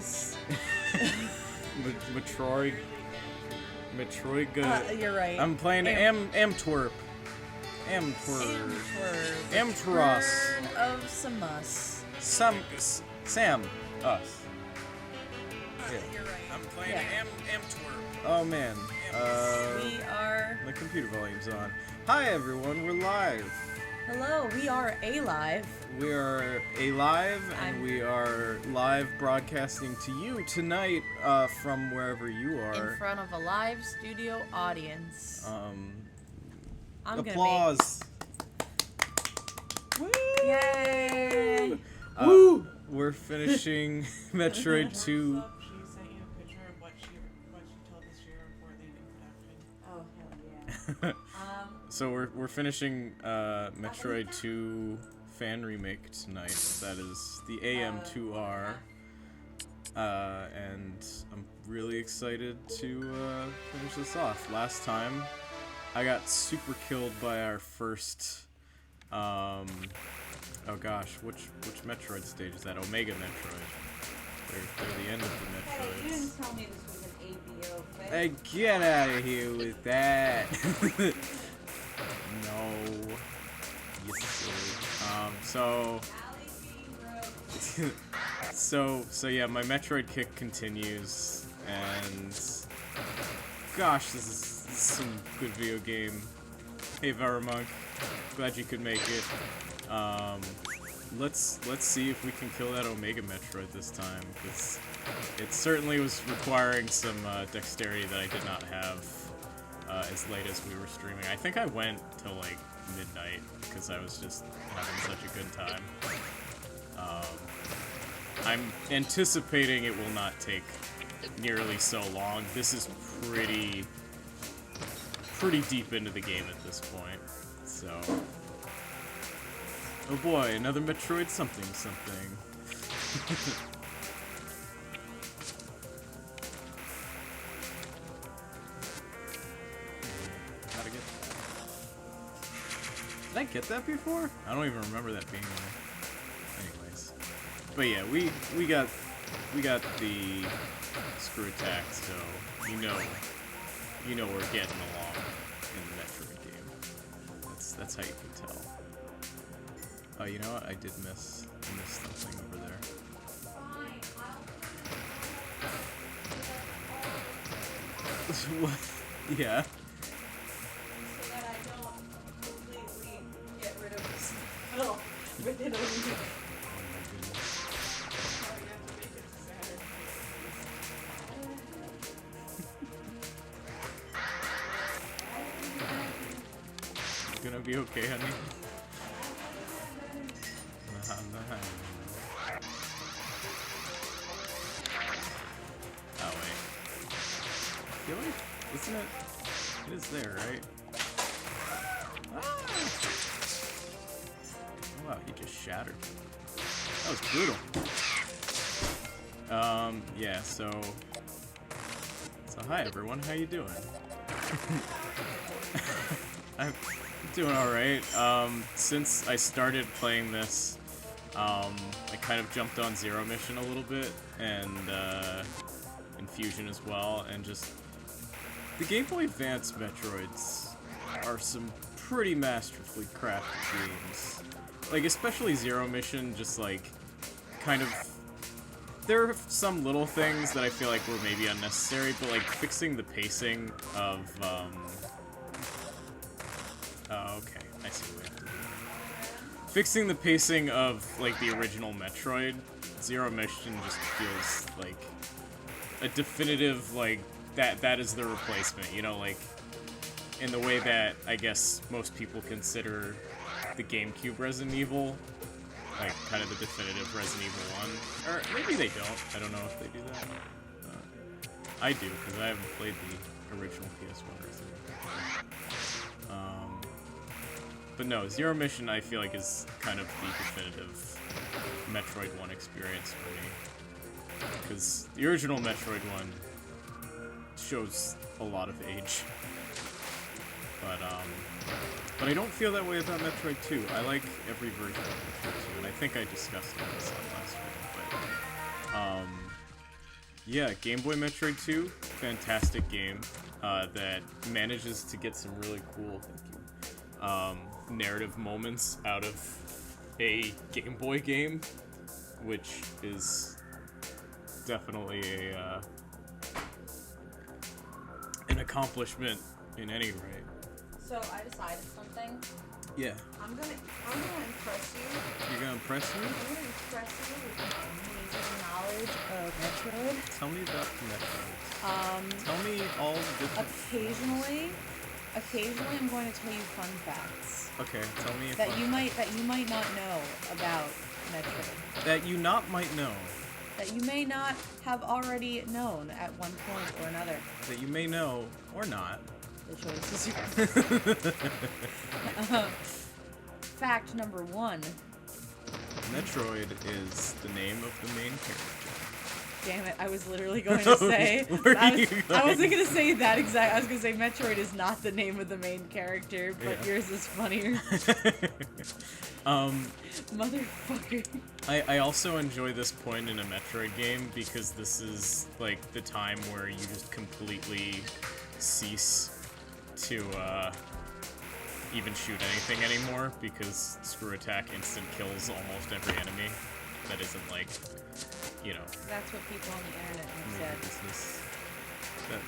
is... Metroid. You're right. I'm playing Amtwerp. Amtros. Of Samus. Sam. Us. Yeah. You're right. I'm playing Amtwerp. Oh man. We are... My computer volume's on. Hi everyone, we're live. Hello, we are alive. We are alive, and we are live broadcasting to you tonight from wherever you are. In front of a live studio audience. Applause. Woo! Yay! Woo! We're finishing Metroid 2. She sent you a picture of what she told us she recording in production. Oh, hell yeah. So we're finishing Metroid 2 fan remake tonight. That is the AM2R. And I'm really excited to finish this off. Last time, I got super killed by our first, oh gosh, which Metroid stage is that? Omega Metroid. They're the end of the Metroids. Hey, you didn't tell me this was an ABO thing. Hey, get out of here with that! No. So yeah, my Metroid kick continues, and gosh, this is some good video game. Hey Veramonk, glad you could make it. Let's see if we can kill that Omega Metroid this time, because it certainly was requiring some dexterity that I did not have as late as we were streaming. I think I went till like midnight because I was just having such a good time. I'm anticipating it will not take nearly so long. This is pretty deep into the game at this point, so... Oh boy, another Metroid something. Did I get that before? I don't even remember that being there. Anyways. But yeah, we got the screw attack, so you know we're getting along in the Metroid game. That's how you can tell. Oh, you know what? I did miss something over there. What? Yeah. So that I don't completely get rid of this film within a week. Probably have to make it Saturday. Gonna be okay, honey. Oh wait. I feel like, isn't it? It is there, right? Ah! Oh, wow, he just shattered. That was brutal. Yeah, so hi everyone, how you doing? I'm doing alright. Since I started playing this, I kind of jumped on Zero Mission a little bit, and Infusion as well, and just the Game Boy Advance Metroids are some pretty masterfully crafted games. Like, especially Zero Mission, just like kind of, there are some little things that I feel like were maybe unnecessary, but like fixing the pacing of oh, okay, I see what we have to do. Fixing the pacing of like the original Metroid, Zero Mission just feels like a definitive, like, that is the replacement, you know, like, in the way that, I guess, most people consider the GameCube Resident Evil, like, kind of the definitive Resident Evil 1. Or maybe they don't. I don't know if they do that. I do, because I haven't played the original PS1 Resident Evil. But no, Zero Mission, I feel like, is kind of the definitive Metroid 1 experience for me. Because the original Metroid 1 shows a lot of age. But I don't feel that way about Metroid 2. I like every version of Metroid 2, and I think I discussed it in last video, but Yeah, Game Boy Metroid 2, fantastic game that manages to get some really cool, narrative moments out of a Game Boy game, which is definitely an accomplishment in any rate. So I decided something. Yeah. I'm gonna impress you. You're gonna impress me? I'm gonna impress you with my amazing knowledge of Metroid. Tell me about the Metroid. Tell me all the different... Occasionally I'm going to tell you fun facts Okay, tell me if that you might not know about Metroid. That you not might know. That you may not have already known at one point or another. That you may know, or not. The choice is yours. Fact number 1. Metroid is the name of the main character. Damn it, I was literally going to say... I wasn't going to say that exact... I was going to say Metroid is not the name of the main character, but yours is funnier. Motherfucker. I also enjoy this point in a Metroid game because this is, like, the time where you just completely cease to, even shoot anything anymore because screw attack instant kills almost every enemy that isn't, like, you know... That's what people on the internet have said. Business.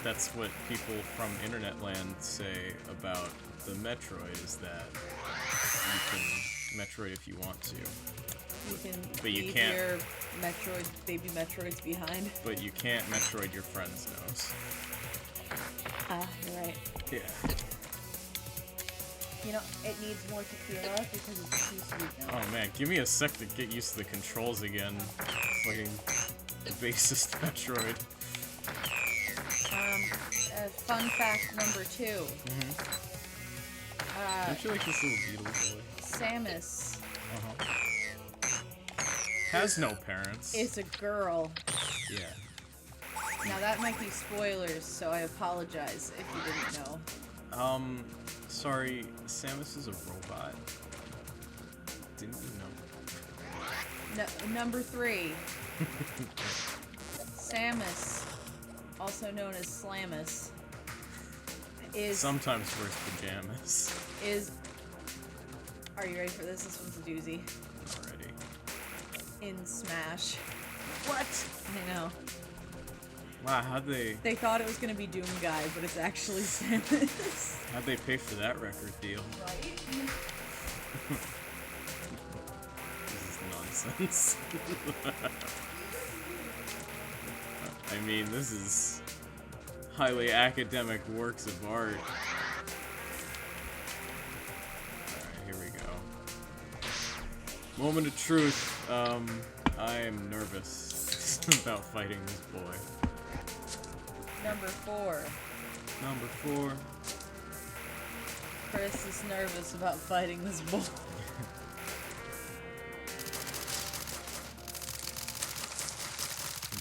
That's what people from internet land say about the Metroid, is that you can Metroid if you want to. You can but you leave can't, your baby Metroids behind. But you can't Metroid your friend's nose. Ah, you're right. Yeah. You know, it needs more tequila because it's too sweet now. Oh man, give me a sec to get used to the controls again. Fucking basest Metroid. Fun fact number 2. Don't you like this little beetle boy? Samus Has no parents. is a girl. Yeah. Now that might be spoilers, so I apologize if you didn't know. Sorry, Samus is a robot. Didn't you know? Number 3. Samus, also known as Slamus, is... Sometimes wears pajamas. Are you ready for this? This one's a doozy. Already. In Smash. What? I know. Wow, how'd they... They thought it was gonna be Doom Guy, but it's actually Samus. How'd they pay for that record deal? Right? This is nonsense. I mean, this is highly academic works of art. Alright, here we go. Moment of truth. I am nervous about fighting this boy. Number 4. Number 4. Chris is nervous about fighting this bull. 1,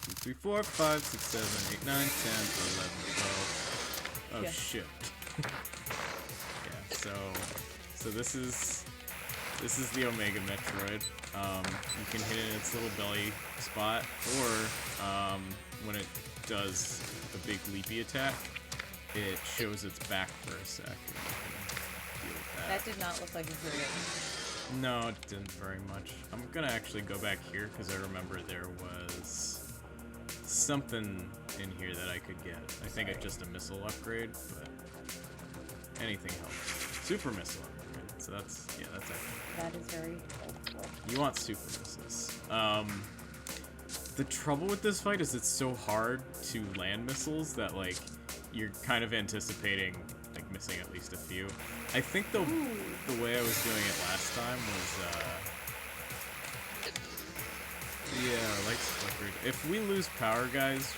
2, 3, 4, 5, 6, 7, 8, 9, 10, 11, 12. Oh Yeah. shit. Yeah, so this is the Omega Metroid. You can hit it in its little belly spot, or when it does a big leapy attack, it shows its back for a sec. And you can deal with That did not look like it hurt it. No, it didn't very much. I'm gonna actually go back here because I remember there was something in here that I could get. I think it's just a missile upgrade, but anything helps. Super missile upgrade. So that's actually. That is very helpful. You want super missiles. The trouble with this fight is it's so hard to land missiles that, like, you're kind of anticipating, like, missing at least a few. I think the way I was doing it last time was, yeah, lights flickered. If we lose power, guys,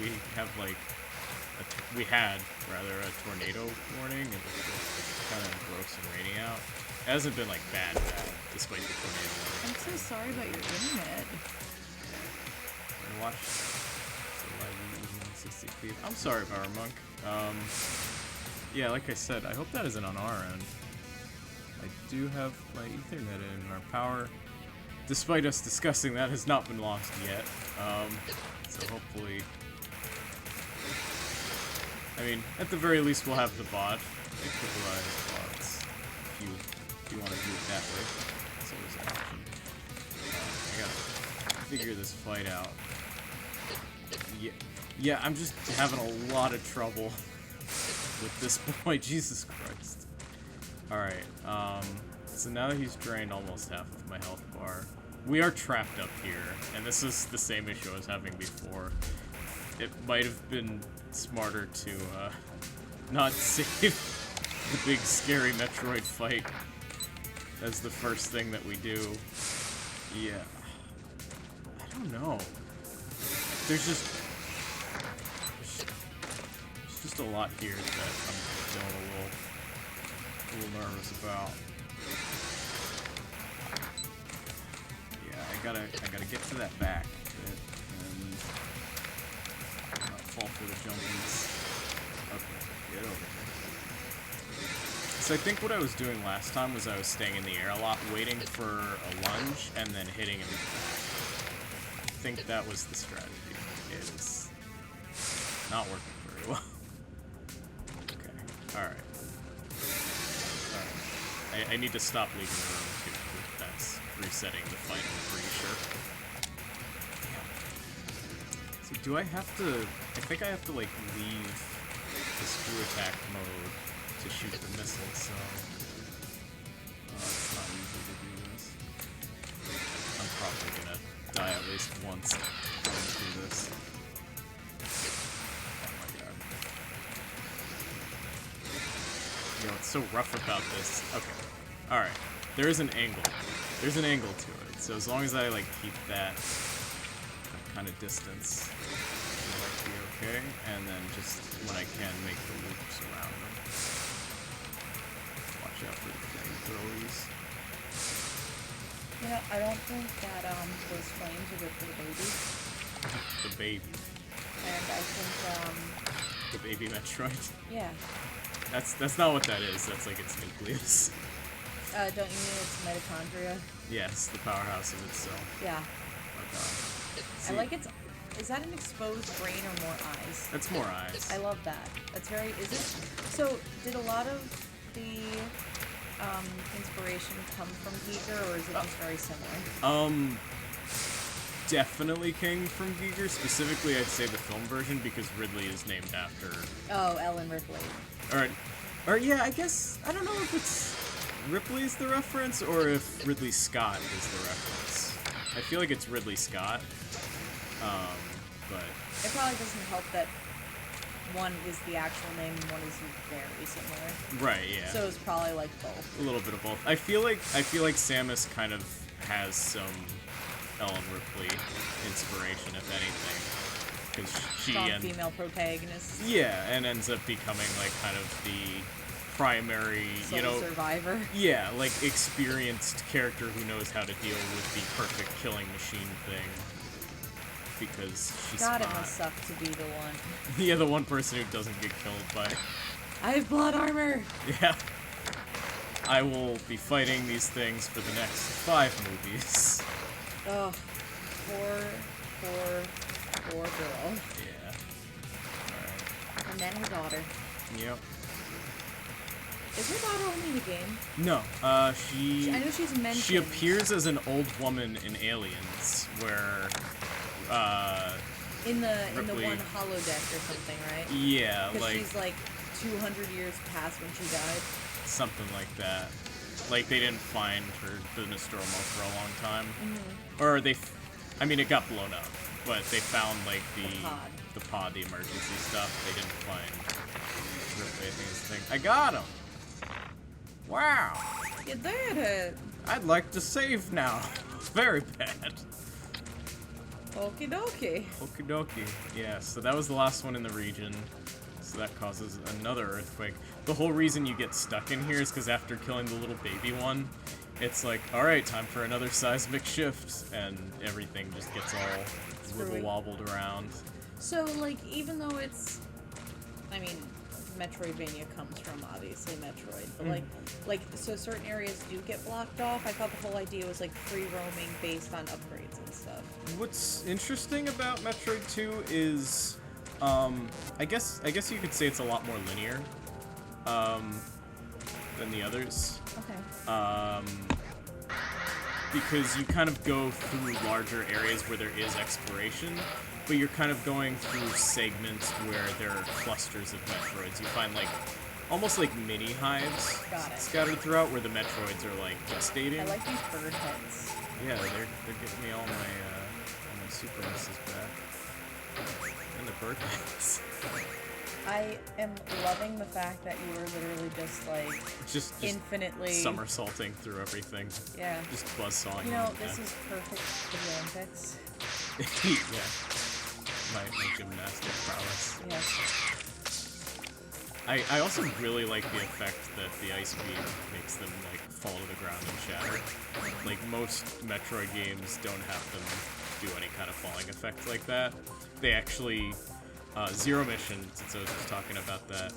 we have, like, we had, rather, a tornado warning, and it's kind of gross and rainy out. It hasn't been, like, bad, despite the tornado warning. I'm so sorry about your internet. Watch. So live 60 feet. I'm sorry, Power Monk. Yeah, like I said, I hope that isn't on our end. I do have my Ethernet in. Our power, despite us discussing that, has not been lost yet. So hopefully... I mean, at the very least we'll have the bot. Like, Kipple bots. If you want to do it that way. It's always an option. I gotta figure this fight out. Yeah, I'm just having a lot of trouble with this boy. Jesus Christ. Alright, so now that he's drained almost half of my health bar, we are trapped up here, and this is the same issue I was having before. It might have been smarter to, not save the big scary Metroid fight as the first thing that we do. Yeah. I don't know. There's just a lot here that I'm feeling a little nervous about. Yeah, I gotta get to that back bit and not fall for the jumpies. Okay, get over here. So I think what I was doing last time was I was staying in the air a lot, waiting for a lunge and then hitting him in the back. I think that was the strategy. It is not working very well. Alright. I need to stop leaving the room too. That's resetting the fight, I'm pretty sure. Damn. So do I have to... I think I have to, like, leave the screw attack mode to shoot the missile, so... it's not easy to do this. I'm probably gonna die at least once going through this. You know, it's so rough about this. Okay. Alright. There is an angle. There's an angle to it. So as long as I, like, keep that kind of distance, it might be okay. And then just, when I can, make the loops around them. Watch out for the flamethrowers. You know, I don't think that, those flames are good for the baby. The baby. And I think, The baby Metroid. yeah. That's not what that is. That's like its nucleus. Don't you mean it's mitochondria? Yes, the powerhouse of its cell. Yeah. Okay. I like its... Is that an exposed brain or more eyes? That's more eyes. I love that. That's very... Is it... So, did a lot of the inspiration come from Giger, or is it just very similar? Definitely came from Giger. Specifically, I'd say the film version, because Ridley is named after... Oh, Ellen Ripley. Or yeah, I guess... I don't know if it's Ripley's the reference, or if Ridley Scott is the reference. I feel like it's Ridley Scott. But... It probably doesn't help that one is the actual name and one is very similar. Right, yeah. So it's probably like both. A little bit of both. I feel like Samus kind of has some Ellen Ripley inspiration, if anything. Because she Strong female protagonist. Yeah, and ends up becoming like kind of the primary, you know, survivor. Yeah, like experienced character who knows how to deal with the perfect killing machine thing. Because she's God, smart. it must suck to be the one. Yeah, the one person who doesn't get killed by... I have blood armor! Yeah. I will be fighting these things for the next 5 movies. Oh, poor girl. Yeah. Alright. And then her daughter. Yep. Is her daughter only in the game? No, I know she's mentioned. She appears as an old woman in Aliens, where, in the Ripley, one holodeck or something, right? Yeah, Because like... she's like 200 years past when she died. Something like that. Like, they didn't find the Nostromo for a long time. Mm-hmm. Or I mean, it got blown up, but they found, like, The pod, the emergency stuff. They didn't find Ripley, I think is the thing. I got him! Wow! You did it! I'd like to save now. Very bad. Okie dokie. Okie dokie. Yeah, so that was the last one in the region. So that causes another earthquake. The whole reason you get stuck in here is because after killing the little baby one, it's like, alright, time for another seismic shift, and everything just gets all wibble-wobbled around. So, like, even though it's... I mean, Metroidvania comes from, obviously Metroid, but so certain areas do get blocked off. I thought the whole idea was like free roaming based on upgrades and stuff. What's interesting about Metroid 2 is, I guess you could say it's a lot more linear, than the others. Okay. Because you kind of go through larger areas where there is exploration, but you're kind of going through segments where there are clusters of Metroids. You find like almost like mini hives scattered throughout where the Metroids are like gestating. I like these bird heads. Yeah, they're getting me all my super misses back. And the bird heads. I am loving the fact that you were literally just infinitely somersaulting through everything. Yeah. Just buzzsawing. You know, this is perfect for the Olympics. Yeah. My gymnastic prowess. Yes. I also really like the effect that the ice beam makes them like fall to the ground and shatter. Like most Metroid games don't have them do any kind of falling effect like that. They actually Zero Mission, since I was just talking about that,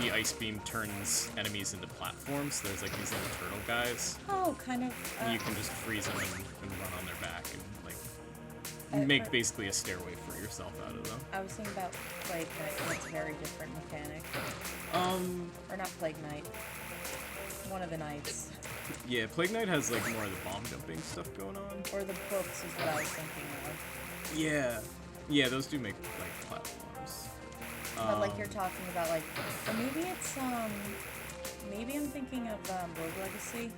the ice beam turns enemies into platforms. There's like these little turtle guys. Oh, kind of. And you can just freeze them and run on their back and like make basically a stairway for yourself out of them. I was thinking about Plague Knight. That's a very different mechanic. Or not Plague Knight. One of the knights. Yeah, Plague Knight has like more of the bomb jumping stuff going on. Or the books is what I was thinking of. Yeah. Yeah, those do make like platforms. But like you're talking about like, or maybe it's maybe I'm thinking of Rogue Legacy,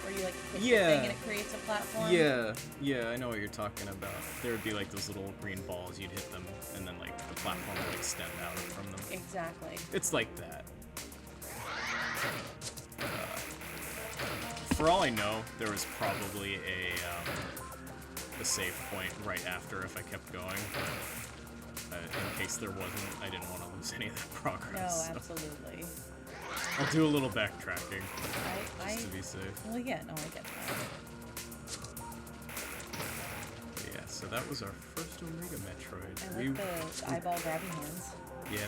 where you like hit the thing and it creates a platform. Yeah, I know what you're talking about. There would be like those little green balls, you'd hit them, and then like the platform would extend out from them. Exactly. It's like that. For all I know, there was probably a save point right after if I kept going. In case there wasn't, I didn't want to lose any of that progress. No, absolutely. I'll do a little backtracking just to be safe. Well, yeah, no, I get that. But yeah, so that was our first Omega Metroid. I like the eyeball grabbing hands. Yeah,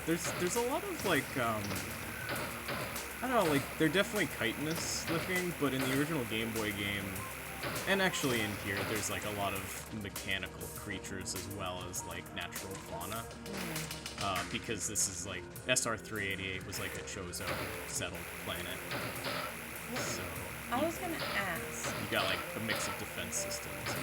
they're fun. There's a lot of like I don't know, like they're definitely chitinous looking, but in the original Game Boy game, and actually in here, there's like a lot of mechanical creatures as well as like natural fauna. Because this is like SR388 was like a Chozo settled planet. So I was gonna ask. You got like a mix of defense systems.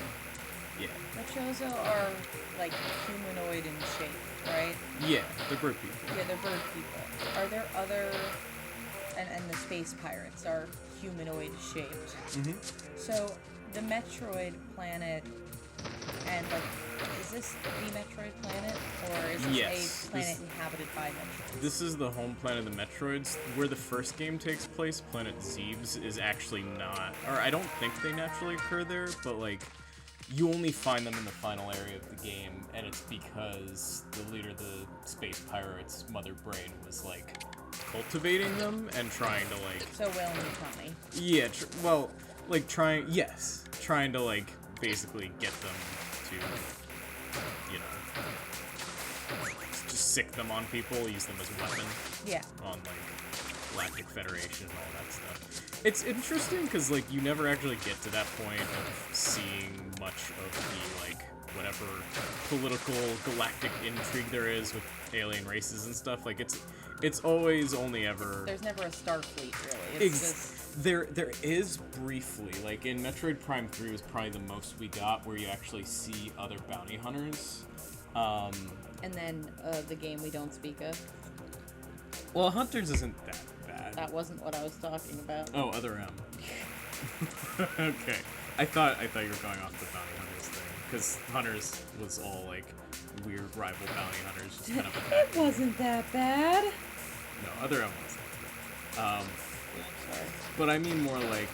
Yeah. The Chozo are like humanoid in shape, right? Yeah, they're bird people. Yeah, they're bird people. Are there other and the space pirates are humanoid shaped. So the Metroid planet, and like, is this the Metroid planet, or is this a planet inhabited by Metroids? This is the home planet of the Metroids. Where the first game takes place, Planet Zebes, is actually not, or I don't think they naturally occur there, but like, you only find them in the final area of the game, and it's because the leader of the space pirates, Mother Brain, was like cultivating them and trying to like. So Will and Tommy. Yeah, well, like trying to like basically get them to, you know, just sick them on people, use them as a weapon. Yeah. On like Galactic Federation and all that stuff. It's interesting because like you never actually get to that point of seeing much of the like whatever political galactic intrigue there is with alien races and stuff. Like it's always only ever. There's never a Starfleet really. It's just... There is briefly, like in Metroid Prime 3 was probably the most we got where you actually see other bounty hunters. And then the game we don't speak of. Well, Hunters isn't that bad. That wasn't what I was talking about. Oh, Other M. Okay. I thought you were going off the bounty hunters thing, because Hunters was all like weird rival bounty hunters just kind of attacking. It wasn't that bad. No, Other M wasn't. Sorry. But I mean more like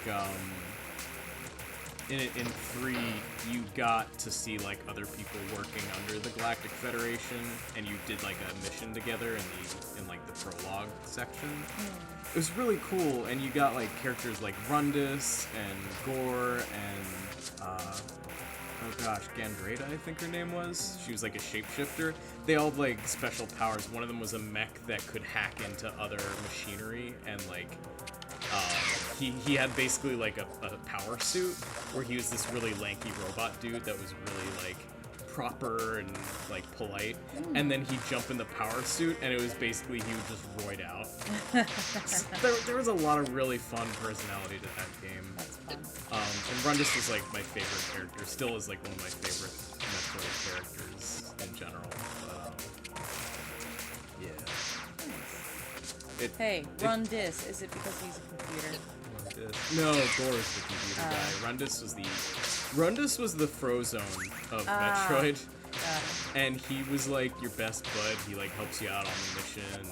in 3 you got to see like other people working under the Galactic Federation, and you did like a mission together in like the prologue section. It was really cool, and you got like characters like Rundus and Gore and oh gosh, Gandrada, I think her name was. She was like a shapeshifter. They all had, like, special powers. One of them was a mech that could hack into other machinery, and like he had basically like a power suit where he was this really lanky robot dude that was really like proper and like polite, and then he'd jump in the power suit and it was basically he would just roid out. So there was a lot of really fun personality to that game. That's fun. And Rundus was like my favorite character, still is like one of my favorite Metroid characters in general. Yeah. Hey, Rundus, is it because he's a computer? No, Gore's the computer guy. Rundus was the Frozone of Metroid. And he was like your best bud. He like helps you out on the mission.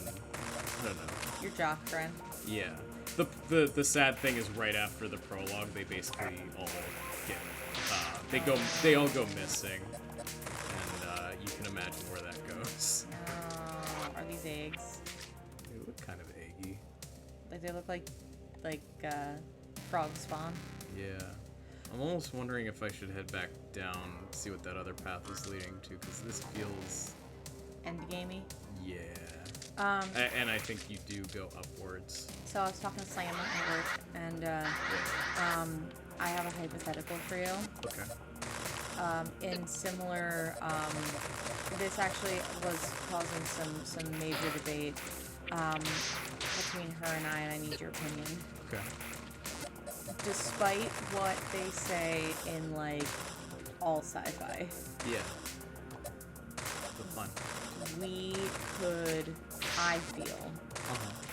I don't know. Your jock friend. Yeah. The sad thing is right after the prologue, they basically all get they all go missing, and you can imagine where that goes. Are these eggs? They look kind of eggy. Like they look like frog spawn. Yeah. I'm almost wondering if I should head back down, see what that other path is leading to, because this feels... Endgamey? Yeah. And I think you do go upwards. So I was talking to Sam at work, and I have a hypothetical for you. Okay. In similar, this actually was causing some major debate between her and I need your opinion. Okay. Despite what they say in, like, all sci-fi. Yeah. The fun. We could, I feel,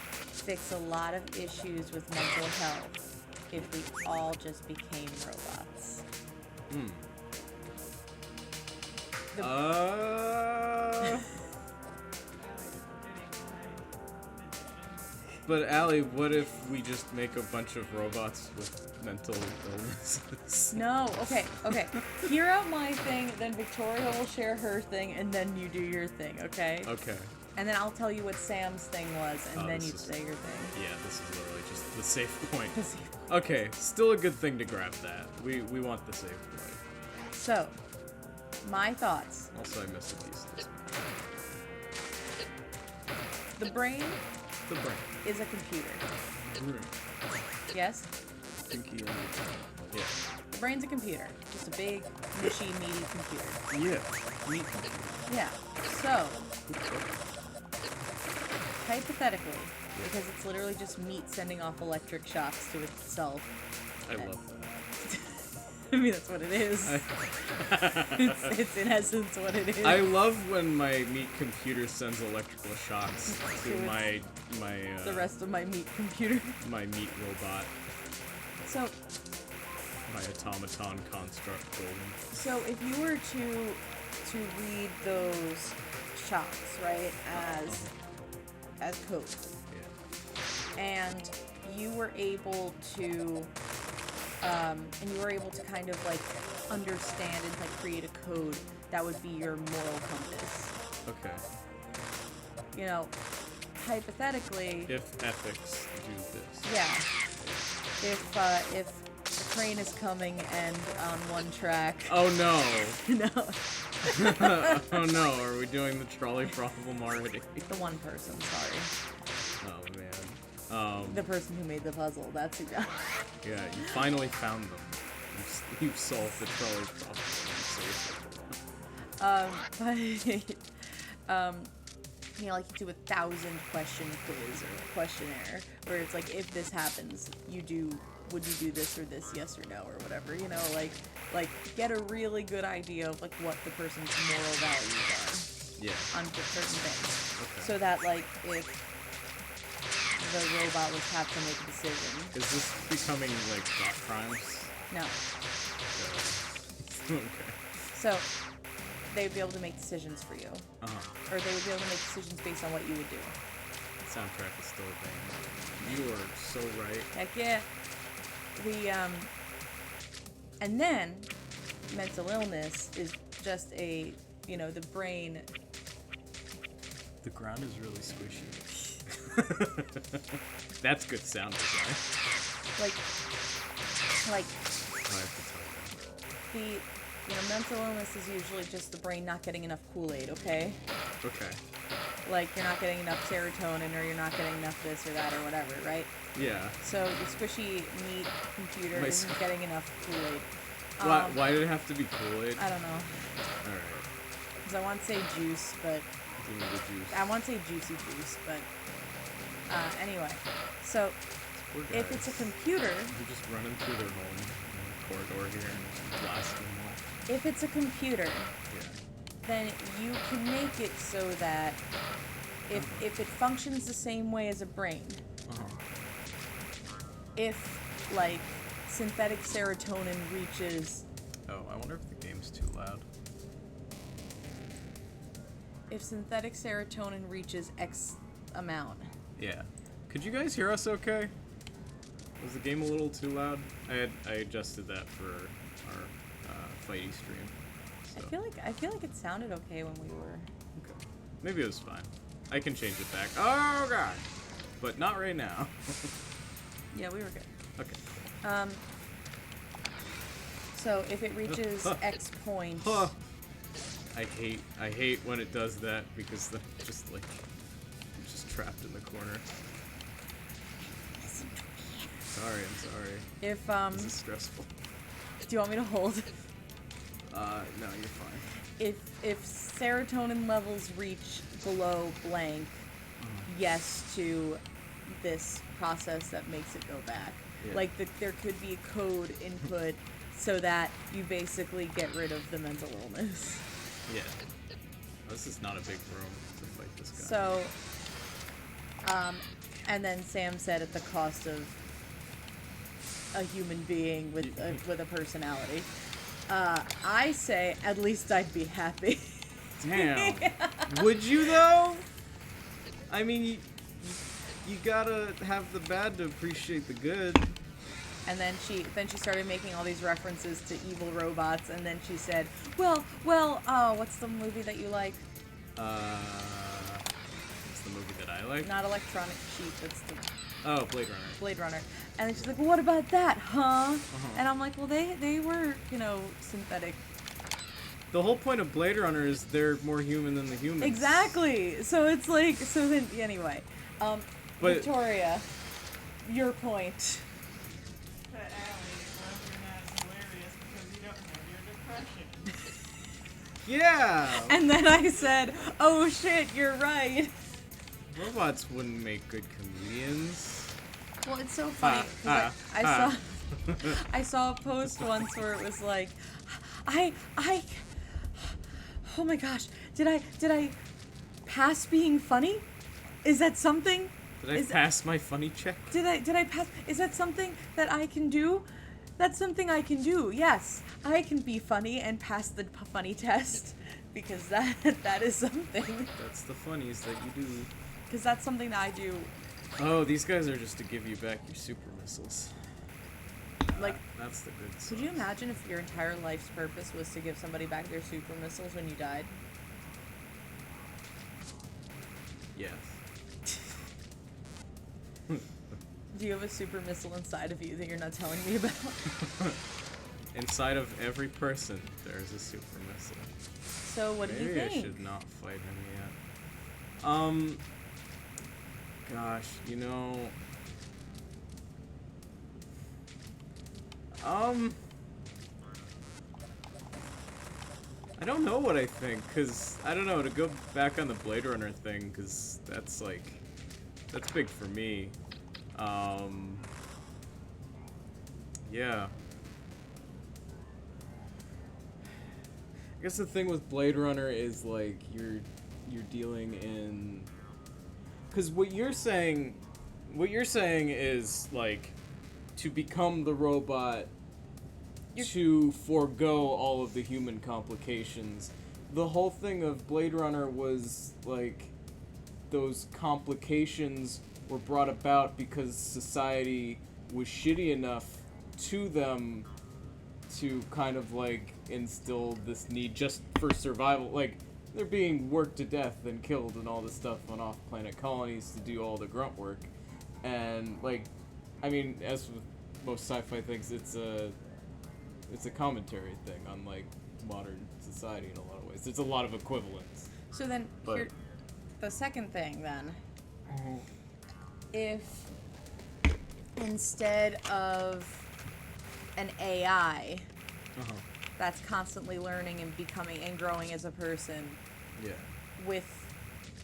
fix a lot of issues with mental health if we all just became robots. But Allie, what if we just make a bunch of robots with mental illnesses? No, okay. Hear out my thing, then Victoria will share her thing, and then you do your thing, okay? Okay. And then I'll tell you what Sam's thing was, and then you say your thing. Yeah, this is literally just the safe point. Okay, still a good thing to grab that. We want the safe point. So, my thoughts. Also, I missed a piece of this. The brain The brain. is a computer. Brain. Yes? Pinky on the tongue. Yeah. The brain's a computer. Just a big, mushy, meaty computer. Yeah. Meat computer. Yeah. So, hypothetically, because it's literally just meat sending off electric shocks to itself. I love that. I mean, that's what it is. It's in essence what it is. I love when my meat computer sends electrical shocks to my the rest of my meat computer. my meat robot, So, my automaton construct golem. so if you were to read those shocks, right, as code, Yeah. and you were able to kind of like understand and like create a code that would be your moral compass. Okay. You know, hypothetically, If ethics do this. yeah. If the train is coming and on one track. Oh no. No, Oh no. Are we doing the trolley problem already? the one person. Sorry, Oh man. the person who made the puzzle. That's who got. Yeah. You finally found them. You've solved the trolley problem. But you know, like you do 1,000 question quiz or questionnaire, where it's like, if this happens, would you do this or this, yes or no, or whatever, you know, like get a really good idea of like what the person's moral values are Yeah. on certain things. Okay. So that like if the robot was have to make a decision. Is this becoming like thought crimes? No. Okay. So they'd be able to make decisions for you. Uh-huh. Or they would be able to make decisions based on what you would do. Soundtrack is still a thing. You are so right. Heck yeah. And then mental illness is just the brain. The ground is really squishy. That's good sound design. Like I have to tell you. mental illness is usually just the brain not getting enough Kool-Aid, okay? Okay. Like, you're not getting enough serotonin, or you're not getting enough this or that or whatever, right? Yeah. So the squishy meat computer My isn't getting enough Kool-Aid. Why did it have to be Kool-Aid? I don't know. Alright. Because I want to say juice, but... Give me the juice. I want to say juicy juice, but... anyway. So, Poor if it's a computer... They're just running through their home corridor here and blasting them all. If it's a computer, Yeah. then you can make it so that if it functions the same way as a brain, if, like, synthetic serotonin reaches... Oh, I wonder if the game's too loud. If synthetic serotonin reaches X amount. Yeah. Could you guys hear us okay? Was the game a little too loud? I adjusted that for our fighty stream. So. I feel like it sounded okay when we were... Okay. Maybe it was fine. I can change it back. Oh god! But not right now. Yeah, we were good. Okay. So if it reaches X point... I hate when it does that because then just like I'm just trapped in the corner. Listen to me. Sorry, I'm sorry. If This is stressful. do you want me to hold? No, you're fine. If serotonin levels reach below blank, yes to this process that makes it go back. Yeah. Like there could be a code input so that you basically get rid of the mental illness. Yeah. This is not a big room to fight this guy. So, and then Sam said at the cost of a human being with a personality. I say at least I'd be happy. Damn. Would you though? I mean, you gotta have the bad to appreciate the good. And then she started making all these references to evil robots, and then she said, well, what's the movie that you like? What's the movie that I like? Not Electronic Sheep, it's the Oh, Blade Runner. Blade Runner. And then she's like, well, what about that, huh? And I'm like, well, they were, synthetic. The whole point of Blade Runner is they're more human than the humans. Exactly. So it's like, so then, anyway. But- Victoria, your point. But Allie, that's hilarious because you don't have your depression. Yeah! And then I said, oh shit, you're right. Robots wouldn't make good comedians. Well, it's so funny. 'Cause I saw a post once where it was like, oh my gosh, did I pass being funny? Is that something? Did I pass my funny check? Did I pass? Is that something that I can do? That's something I can do. Yes, I can be funny and pass the funny test because that is something. That's the funnies that you do. Because that's something that I do. Oh, these guys are just to give you back your super missiles. Like, That's the good stuff. could you imagine if your entire life's purpose was to give somebody back their super missiles when you died? Yes. Do you have a super missile inside of you that you're not telling me about? Inside of every person, there is a super missile. So what do you Maybe I think? should not fight him yet. Gosh, I don't know what I think, cause I don't know, to go back on the Blade Runner thing, cause that's big for me. Yeah. I guess the thing with Blade Runner is like you're dealing in, because what you're saying is like to become the robot, to forego all of the human complications. The whole thing of Blade Runner was like those complications were brought about because society was shitty enough to them to kind of like instill this need just for survival. Like, they're being worked to death and killed and all this stuff on off-planet colonies to do all the grunt work. And like, I mean, as with most sci-fi things, it's a commentary thing on like modern society in a lot of ways. There's a lot of equivalence. So then, But- here, the second thing then, if instead of an AI Uh-huh. that's constantly learning and becoming and growing as a person Yeah. with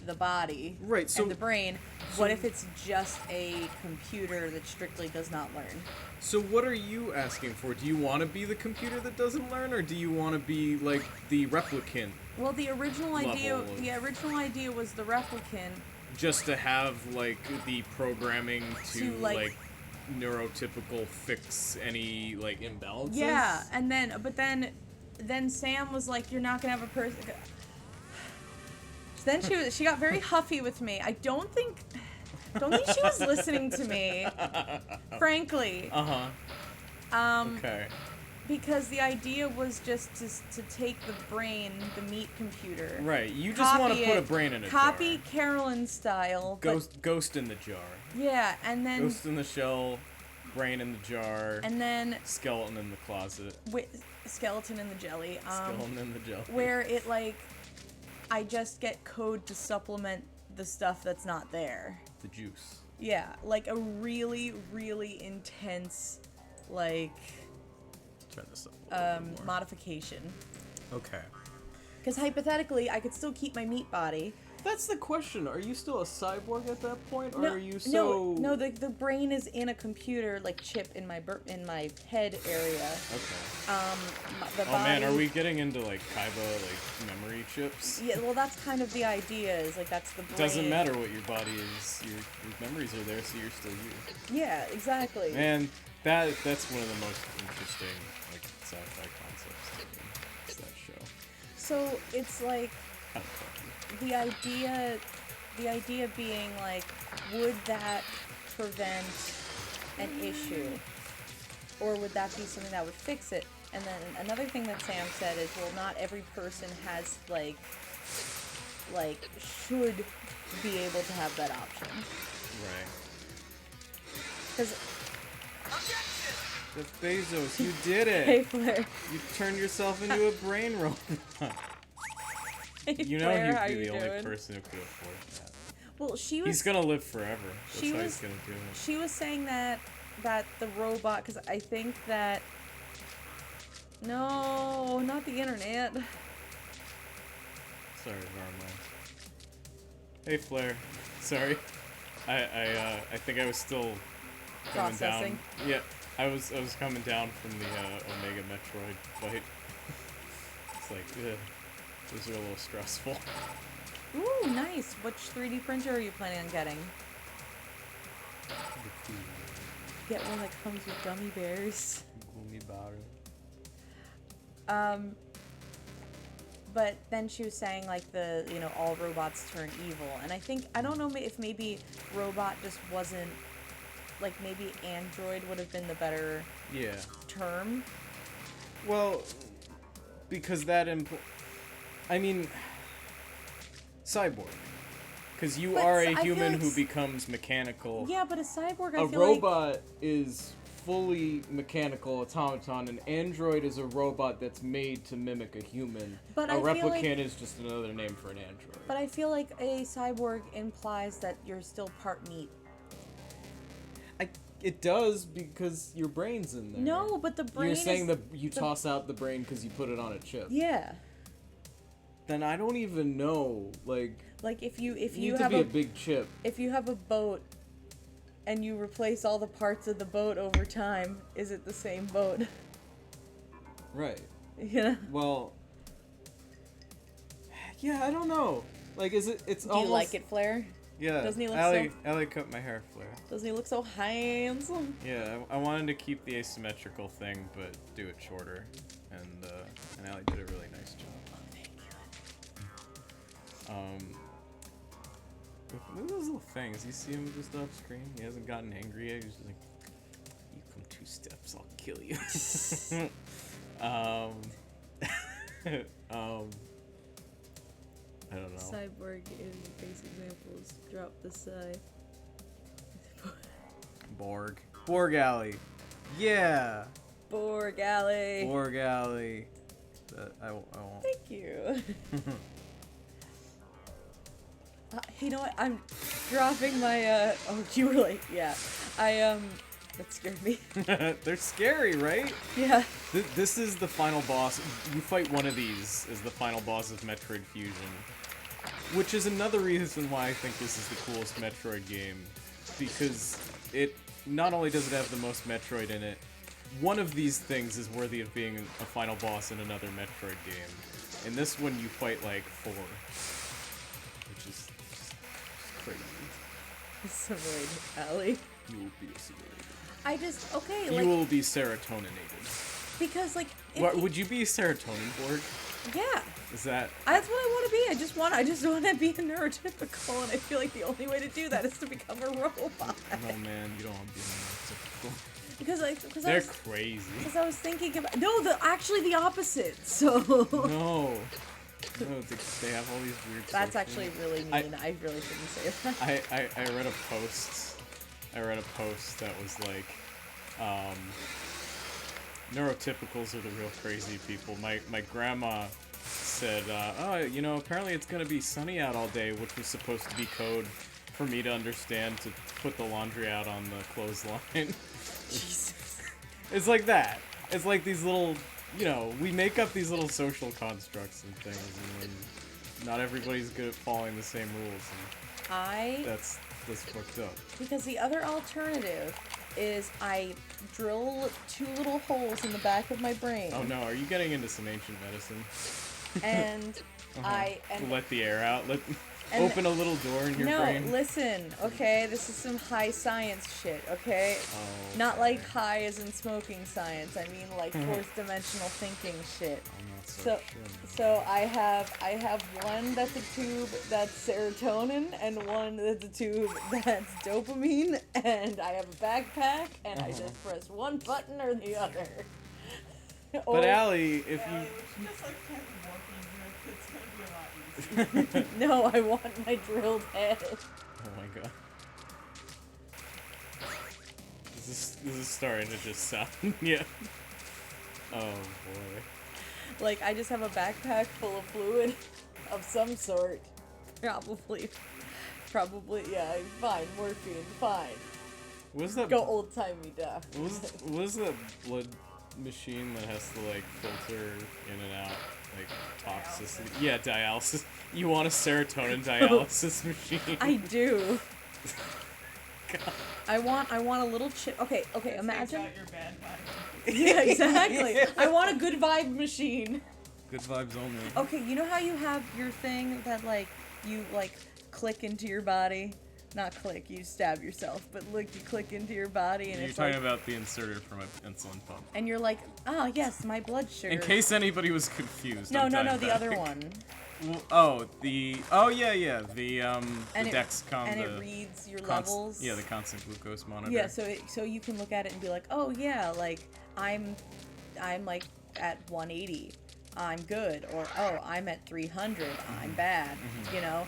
the body Right, so- and the brain, what if it's just a computer that strictly does not learn? So what are you asking for? Do you want to be the computer that doesn't learn, or do you want to be like the replicant, Well, the original idea Level of- was the replicant. just to have like the programming to To, like- neurotypical fix any like imbalances? Yeah, and then Sam was like, "You're not gonna have a person." Then she got very huffy with me. I don't think she was listening to me, frankly. Uh-huh. Okay. Because the idea was just to take the brain, the meat computer. Right. You just want to copy put a it, brain in a copy jar. Carolyn style. but- Ghost in the jar. Yeah, and then Ghost in the shell, brain in the jar, and then skeleton in the closet. skeleton in the jelly. Skeleton in the jelly. Where it like, I just get code to supplement the stuff that's not there. The juice. Yeah, like a really, really intense, like, Turn this up a little bit more. modification. Okay. Because hypothetically, I could still keep my meat body. That's the question. Are you still a cyborg at that point, or No, are you so? no. The brain is in a computer, like chip in my head area. Okay. The Oh body. man, are we getting into like Kaiba like memory chips? Yeah, well, that's kind of the idea. Is like that's the brain. Doesn't matter what your body is. Your memories are there, so you're still you. Yeah, exactly. Man, that's one of the most interesting like sci-fi concepts to me. Is that show? So it's like. Kind of funny. The idea being like, would that prevent an issue? Or would that be something that would fix it? And then another thing that Sam said is, well, not every person has like should be able to have that option. Right. Because Jeff Bezos, you did it! hey Flair, You turned yourself into a brain robot. hey You know Flair, how he'd be you the only doing? person who could afford that. Well, she was. He's gonna live forever. That's She how was- he's gonna do it. She was saying that the robot, because I think that. No, not the internet. Sorry, Norma. Hey, Flair. Sorry. I think I was still coming Processing. down. Yeah, I was coming down from the Omega Metroid fight. It's like, ugh, those are a little stressful. Ooh, nice. Which 3D printer are you planning on getting? Get one that comes with gummy bears. Gloomy bar. But then she was saying like all robots turn evil, and I don't know if maybe robot just wasn't, like maybe android would have been the better Yeah. term. Well, because that I mean, cyborg. Because you But are I a feel human like who becomes mechanical. Yeah, but a cyborg, I A feel robot is fully mechanical automaton. An android is a robot that's made to mimic a human. But a I feel replicant like- is just another name for an android. But I feel like a cyborg implies that you're still part meat. It does because your brain's in there. No, but the brain You're saying is, that you toss out the brain because you put it on a chip. Yeah. Then I don't even know. Like Like if you you need to have be a a big chip. if you have a boat and you replace all the parts of the boat over time, is it the same boat? Right. You know? Well. Yeah, I don't know. Like, is it? It's Do almost. you like it, Flair? Yeah. Doesn't he look Allie cut my hair, Flair. Doesn't he look so handsome? Yeah, I wanted to keep the asymmetrical thing, but do it shorter, and Allie did a really nice job. Look at those little things. You see him just off screen. He hasn't gotten angry yet. He's just like, "You come 2 steps, I'll kill you." I don't know. Cyborg in base examples. Drop the side. Borg Alley. Yeah. Borg Alley. Borg Alley. I won't. Thank you. You know what? I'm dropping my, oh, you were like, yeah. That scared me. They're scary, right? Yeah. This is the final boss. You fight one of these as the final boss of Metroid Fusion. Which is another reason why I think this is the coolest Metroid game. Because it, not only does it have the most Metroid in it, one of these things is worthy of being a final boss in another Metroid game. In this one, you fight like 4. Which is just crazy. Assimilated, Allie. You will be assimilated. I just, okay, You like, will be serotoninated. because, like, if What, you- would you be a serotonin board? yeah. Is that... That's what I want to be. I just want to be a neurotypical, and I feel like the only way to do that is to become a robot. Oh man, you don't want to be neurotypical. Because They're crazy. I was thinking about actually the opposite. So No. No, they have all these weird that's social- actually really mean. I really shouldn't say that. I read a post. That was like, neurotypicals are the real crazy people. My grandma said, oh, you know, apparently it's gonna be sunny out all day, which was supposed to be code for me to understand to put the laundry out on the clothesline. Jesus. It's like that. It's like these little, you know, we make up these little social constructs and things, and then not everybody's good at following the same rules, and that's fucked up. Because the other alternative is I drill 2 little holes in the back of my brain. Oh no, are you getting into some ancient medicine? And Let the air out. and Open a little door in your brain. No, listen, okay? This is some high science shit, okay? Oh, Not okay. like high as in smoking science. I mean like fourth dimensional thinking shit. I'm not so So, sure. so I have one that's a tube that's serotonin and one that's a tube that's dopamine, and I have a backpack and I just press one button or the other. But Allie, if Yeah, you... we should just like type morphine drip. It's gonna be a lot easier. No, I want my drilled head. Oh my god. This is starting to just sound... yeah. Oh boy. Like, I just have a backpack full of fluid of some sort. Probably, yeah, fine, morphine, fine. What is that? Go old-timey duck. What is that blood machine that has to like filter in and out like toxicity? Yeah, dialysis. You want a serotonin dialysis machine? I do. God. I want a little chip. Okay, imagine. Take out your bad vibes. Yeah, exactly. I want a good vibe machine. Good vibes only. Okay, you know how you have your thing that like you like click into your body? Not click, you stab yourself, but look, you click into your body and You're it's talking like, about the inserter from an insulin pump. and you're like, oh yes, my blood sugar. In case anybody was confused. No, I'm the other diabetic. one. Oh, the the And Dexcom. and the it reads your levels. Yeah, the constant glucose monitor. Yeah, so you can look at it and be like, oh yeah, like I'm like at 180, I'm good, or oh I'm at 300, I'm bad. You know,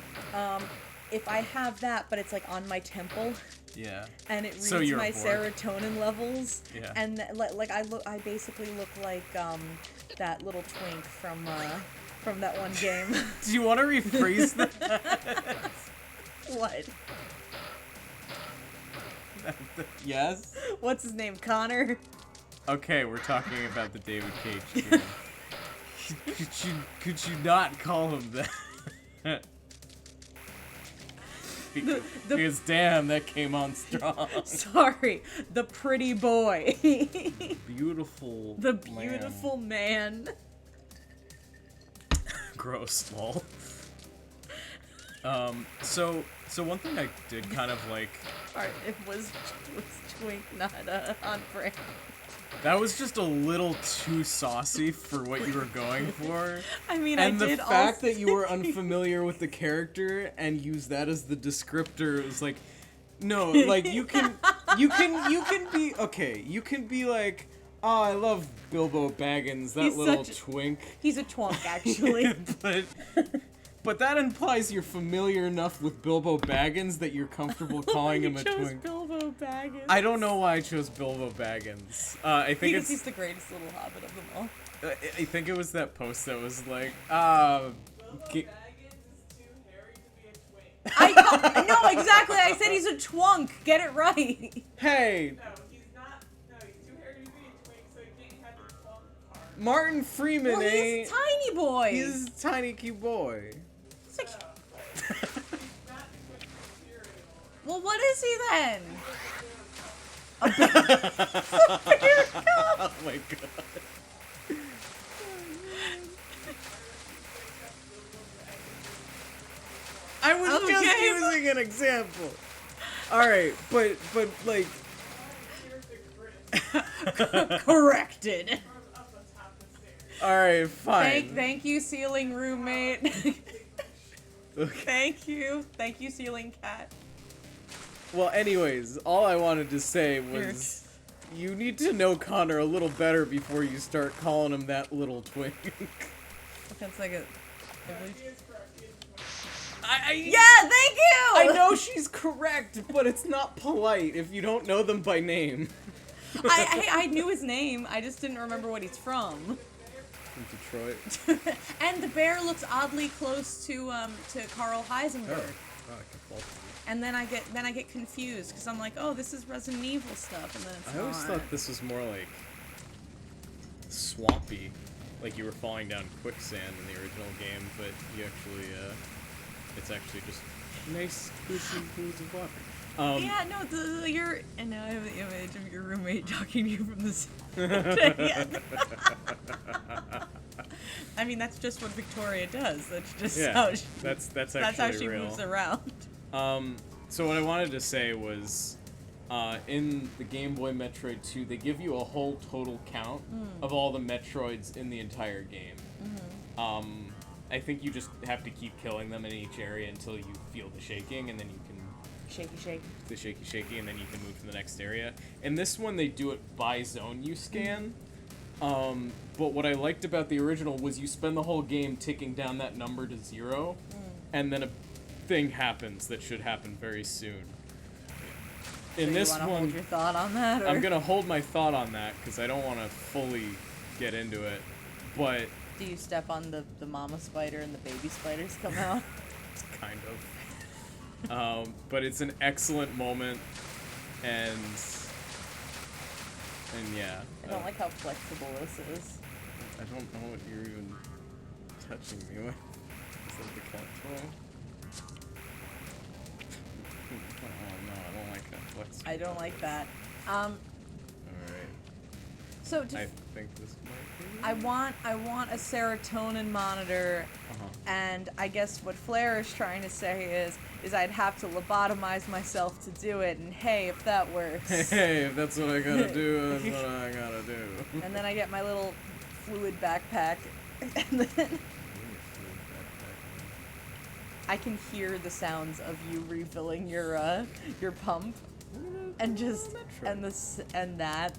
if I have that, but it's like on my temple. Yeah. And it reads So you're my bored. serotonin levels. Yeah. And like I basically look like that little twink from that one game. Do you want to rephrase that? What? Yes. What's his name? Connor? Okay, we're talking about the David Cage game. could you not call him that? Because damn, that came on strong. Sorry, the pretty boy. Beautiful. The beautiful man. Gross, lol. So one thing I did kind of like. Alright, it was twink not on brand. That was just a little too saucy for what you were going for. I mean, And I the did fact also... that you were unfamiliar with the character and used that as the descriptor was like, no, like you can be okay. You can be like, oh, I love Bilbo Baggins, that He's little such a- twink. He's a twunk, actually. But that implies you're familiar enough with Bilbo Baggins that you're comfortable calling him a chose twink. Bilbo Baggins. I don't know why I chose Bilbo Baggins. I think Because it's he's the greatest little hobbit of them all. I think it was that post that was like, Willow Ki- Baggins is too hairy to be a twink. No, exactly. I said he's a twunk. Get it right. hey, No, he's not. No, he's too hairy to be a twink, so he can't have the twunk part. Martin Freeman Well, he's ain't. a tiny boy. He's a tiny cute boy. He's like, He's not twink material. well, what is he then? Oh my god. I was just Okay. using an example. Alright, but like Corrected. From up on top of stairs. alright, fine. Thank you, ceiling roommate. Okay. Thank you, ceiling cat. Well, anyways, all I wanted to say was you need to know Connor a little better before you start calling him that little twink. That's like a. He is correct. He is a twink. Yeah, thank you. I know she's correct, but it's not polite if you don't know them by name. I knew his name. I just didn't remember what he's from. From Detroit. And the bear looks oddly close to Carl Heisenberg. Oh, I can And then I get confused because I'm like, oh, this is Resident Evil stuff, and then it's I always not. thought this was more like swampy, like you were falling down quicksand in the original game, but you actually, it's actually just nice squishy pools of water. Yeah, no, and now I have the image of your roommate talking to you from this. Yeah. I mean, that's just what Victoria does. That's just how she. that's actually That's how she real. moves around. So what I wanted to say was, in the Game Boy Metroid 2, they give you a whole total count of all the Metroids in the entire game. I think you just have to keep killing them in each area until you feel the shaking, and then you can Shake. the shaky, and then you can move to the next area. In this one, they do it by zone you scan. But what I liked about the original was you spend the whole game ticking down that number to 0, and then a thing happens that should happen very soon. In So this you wanna one, hold your thought on that? Or? I'm gonna hold my thought on that because I don't want to fully get into it. But Do you step on the mama spider and the baby spiders come out? kind of. But it's an excellent moment, and yeah. I don't like how flexible this is. I don't know what you're even touching me with. Is that the cat toy? Oh no, I don't like that flexible. I don't like that. Alright. So I just, think this might be. I want a serotonin monitor, Uh-huh. and I guess what Flair is trying to say is I'd have to lobotomize myself to do it, and hey, if that works. Hey, if that's what I gotta do, that's what I gotta do. And then I get my little fluid backpack, and then I can hear the sounds of you refilling your pump, and just and this and that.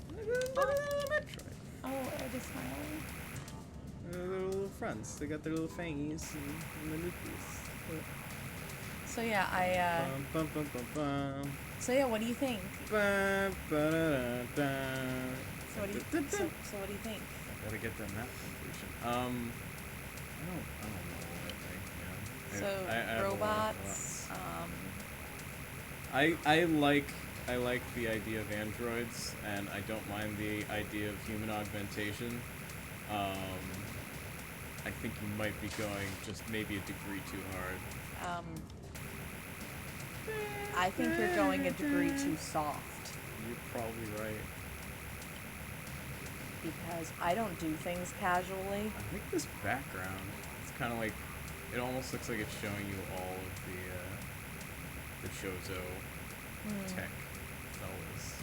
Oh, are they smiling? They're little friends. They got their little fangies and the nucleus. So yeah, I Bum, bum, bum, bum, so yeah, what do you think? bum, ba-da-da-da. So what do you think? Gotta get that map completion. I don't know what I think, man. So I have a lot of robots. thoughts. I like the idea of androids, and I don't mind the idea of human augmentation. I think you might be going just maybe a degree too hard. I think you're going a degree too soft You're probably right. because I don't do things casually. I think this background, it's kind of like, it almost looks like it's showing you all of the Chozo tech fellas.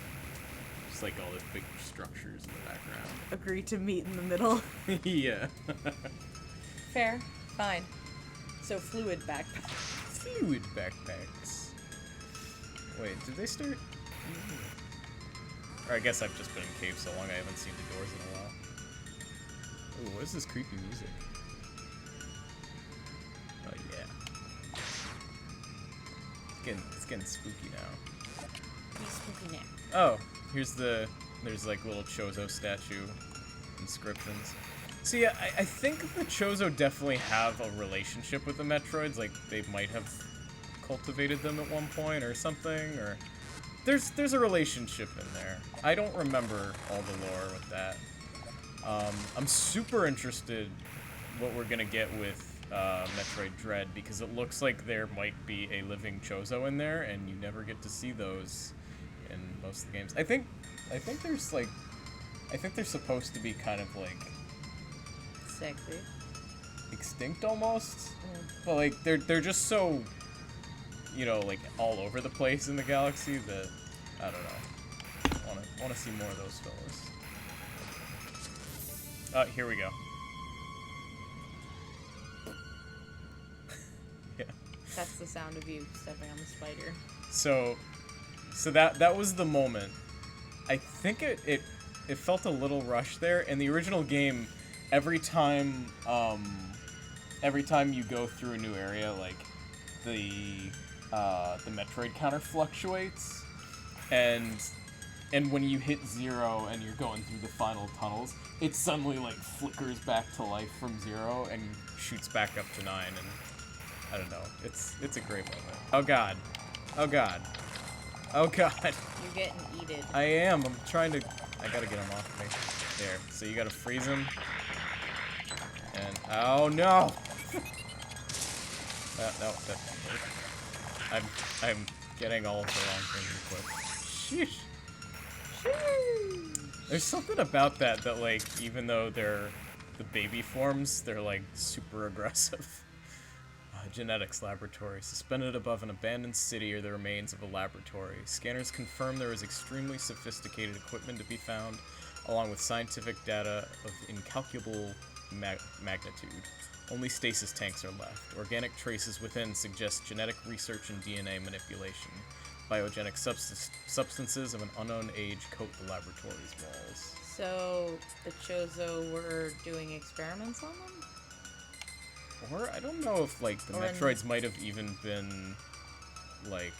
Just like all the big structures in the background. Agree to meet in the middle. Yeah. Fair. Fine. So fluid backpack. Fluid backpacks. Wait, did they start? Or I guess I've just been in caves so long I haven't seen the doors in a while. Ooh, what is this creepy music? Oh yeah. It's getting spooky now. Be spooky now. Oh, there's like little Chozo statue inscriptions. See, I think the Chozo definitely have a relationship with the Metroids. Like, they might have cultivated them at one point or something, or... There's a relationship in there. I don't remember all the lore with that. I'm super interested what we're gonna get with Metroid Dread, because it looks like there might be a living Chozo in there, and you never get to see those in most of the games. I think there's like... I think they're supposed to be kind of like... Sexy. extinct almost, but like they're just so, you know, like all over the place in the galaxy that I don't know. Want to see more of those fellas. Here we go. Yeah. That's the sound of you stepping on the spider. So that was the moment. I think it felt a little rushed there. In the original game, every time you go through a new area, like the Metroid counter fluctuates, and when you hit 0 and you're going through the final tunnels, it suddenly like flickers back to life from 0 and shoots back up to 9, and I don't know. It's a great moment. Oh god. Oh god. Oh god. You're getting eated. I am. I'm trying to. I gotta get him off me. There. So you gotta freeze him. And oh no! No, that I'm getting all of the wrong things equipped. Sheesh. There's something about that like, even though they're the baby forms, they're like super aggressive. Genetics laboratory. Suspended above an abandoned city are the remains of a laboratory. Scanners confirm there is extremely sophisticated equipment to be found, along with scientific data of incalculable magnitude. Only stasis tanks are left. Organic traces within suggest genetic research and DNA manipulation. Biogenic substances of an unknown age coat the laboratory's walls. So the Chozo were doing experiments on them? Or I don't know if like the Metroids might have even been like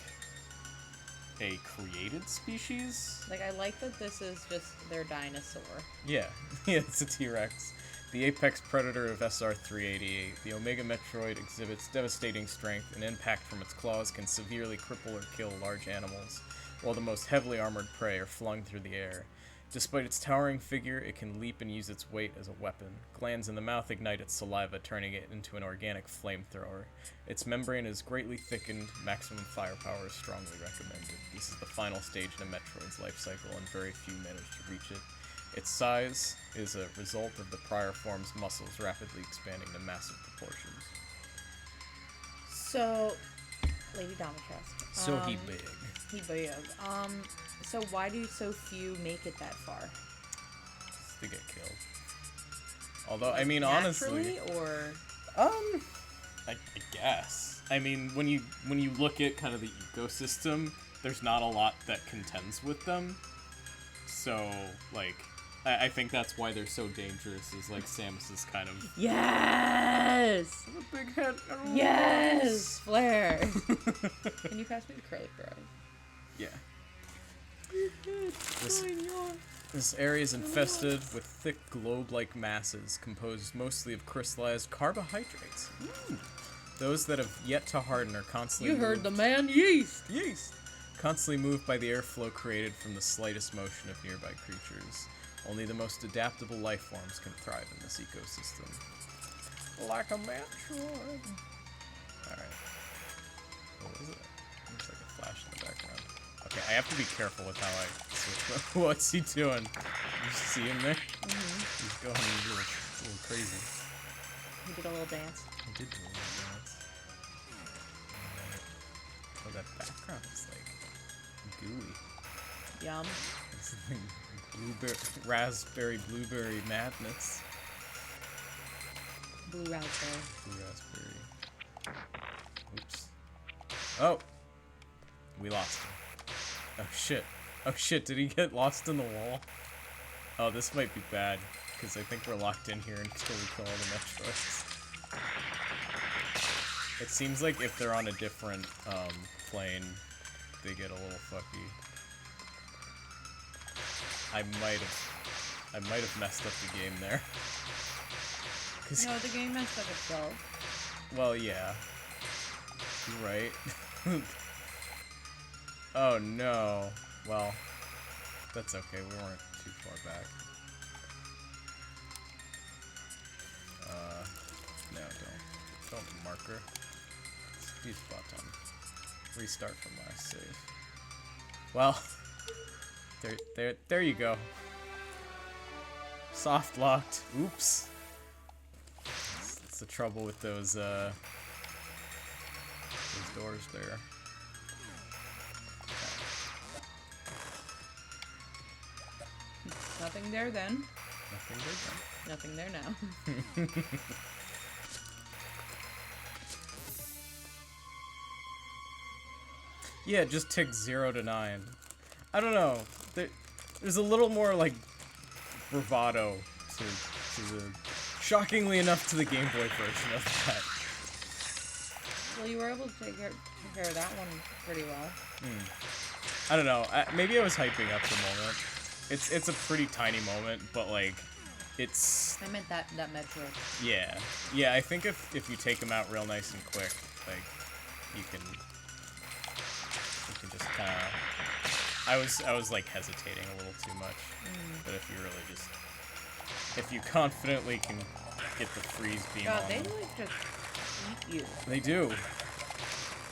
a created species. Like, I like that this is just their dinosaur. Yeah, yeah, it's a T-Rex. The apex predator of SR-388. The Omega Metroid exhibits devastating strength, and impact from its claws can severely cripple or kill large animals, while the most heavily armored prey are flung through the air. Despite its towering figure, it can leap and use its weight as a weapon. Glands in the mouth ignite its saliva, turning it into an organic flamethrower. Its membrane is greatly thickened. Maximum firepower is strongly recommended. This is the final stage in a Metroid's life cycle, and very few manage to reach it. Its size is a result of the prior form's muscles rapidly expanding to massive proportions. So, Lady Domitrust. So he big. He big. So why do so few make it that far? They get killed. Although, I mean, Naturally, honestly, or I guess. I mean, when you look at kind of the ecosystem, there's not a lot that contends with them. So, like, I think that's why they're so dangerous. Is like Samus is kind of yes, a big head. yes, Flare. Can you pass me the curly fries? Yeah. This area is infested with thick globe-like masses composed mostly of crystallized carbohydrates. Those that have yet to harden are constantly man, yeast! Yeast! Constantly moved by the airflow created from the slightest motion of nearby creatures. Only the most adaptable life forms can thrive in this ecosystem. Like a Metroid. Alright. What was it? Looks like a flash in the background. Okay, I have to be careful with how I switch. What's he doing? You see him there? He's going a little crazy. He did a little dance. He did do a little dance. Oh, that background is like gooey. Yum. It's like raspberry blueberry madness. Blue raspberry. Blue raspberry. Oops. Oh! We lost him. Oh shit. Oh shit, did he get lost in the wall? Oh, this might be bad, because I think we're locked in here until we kill all the Metroids. It seems like if they're on a different plane, they get a little fucky. I might have messed up the game there. No, the game messed up itself. Well, yeah. You're right. Oh no. Well, that's okay. We weren't too far back. No, don't marker. Use button. Restart from last save. Well, there you go. Soft locked. Oops. That's the trouble with those doors there. Nothing there then. Nothing good then. Nothing there now. Yeah, it just ticks 0 to 9. I don't know. There's a little more like bravado to the, shockingly enough, to the Game Boy version of that. Well, you were able to take care of that one pretty well. I don't know. Maybe I was hyping up the moment. It's a pretty tiny moment, but like, it's. I meant that Metroid. Yeah. I think if you take them out real nice and quick, like, you can just kind of. I was like hesitating a little too much, but if you really just, if you confidently can get the freeze beam God, on they them. like just eat you. They do.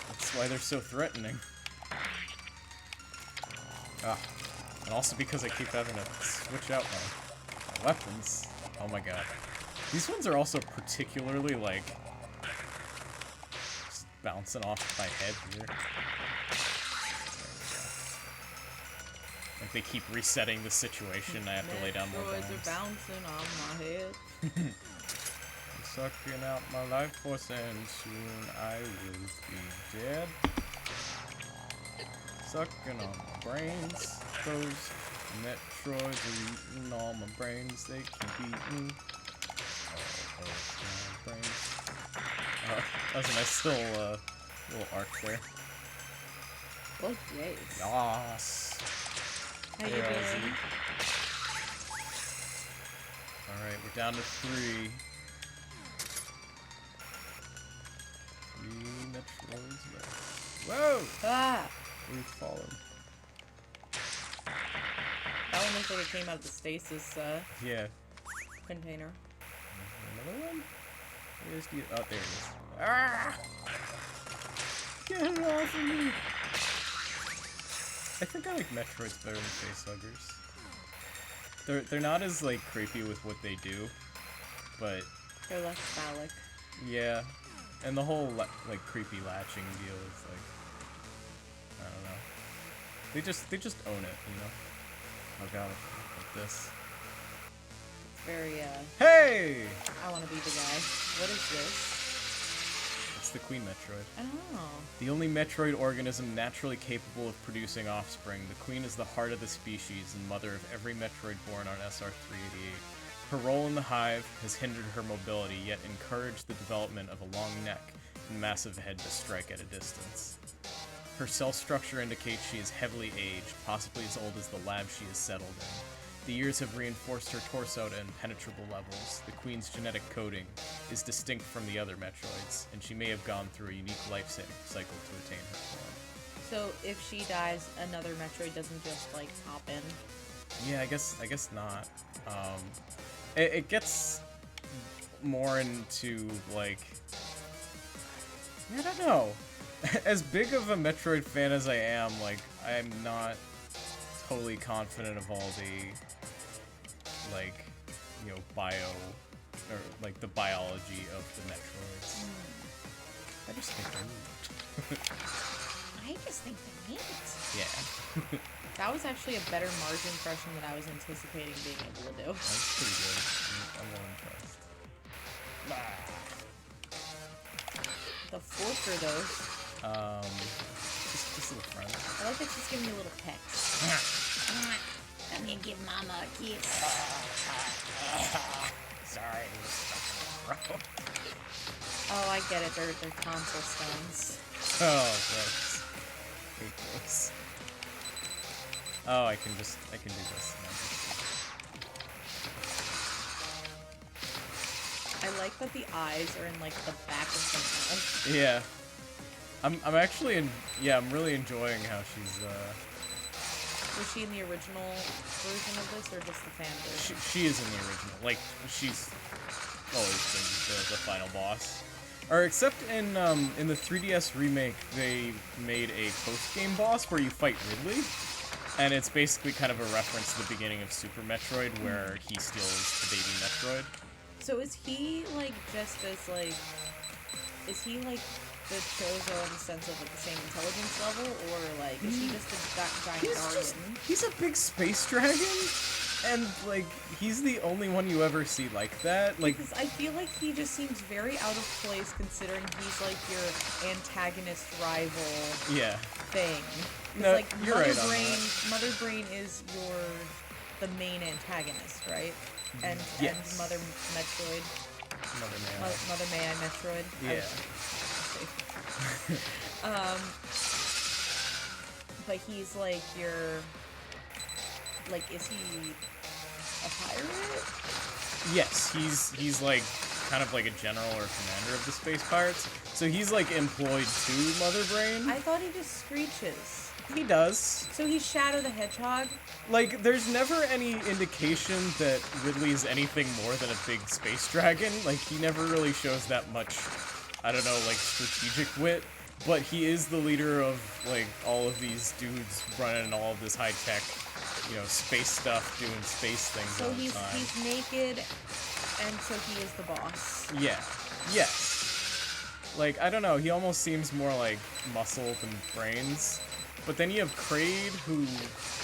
That's why they're so threatening. And also because I keep having to switch out my weapons. Oh my god. These ones are also particularly, like, just bouncing off my head here. Like, they keep resetting the situation, I have to lay down more Metroids bombs. are bouncing on my head. I'm sucking out my life force and soon I will be dead. Sucking on my brains. Those Metroids are eating all my brains. They keep eating all of my brains. That was a nice little arc there. Oh, yes. Yas. How you Hey, doing? Ozzy. Alright, we're down to 3. 3 Metroids left. Whoa! Ah! We've fallen. That one looks like it came out of the stasis Yeah. container. Another one? Where's the... Oh, there it is. Ah! Get it off of me! I think I like Metroids better than facehuggers. They're not as, like, creepy with what they do, but... They're less phallic. Yeah. And the whole, like, creepy latching deal is, like... I don't know. They just own it, you know? Oh god, like this. It's very, Hey! I want to be the guy. What is this? It's the Queen Metroid. Oh. The only Metroid organism naturally capable of producing offspring, the Queen is the heart of the species and mother of every Metroid born on SR-388. Her role in the hive has hindered her mobility, yet encouraged the development of a long neck and massive head to strike at a distance. Her cell structure indicates she is heavily aged, possibly as old as the lab she is settled in. The years have reinforced her torso to impenetrable levels. The Queen's genetic coding is distinct from the other Metroids, and she may have gone through a unique life cycle to attain her form. So if she dies, another Metroid doesn't just, like, pop in? Yeah, I guess not. It gets more into, like... I don't know. As big of a Metroid fan as I am, like, I'm not totally confident of all the, like, you know, or, like, the biology of the Metroids. I just think they're neat. I just think they're neat. Yeah. That was actually a better Marge impression than I was anticipating being able to do. That's pretty good. I'm a little impressed. The fork are those. Just a little friend. I like that she's giving me little pecks. Let me give Mama a kiss. Sorry. Oh, I get it. They're tonsil stones. Oh, gross. Hate those. Oh, I can do this now. I like that the eyes are in like the back of the mouth. Yeah. I'm actually I'm really enjoying how she's Was she in the original version of this, or just the fan version? she is in the original. Like she's always been the final boss. Or except in the 3DS remake, they made a post-game boss where you fight Ridley, and it's basically kind of a reference to the beginning of Super Metroid, where he steals the baby Metroid. So is he like just as like, is he like the Chozo in the sense of like the same intelligence level, or like is he just a giant guardian? He's a big space dragon, and like he's the only one you ever see like that. Like, Because I feel like he just seems very out of place considering he's like your antagonist rival yeah, thing. 'Cause, No, like you're right on that. Mother Brain is the main antagonist, right? And Yes. and Mother Metroid, Mother Man. Mother May I Metroid. Yeah. But he's like your, like, is he a pirate? Yes, he's like kind of like a general or commander of the space pirates. So he's like employed to Mother Brain. I thought he just screeches. He does. So he's Shadow the Hedgehog. Like, there's never any indication that Ridley is anything more than a big space dragon. Like, he never really shows that much, I don't know, like, strategic wit. But he is the leader of, like, all of these dudes running all of this high-tech, you know, space stuff, doing space things So all the he's time. naked, and so he is the boss. Yeah. Yes. Like, I don't know, he almost seems more like muscle than brains. But then you have Kraid, who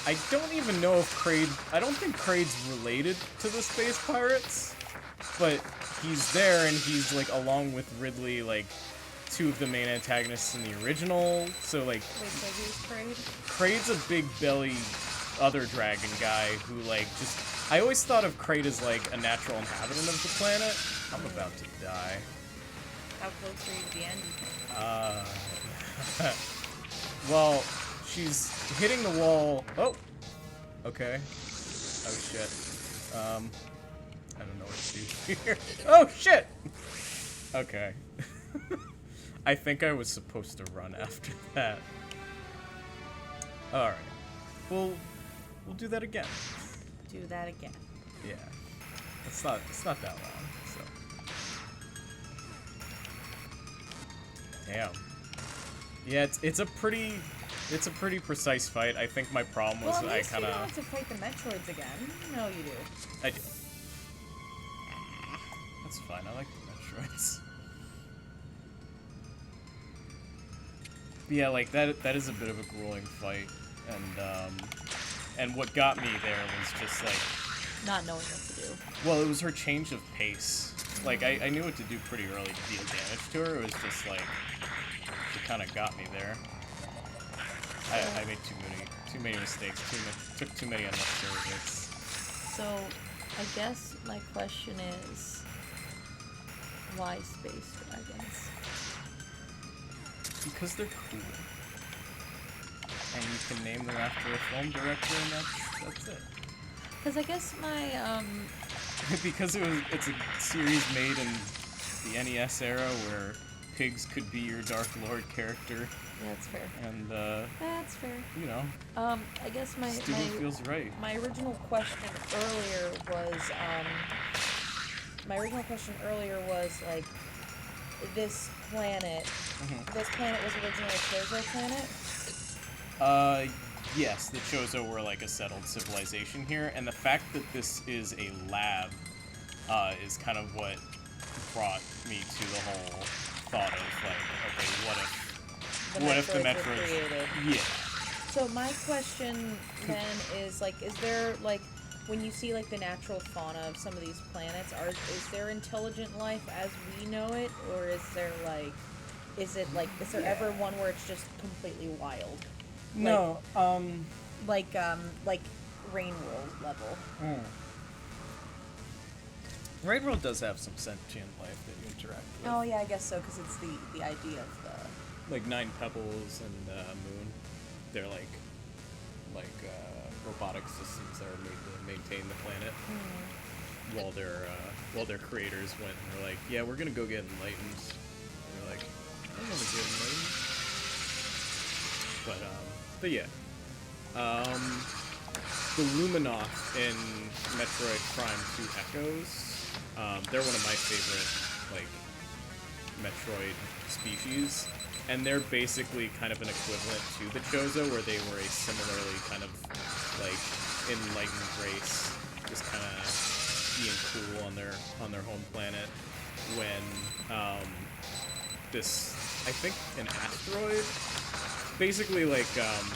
I don't even know if I don't think Kraid's related to the space pirates, but he's there and he's like along with Ridley, like two of the main antagonists in the original. So like Wait, so who's Kraid? Kraid's a big belly other dragon guy who like just I always thought of Kraid as like a natural inhabitant of the planet. I'm about to die. How close are you to the end, you think? Well, she's hitting the wall. Oh, okay. Oh shit. I don't know what to do here. Oh shit. Okay. I think I was supposed to run after that. All right. We'll do that again. Do that again. Yeah. It's not that long. So. Damn. Yeah, it's a pretty precise fight. I think my problem was Well, at least I kind you don't of have to fight the Metroids again. No, you do. I do. That's fine. I like the Metroids. But yeah, like that is a bit of a grueling fight, and what got me there was just like, Not knowing what to do. well, it was her change of pace. Like I knew what to do pretty early to deal damage to her. It was just like she kind of got me there. I made too many mistakes. Took too many unnecessary hits. So, I guess my question is, why space dragons? Because they're cool. And you can name them after a film director, and that's it. Because I guess my, Because it's a series made in the NES era where pigs could be your Dark Lord character, yeah, that's fair. and That's fair. you know, I guess my student feels right. my original question earlier was like, this planet. Mhm. This planet was originally a Chozo planet. Yes, the Chozo were like a settled civilization here, and the fact that this is a lab is kind of what brought me to the whole thought of like, okay, what if the Metroids were Metroids? created? Yeah. So my question then is like, is there like, when you see like the natural fauna of some of these planets, is there intelligent life as we know it, or is there like, is there ever one where it's just completely wild? No. Like Rain World level. Raid World does have some sentient life that you interact with. Oh yeah, I guess so, because it's the idea of the. Like Nine Pebbles and Moon, they're like robotic systems that are made to maintain the planet. while their creators went and were like, yeah, we're gonna go get enlightened. And they're like, I don't want to get enlightened. But yeah. The Luminoth in Metroid Prime 2 Echoes, they're one of my favorite, like, Metroid species, and they're basically kind of an equivalent to the Chozo, where they were a similarly kind of, like, enlightened race, just kind of being cool on their home planet, when, this, I think, an asteroid, basically, like,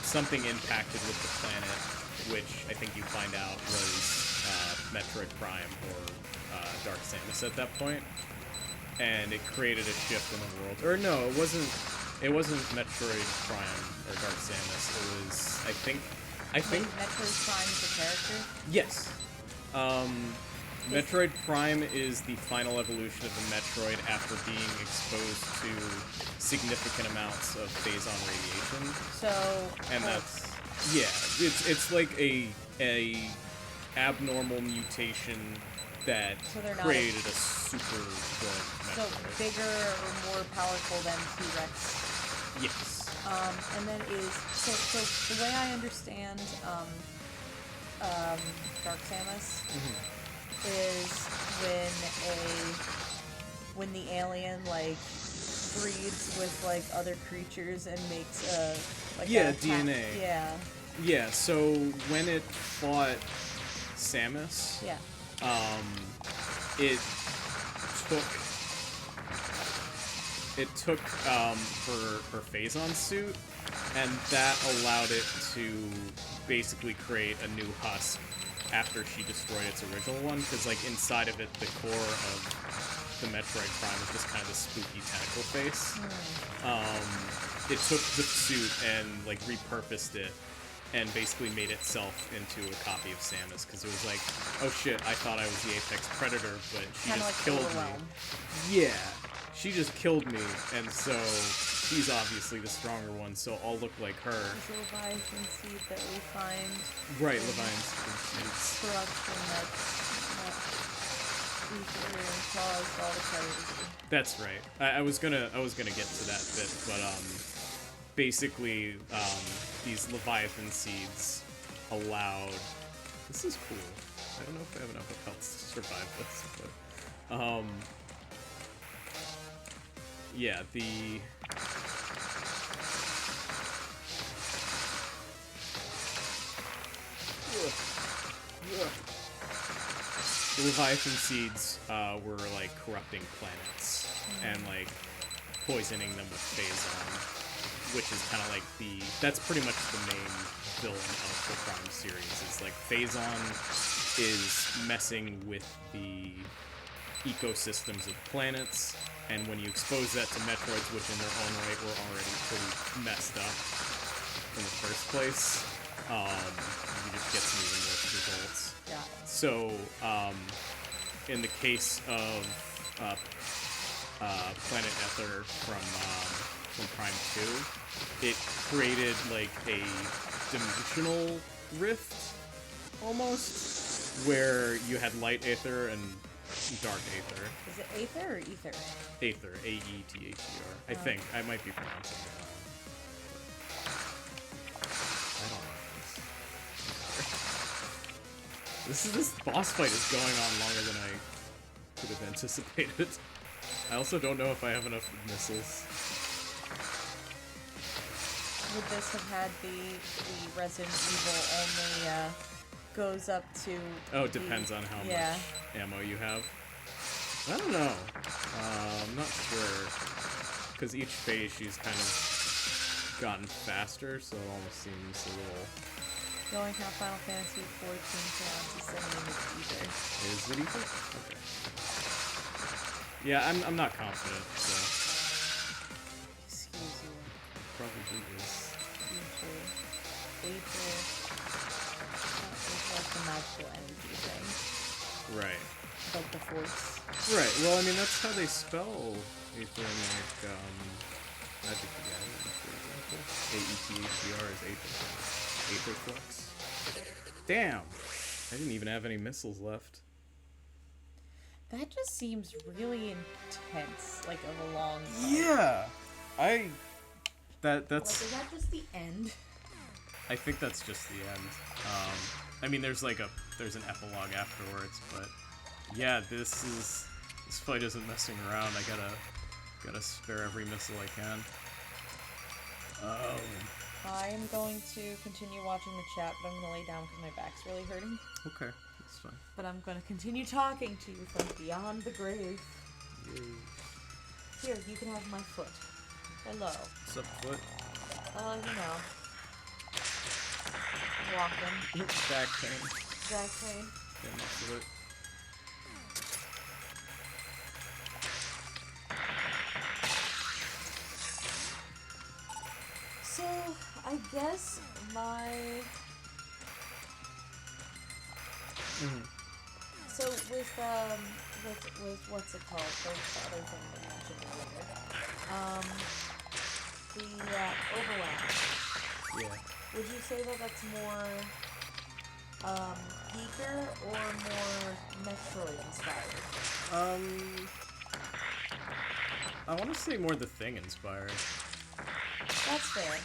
something impacted with the planet, which I think you find out was Metroid Prime or Dark Samus at that point, and it created a shift in the world. Or no, it wasn't Metroid Prime or Dark Samus. It was, I think. Wait, Metroid Prime is a character? Yes. Metroid Prime is the final evolution of the Metroid after being exposed to significant amounts of phazon radiation. So. And that's, yeah, it's like a abnormal mutation that So they're not created a super good So Metroid. bigger or more powerful than T-Rex. Yes. And then so the way I understand Dark Samus is when the alien like breeds with like other creatures and makes DNA. Yeah. Yeah, so when it fought Samus, Yeah. it took her phazon suit, and that allowed it to basically create a new husk after she destroyed its original one, because like inside of it, the core of the Metroid Prime is just kind of this spooky tentacle face. It took the suit and like repurposed it and basically made itself into a copy of Samus, because it was like, oh shit, I thought I was the apex predator, but she Kinda just like killed Overwhelm. me. Yeah, she just killed me, and so she's obviously the stronger one, so I'll look like her. This Leviathan seed that we find Right, Levine's it's corruption that's ether and caused all the predators. That's right. I was gonna get to that bit, but basically, these Leviathan seeds allowed. This is cool. I don't know if I have enough health to survive this, but yeah, the Leviathan seeds were like corrupting planets and like poisoning them with phazon, which is kind of like that's pretty much the main villain of the Prime series. It's like phazon is messing with the ecosystems of planets, and when you expose that to Metroids, which in their own right were already pretty messed up in the first place, you just get some even worse results. Yeah. So, in the case of Planet Ether from Prime 2, it created like a dimensional rift, almost, where you had Light Aether and Dark Aether. Is it Aether or Ether? Aether, A-E-T-H-E-R. I think. I might be pronouncing it wrong. I don't know this boss fight is going on longer than I could have anticipated. I also don't know if I have enough missiles. Would this have had the Resident Evil only goes up to? Oh, it depends on how much ammo you have. I don't know. I'm not sure. Because each phase she's kind of gotten faster, so it almost seems a little... Going how Final Fantasy 14 counts is sending it to Ether. Is it Ether? Okay. Yeah, I'm not confident, so... Excuse you. Probably is. Ether. Ether. It's like the magical energy thing. Right. Like the force. Right, well, I mean, that's how they spell Aether in, like, Magic the Gathering, for example. A-E-T-H-E-R is Aether. Aetherflux. Damn! I didn't even have any missiles left. That just seems really intense, like of a long fight. Yeah, Like, that's. is that just the end? I think that's just the end. I mean, there's an epilogue afterwards, but yeah, this fight isn't messing around. I gotta spare every missile I can. I am going to continue watching the chat, but I'm gonna lay down because my back's really hurting. Okay, that's fine. But I'm gonna continue talking to you from beyond the grave. Yay. Here, you can have my foot. Hello. What's up, foot? You know. Walking. Back pain. Back pain. Yeah, most of it. So, I guess my... So, with what's it called? The other thing that you mentioned earlier. The, overlap. Yeah. Would you say that that's more, geeker or more Metroid inspired? I want to say more The Thing inspired. That's fair.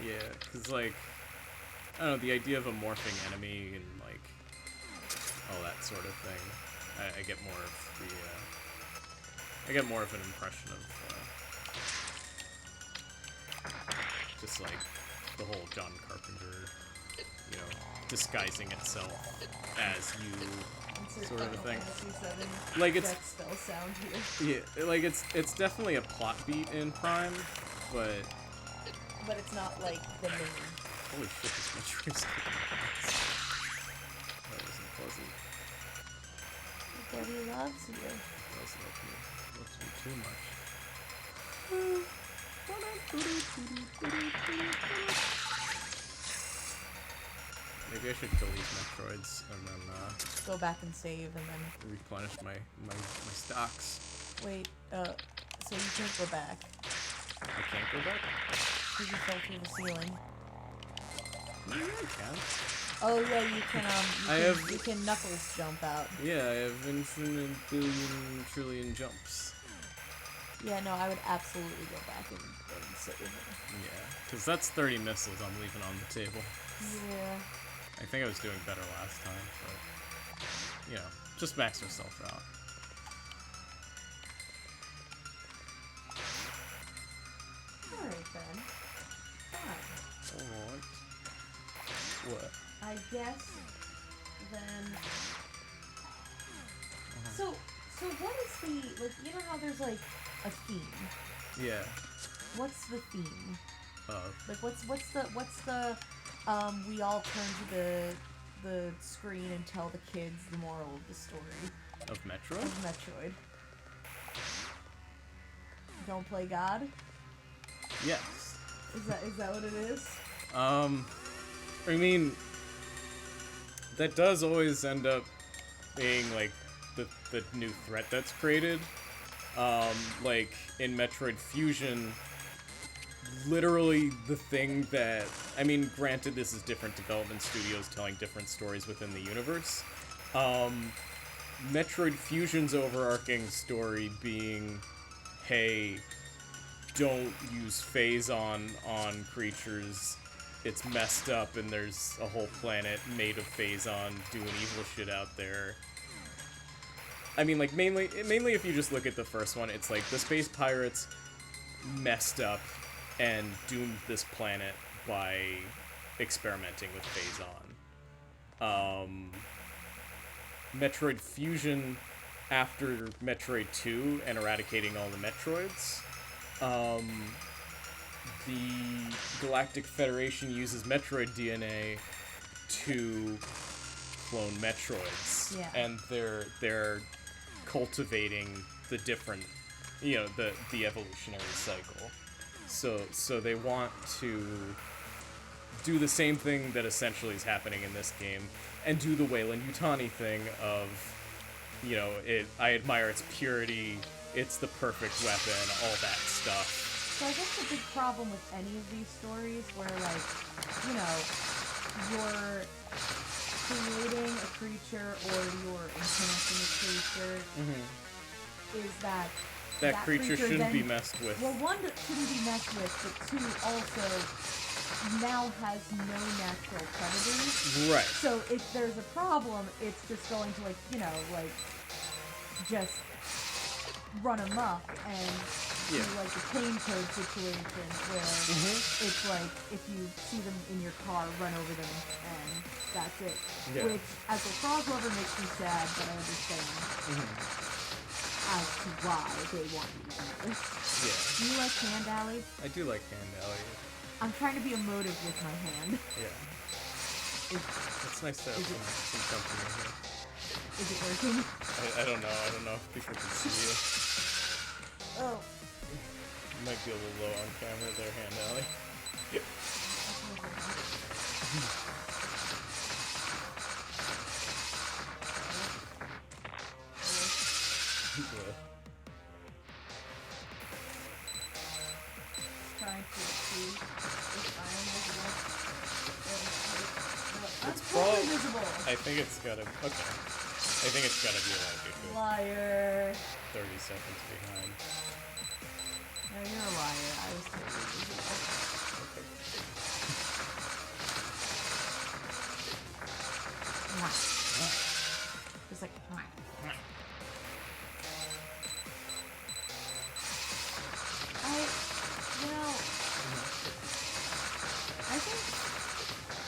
Yeah, because, like, I don't know, the idea of a morphing enemy and, like, all that sort of thing, I get more of the, I get more of an impression of, just, like, the whole John Carpenter, you know, disguising itself as you sort of a thing. Like, it's... spell sound here. Yeah, like, it's definitely a plot beat in Prime, but... But it's not, like, the main. Holy shit, this Metroid's that wasn't pleasant. Daddy loves you. That was loves me too much. Maybe I should kill these Metroids and then, Go back and save and then... replenish my stocks. Wait, so you can't go back. I can't go back? Because you fell through the ceiling. Yeah, I can. Oh yeah, you can, have- you can Knuckles jump out. Yeah, I have infinite billion trillion jumps. Yeah, no, I would absolutely go back and save him. Yeah, because that's 30 missiles I'm leaving on the table. Yeah. I think I was doing better last time, but, you know, just max yourself out. Alright then. Fine. Alright. What? I guess then... So what is the, like, you know how there's, like, a theme? Yeah. What's the theme? Of. Like, what's the, we all turn to the screen and tell the kids the moral of the story Of Metroid? of Metroid. Don't play God? Yes. Is that what it is? I mean, that does always end up being, like, the new threat that's created. Like, in Metroid Fusion, literally the thing that... I mean, granted, this is different development studios telling different stories within the universe. Metroid Fusion's overarching story being, hey, don't use Phazon on creatures. It's messed up and there's a whole planet made of Phazon doing evil shit out there. I mean, like, mainly if you just look at the first one, it's like the space pirates messed up and doomed this planet by experimenting with Phazon. Metroid Fusion, after Metroid 2 and eradicating all the Metroids, the Galactic Federation uses Metroid DNA to clone Metroids. Yeah. And they're cultivating the different, you know, the evolutionary cycle. So they want to do the same thing that essentially is happening in this game, and do the Wayland Yutani thing of, you know, I admire its purity, it's the perfect weapon, all that stuff. So I guess the big problem with any of these stories where, like, you know, creating a creature or you're enhancing a creature is that That creature shouldn't then, be messed with. Well, one, that shouldn't be messed with, but two, also now has no natural predators. Right. So if there's a problem, it's just going to, just run amok and do, the cane toad situation where it's like, if you see them in your car, run over them, and that's it. Yeah. Which, as a frog lover, makes me sad, but I understand. As to why they want you to do this. Yeah. Do you like hand alley? I do like hand alley. I'm trying to be emotive with my hand. Yeah. It's nice to have some company here. Is it working? I don't know. I don't know if people can see you. Oh. You might be a little low on camera there, hand alley. Yep. Trying to see if I am visible. I'm It's totally visible. I think it's gotta. Okay. I think it's gotta be like a good Liar. 30 seconds behind. No, you're a liar. I was totally visible. Okay. Just like,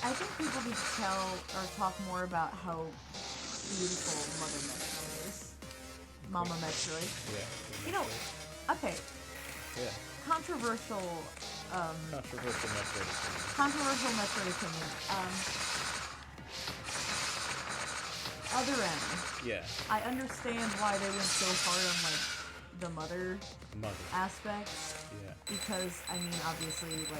I think people need to tell or talk more about how beautiful Mother Metroid is. Mama Metroid. Yeah. You know, okay, Yeah. controversial Controversial Metroid opinion. opinion. Other end. Yeah. I understand why they went so hard on the mother aspects. Yeah. Because, I mean, obviously, the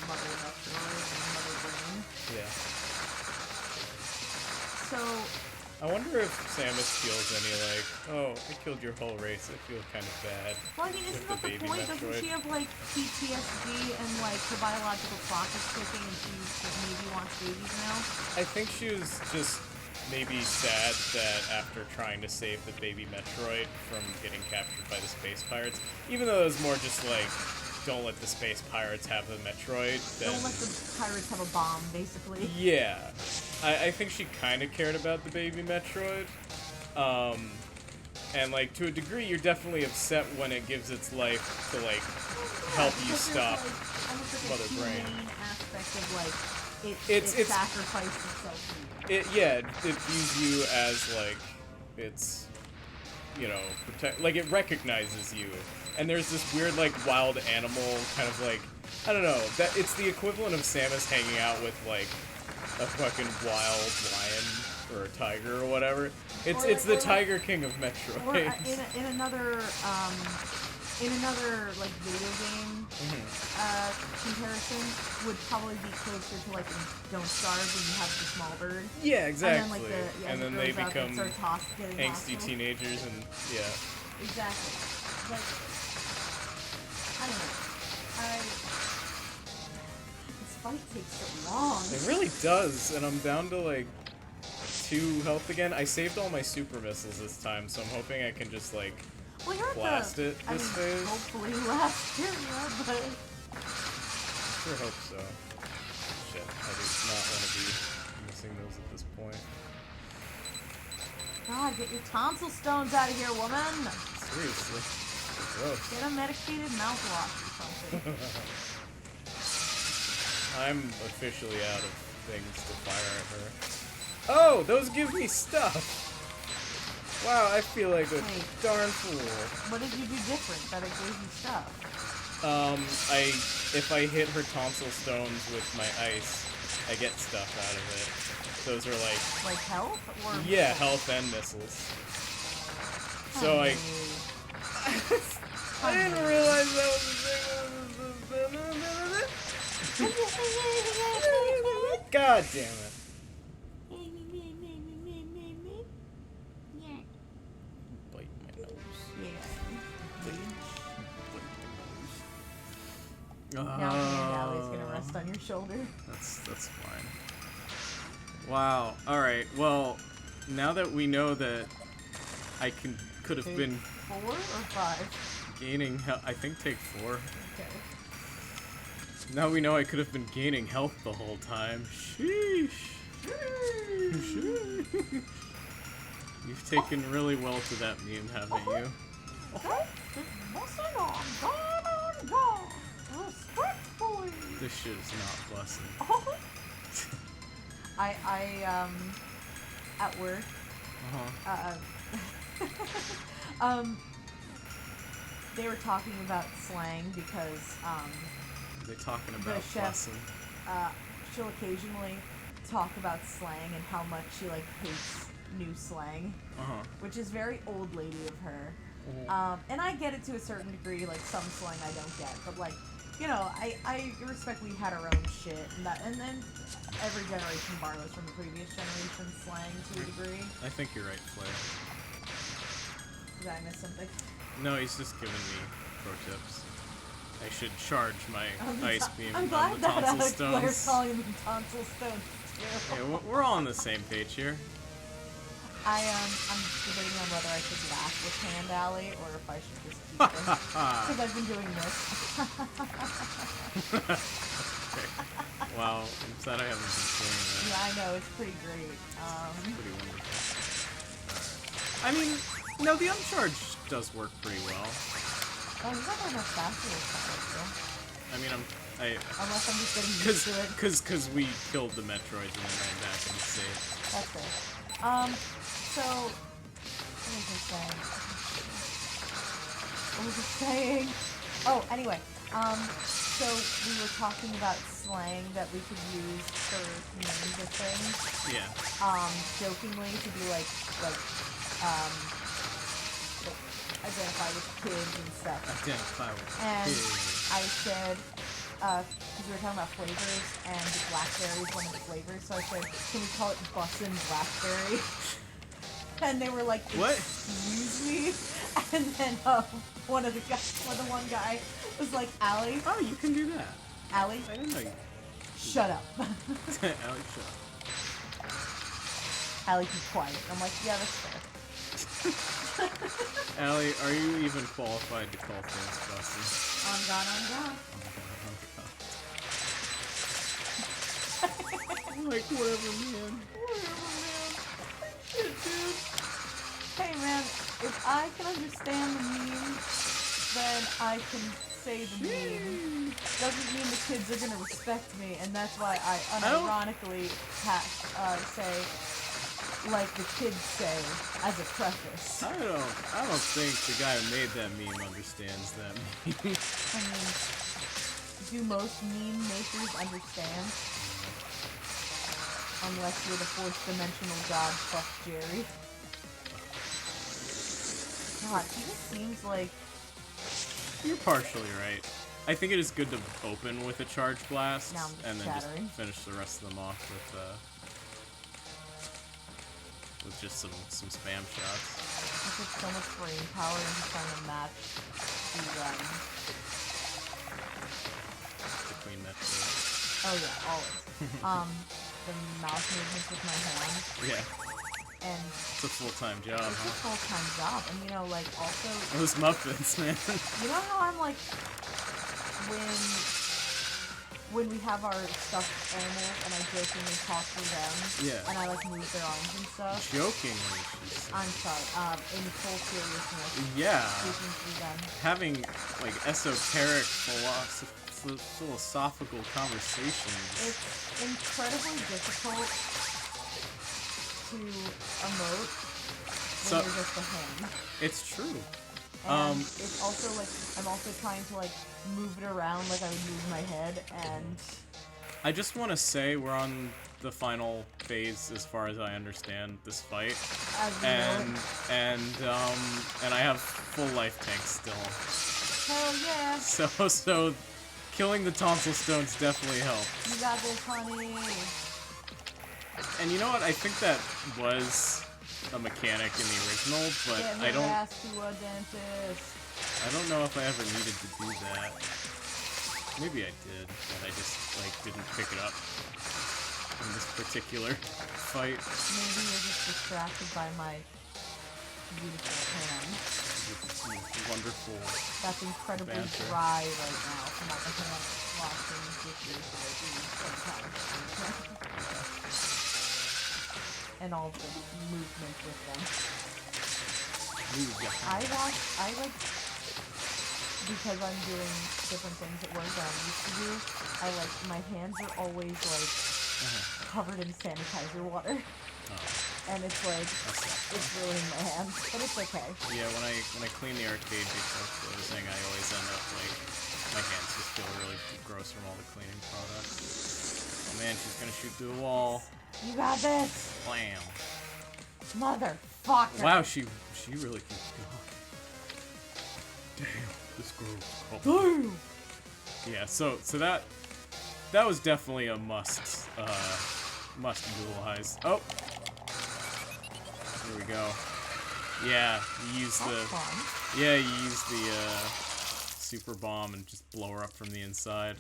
mother Metroid and the mother brain. Yeah. So, I wonder if Samus feels any oh, I killed your whole race. I feel kind of bad. well, I mean, isn't that the baby point? Metroid. Doesn't she have, PTSD and, her biological clock is ticking and she maybe wants babies now? I think she was just maybe sad that after trying to save the baby Metroid from getting captured by the space pirates, even though it was more just don't let the space pirates have the Metroid. Then, Don't let the pirates have a bomb, basically. yeah. I think she kind of cared about the baby Metroid. And, to a degree, you're definitely upset when it gives its life to, help you stop almost Mother a Brain. humane aspect of, it It's sacrificed itself for you. it views you as it's it recognizes you, and there's this weird wild animal kind of I don't know, that it's the equivalent of Samus hanging out with a fucking wild lion or a tiger or whatever. It's the Tiger King of Metroid. Or in another video game comparison would probably be closer to in Don't Starve when you have the small bird. Yeah, exactly. And then they grows up become and starts getting angsty hostile. teenagers, and yeah. Exactly. I don't know. This fight takes so long. It really does, and I'm down to 2 health again. I saved all my super missiles this time, so I'm hoping I can just Well, you're at blast it this phase. Hopefully last year, but Sure hope so. Shit, I do not want to be missing those at this point. God, get your tonsil stones out of here, woman. Seriously. Gross. Get a medicated mouthwash or something. I'm officially out of things to fire at her. Oh, those give me stuff! Wow, I feel like a Wait. darn fool. What did you do different that it gave you stuff? If I hit her tonsil stones with my ice, I get stuff out of it. Those are Like health? Or yeah, health and missiles. So I didn't realize that was the thing. God damn it. Bite my nose. Now Hand Alley's gonna rest on your shoulder. That's fine. Wow. All right. Well, now that we know that I could have Take been 4 or 5? gaining health. I think take 4. Okay. Now we know I could have been gaining health the whole time. Sheesh. Sheesh. You've taken really well to that meme, haven't you? Respectfully. This shit is not blessing. At work, Uh-huh. they were talking about slang because, They're talking the about chef, blessing. she'll occasionally talk about slang and how much she, like, hates new slang, Uh-huh. which is very old lady of her. And I get it to a certain degree, like, some slang I don't get, but, like, you know, I respect we had our own shit, and then every generation borrows from the previous generation's slang to a degree. I think you're right, Flair. Did I miss something? No, he's just giving me pro tips. I should charge my ice beam I'm on glad the that tonsil Alex Blair's stones. calling them tonsil stones, too. Yeah, we're all on the same page here. I'm debating on whether I should laugh with Hand Alley or if I should just keep this. Because I've been doing this. Okay. Wow, I'm sad I haven't been doing that. Yeah, I know, it's pretty great. Pretty wonderful. Alright. I mean, no, the uncharge does work pretty well. Oh, he's not going much faster this time, I mean, unless I'm just getting used to it. cause we killed the Metroids and then ran back and saved. That's it. So, what was I saying? What was I saying? Oh, anyway, so we were talking about slang that we could use for names of things. Yeah. Jokingly to be like, identify with kids and stuff. Identify with And kids. I said, because we were talking about flavors, and blackberry is one of the flavors, so I said, can we call it bussin' blackberry? And they were like, What? excuse me? And then one guy was like, Allie? Oh, you can do that. Allie? I didn't know you. Shut up. Alex, shut up. Allie, be quiet. I'm like, yeah, that's fair. Allie, are you even qualified to call things buses? On God. Like, whatever, man. Shit, dude. Hey, man, if I can understand the meme, then I can say the meme. Doesn't mean the kids are gonna respect me, and that's why I unironically say, like the kids say, as a preface. I don't think the guy who made that meme understands that meme. I mean, do most meme makers understand? Unless you're the fourth dimensional god, fuck Jerry. God, he just seems like... You're partially right. I think it is good to open with a charge blast, Now I'm just and then chattering. just finish the rest of them off with just some spam shots. He took so much brain power into trying to match the, Between Metro. oh yeah, always. The mouse movements with my hands, Yeah, and it's a full-time job, it's a huh? full-time job, and you know, like, also, Those muffins, man. you know how I'm like, when we have our stuffed animals and I jokingly talk to them, Yeah. and I like move their arms and stuff. Jokingly, she said. I'm sorry. In full seriousness, Yeah, speaking through them. having like esoteric philosophical conversations. It's incredibly difficult to emote So- when you're just a hand. It's true. And it's also like I'm also trying to like move it around like I would move my head, and I just want to say we're on the final phase as far as I understand this fight, as you know, and I have full life tanks still. hell yeah, So killing the tonsil stones definitely helped. you got this, honey. And you know what? I think that was a mechanic in the original, but Get I her don't ass to a dentist. know if I ever needed to do that. Maybe I did, but I just like didn't pick it up. in this particular fight. Maybe you're just distracted by my beautiful hand. Wonderful. That's incredibly Banter. dry right now from all the hand washing dishes that I do sometimes. And all the movement with them. Move ya. I like, because I'm doing different things at work that I'm used to do, I like, my hands are always like covered in sanitizer water. And it's like, it's ruining my hands, but it's okay. Yeah, when I clean the arcade before closing, I always end up like my hands just feel really gross from all the cleaning products. Oh man, she's gonna shoot through the wall. You got this! Blam. Motherfucker! Wow, she really keeps going. Damn, this girl's cold. Damn! Yeah, so that was definitely a must utilize. Oh, here we go. Yeah, you use Fun. you use the super bomb and just blow her up from the inside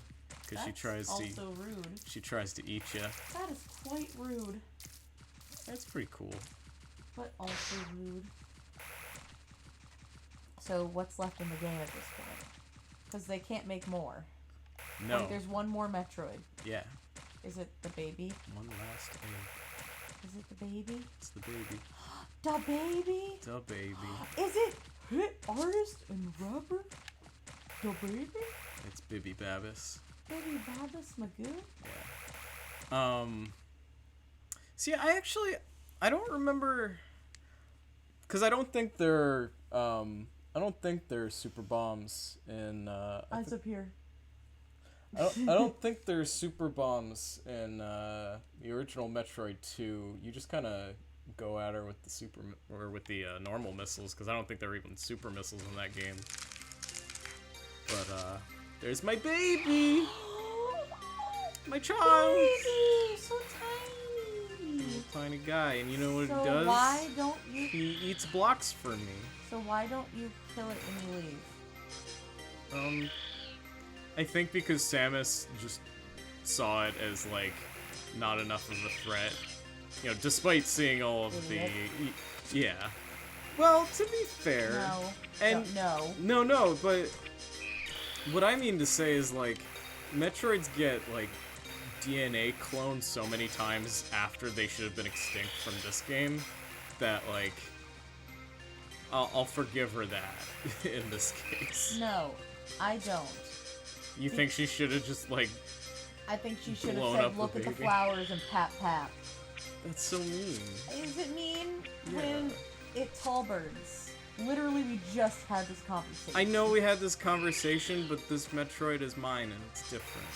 because That's also rude. she tries to eat you. That is quite rude, That's pretty cool. but also rude. So what's left in the game at this point? Because they can't make more. No. Wait, there's one more Metroid. Yeah. Is it the baby? One last egg. Is it the baby? It's the baby. The baby? The baby. Is it hit artist and rapper? The baby? It's Bibby Babbis. Baby Babas Magoo? Yeah. See, I don't remember, because I don't think there are super bombs in. Eyes up here. I don't think there's super bombs in the original Metroid 2. You just kind of go at her with the normal missiles, because I don't think there are even super missiles in that game. But there's my baby, my child, Baby, so tiny. little tiny guy, and you know what So he does? why don't you? He eats blocks for me. So why don't you kill it when you leave? I think because Samus just saw it as, like, not enough of a threat. You know, despite seeing all of Idiot. yeah. Well, to be fair... No. And No. No, but what I mean to say is, like, Metroids get, like, DNA cloned so many times after they should have been extinct from this game that, like, I'll forgive her that in this case. No, I don't. You think she should have just, like... I think she should have Blown said, up the look at the baby. flowers and pat pat. That's so mean. Is it mean Yeah. when it tall birds? Literally, we just had this conversation. I know we had this conversation, but this Metroid is mine and it's different.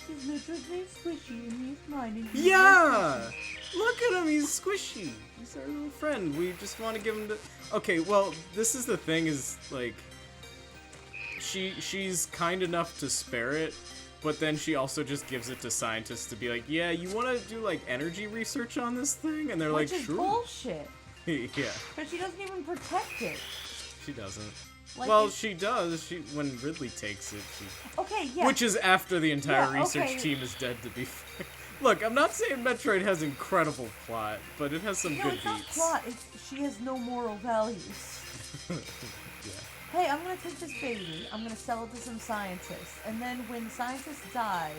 His Metroid's very squishy and he's mine and he's Yeah! Look at him, he's squishy. He's our little friend. We just want to give him the... Okay, well, this is the thing is, like... She's kind enough to spare it, but then she also just gives it to scientists to be like, yeah, you want to do, like, energy research on this thing? And they're Which like, is sure. bullshit. Yeah, But she doesn't even protect it. she doesn't. Like Well, it- she does. When Ridley takes it, she... Okay, yeah. Which is after the entire Yeah, research okay. team is dead, to be fair. Look, I'm not saying Metroid has incredible plot, but it has some No, good it's not beats. plot. She has no moral values. Yeah. Hey, I'm gonna take this baby, I'm gonna sell it to some scientists, and then when scientists die,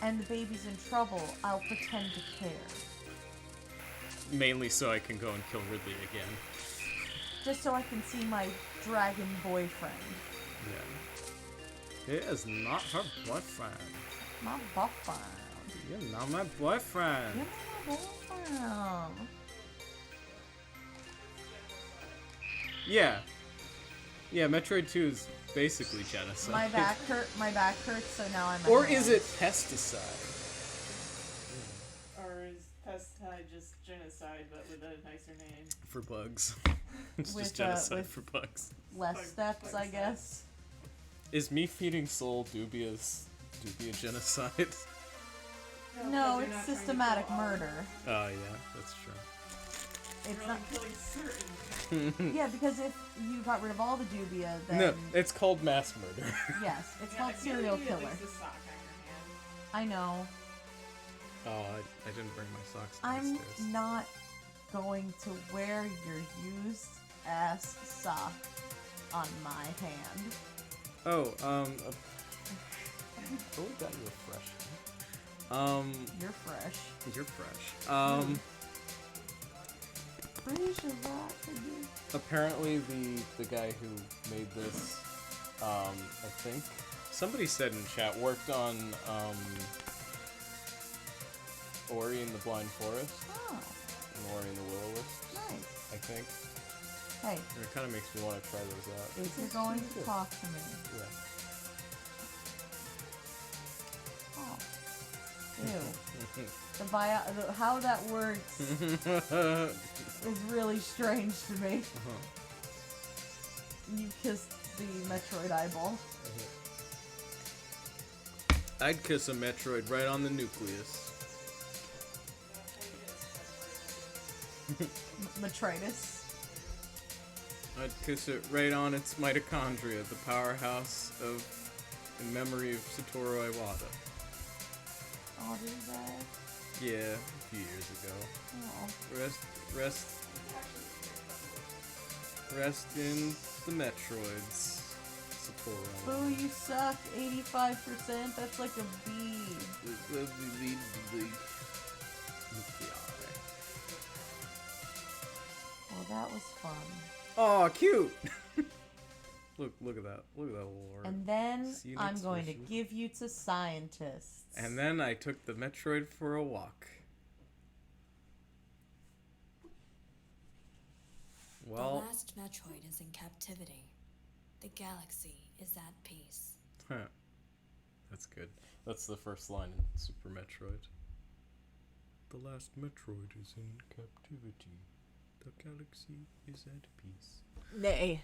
and the baby's in trouble, I'll pretend to care. Mainly so I can go and kill Ridley again. Just so I can see my dragon boyfriend. Yeah. It is not her boyfriend. My boyfriend. You're not my boyfriend. You're my boyfriend. Yeah. Yeah, Metroid 2 is basically genocide. My back hurts, so now I'm Or is it pesticide? Or is pesticide just genocide but with a nicer name? For bugs. It's With, just genocide with- for bugs. less Bug- steps, bug I guess? Is me feeding Soul Dubia genocide? No, because you're it's not trying to systematic kill all. murder. Oh, yeah, that's true. It's You're not. only killing certain. Yeah, because if you got rid of all the dubia, then No, it's called mass murder. yes, it's Yeah, called if you serial need killer. At least a sock on your hand. I know. Oh, I didn't bring my socks I'm downstairs. not going to wear your used ass sock on my hand. Oh, oh, that you're fresh. You're fresh. You're fresh. Apparently the guy who made this, I think, somebody said in chat, worked on, Ori and the Blind Forest, Oh, and Ori and the Will-O-Wisp, nice. I think. Hey, And it kind of makes me want to try those out. if you're going to talk to me. Yeah. Oh. Ew. How that works is really strange to me. You kissed the Metroid eyeball. I'd kiss a Metroid right on the nucleus. Metroidus. I'd kiss it right on its mitochondria, the powerhouse of, in memory of Satoru Iwata. Oh, did he die? Yeah, a few years ago. Oh. Rest in the Metroids, Satoru. Boo, you suck. 85%. That's like a B. The nuclei. Well, that was fun. Oh, cute! Look at that. Look at that little orb. And then See you I'm next going to mission. give you to scientists. And then I took the Metroid for a walk. Well, The last Metroid is in captivity. The galaxy is at peace. that's good. That's the first line in Super Metroid. The last Metroid is in captivity. The galaxy is at peace. Nay.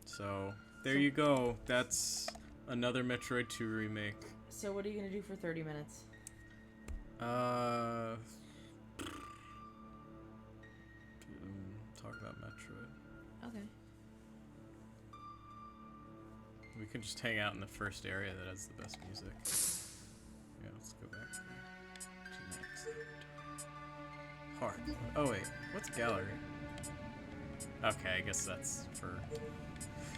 So, there you go. That's another Metroid 2 remake. So what are you going to do for 30 minutes? Talk about Metroid. Okay. We can just hang out in the first area that has the best music. Yeah, let's go back to next. Hard. Oh wait, what's gallery? Okay, I guess that's for.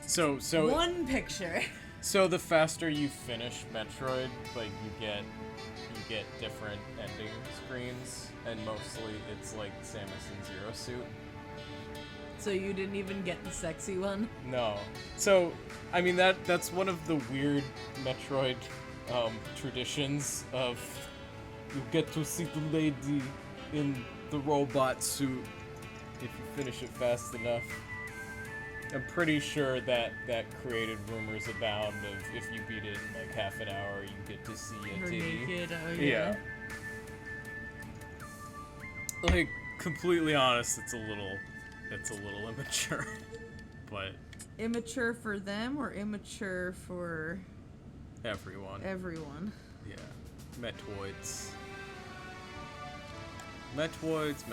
So One picture. So the faster you finish Metroid, like you get different ending screens, and mostly it's like Samus in Zero Suit. So you didn't even get the sexy one? No. So, I mean that's one of the weird Metroid traditions of you get to see the lady in the robot suit if you finish it fast enough. I'm pretty sure that created rumors abound of if you beat it in like half an hour, you get to see a Her titty. naked, oh Yeah. Like, completely honest, it's a little immature. But Immature for them or immature for everyone. everyone? Yeah. Metroids. Metroids.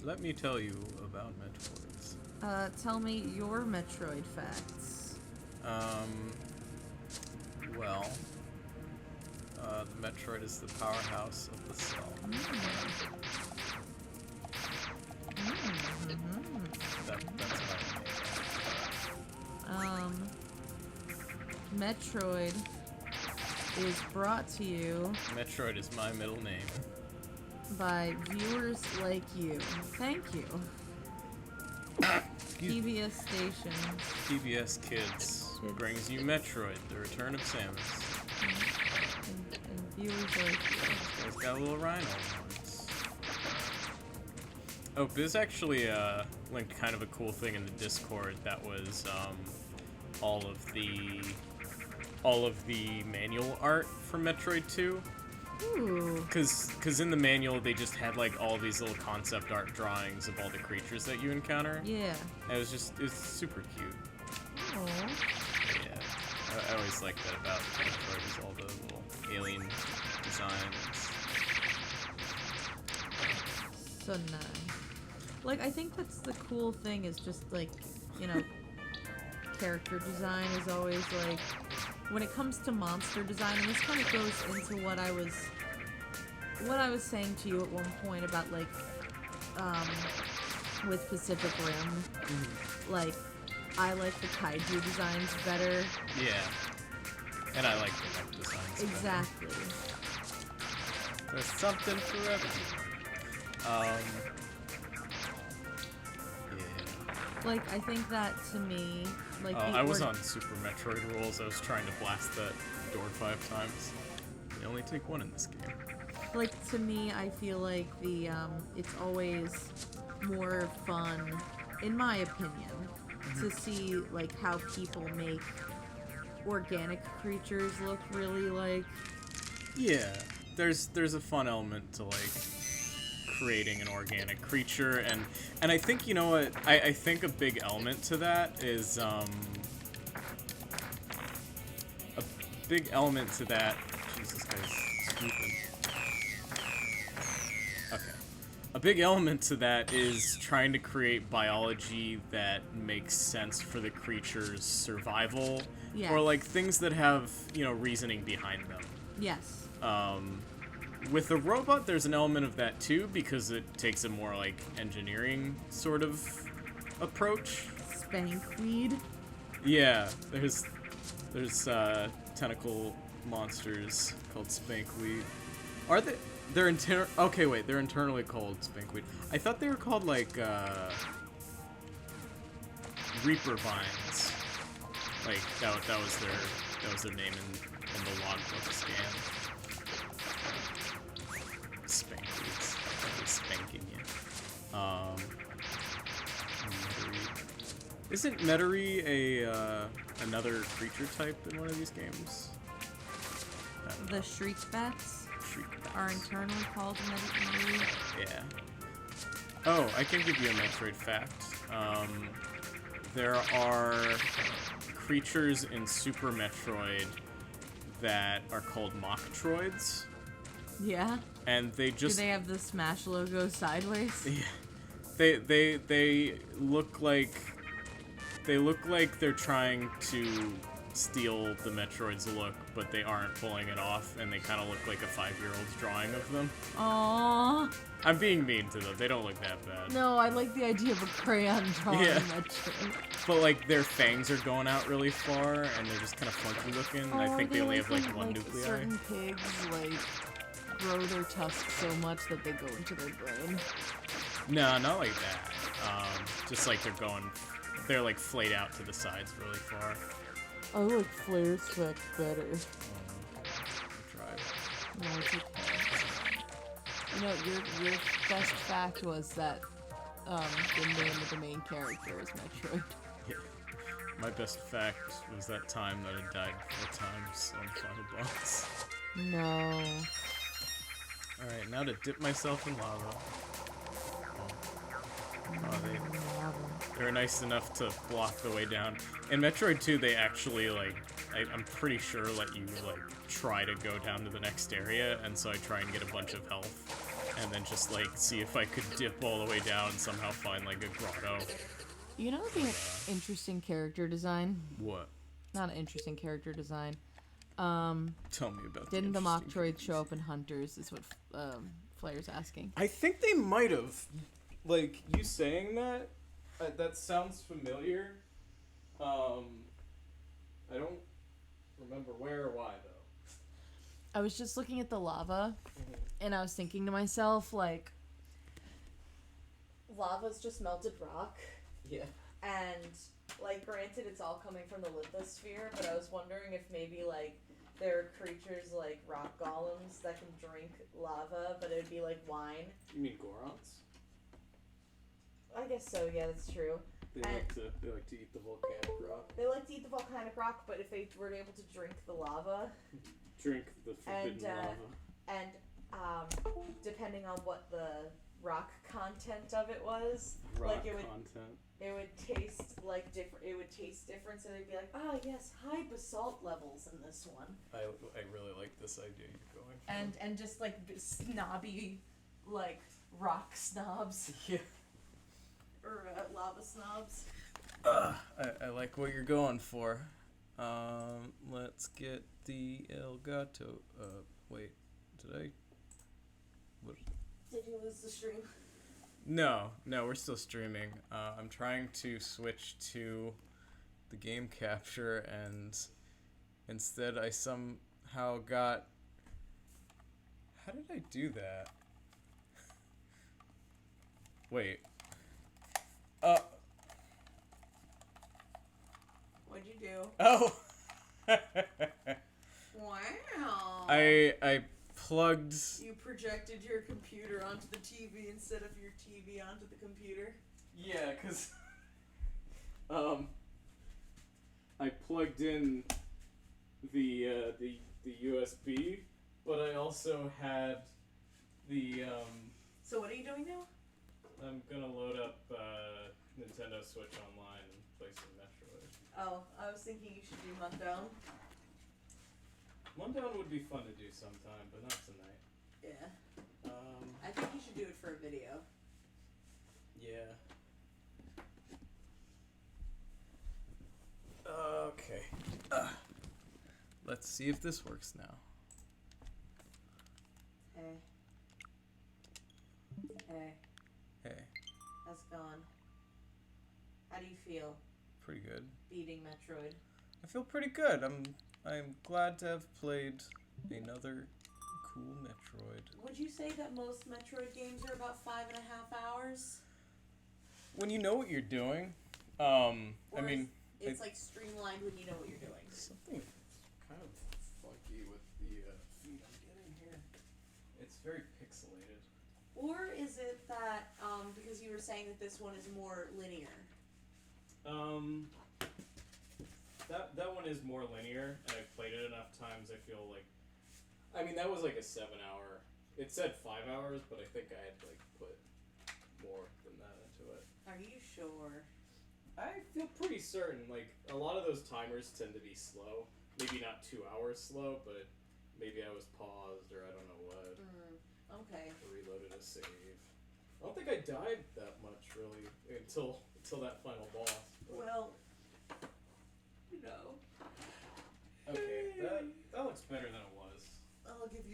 Let me tell you about Metroids. Tell me your Metroid facts. Well, the Metroid is the powerhouse of the cell. That's Metroid is brought to you Metroid is my middle name. by viewers like you. Thank you. PBS station. PBS Kids brings you Metroid, The Return of Samus. And viewers like you. It's got a little rhino horns. Oh, there's actually linked kind of a cool thing in the Discord that was all of the manual art for Metroid 2. Ooh. Cause in the manual they just had like all these little concept art drawings of all the creatures that you encounter. Yeah. And it's super cute. Aw. Yeah, I always like that about Metroid is all the little alien designs. So nice. Like, I think that's the cool thing is just, like, you know, character design is always like, when it comes to monster design, and this kind of goes into what I was saying to you at one point about like, with Pacific Rim, like, I like the kaiju designs better. Yeah. And I like the mech designs better. Exactly. There's something for everyone. Yeah. Like, I think that to me, like, I was on Super Metroid rules. I was trying to blast that door 5 times. You only take 1 in this game. like, to me, I feel like it's always more fun, in my opinion, to see, like, how people make organic creatures look really, like... Yeah. There's a fun element to, like, creating an organic creature, and I think, you know what, I think a big element to that is, a big element to that... Jesus, guy's stupid. Okay. A big element to that is trying to create biology that makes sense for the creature's survival, Yes. or, like, things that have, you know, reasoning behind them. Yes. With the robot, there's an element of that too, because it takes a more, like, engineering sort of approach. Spankweed. Yeah, there's tentacle monsters called Spankweed. Are they? Okay, wait, they're internally called Spankweed. I thought they were called, like, Reaper Vines. Like, that was their name in the logbook scan. Spankweeds. They're spanking you. Metairie. Isn't Metroid another creature type in one of these games? I don't know. The shriek bats Shriek are bats. internally called Metroid. Yeah. Oh, I can give you a Metroid fact. There are creatures in Super Metroid that are called Mocktroids, Yeah. and they just Do they have the Smash logo sideways? yeah, they look like they're trying to steal the Metroid's look, but they aren't pulling it off, and they kind of look like a 5-year-old's drawing of them. Aww. I'm being mean to them. They don't look that bad. No, I like the idea of a crayon drawing Yeah. Metroid. But, like, their fangs are going out really far, and they're just kind of funky looking, and I think they only have, like, one nuclei. Certain pigs, like, grow their tusks so much that they go into their brain. No, not like that. Just like they're like flayed out to the sides really far. I like Flare's fact better. I tried. No, it's okay. You know, your best fact was that the name of the main character is Metroid. Yeah. My best fact was that time that I died 4 times on Final Boss. No. Alright, now to dip myself in lava. Oh, they're nice enough to block the way down. In Metroid 2, they actually, like, I'm pretty sure let you, like, try to go down to the next area, and so I try and get a bunch of health, and then just, like, see if I could dip all the way down and somehow find, like, a grotto. You know the interesting character design? What? Not an interesting character design. Tell me about Didn't the interesting Mocktroid show up in Hunters, is what Flair's asking. I think they might have. Like, you saying that, that sounds familiar. I don't remember where or why, though. I was just looking at the lava, and I was thinking to myself, like, lava's just melted rock. Yeah. And, like, granted, it's all coming from the lithosphere, but I was wondering if maybe, like, there are creatures like rock golems that can drink lava, but it would be like wine. You mean Gorons? I guess so, yeah, that's true. They like to eat the volcanic rock. They like to eat the volcanic rock, but if they were able to drink the lava... Drink the forbidden lava. And, depending on what the rock content of it was, Rock like it would... content. It would taste like different. It would taste different, so they'd be like, "Ah, yes, high basalt levels in this one." I really like this idea you're going for. And just like snobby, like rock snobs Yeah. or lava snobs. I like what you're going for. Let's get the Elgato. Wait, did I? What? Did you lose the stream? No, we're still streaming. I'm trying to switch to the game capture, and instead I somehow got. How did I do that? Wait. What'd you do? Oh. Wow. I plugged. You projected your computer onto the TV instead of your TV onto the computer. Yeah, cause I plugged in the USB, but I also had the So what are you doing now? I'm gonna load up Nintendo Switch Online and play some Metroid. Oh, I was thinking you should do Mundown. Mundown would be fun to do sometime, but not tonight. Yeah. I think you should do it for a video. Yeah. Okay. Let's see if this works now. Hey. Hey. Hey, How's it going? How do you feel pretty good. beating Metroid? I feel pretty good. I'm glad to have played another cool Metroid. Would you say that most Metroid games are about 5.5 hours? When you know what you're doing, I Or mean, it's like streamlined when you know what you're doing. something kind of funky with the feed I'm getting here. It's very pixelated. Or is it that, because you were saying that this one is more linear? That one is more linear, and I've played it enough times. I feel like, I mean, that was like a 7-hour. It said 5 hours, but I think I had like put more than that into it. Are you sure? I feel pretty certain. Like a lot of those timers tend to be slow. Maybe not 2 hours slow, but maybe I was paused or I don't know what. Okay. I reloaded a save. I don't think I died that much really until that final boss. Well, no. Okay, that looks better than it was. I'll give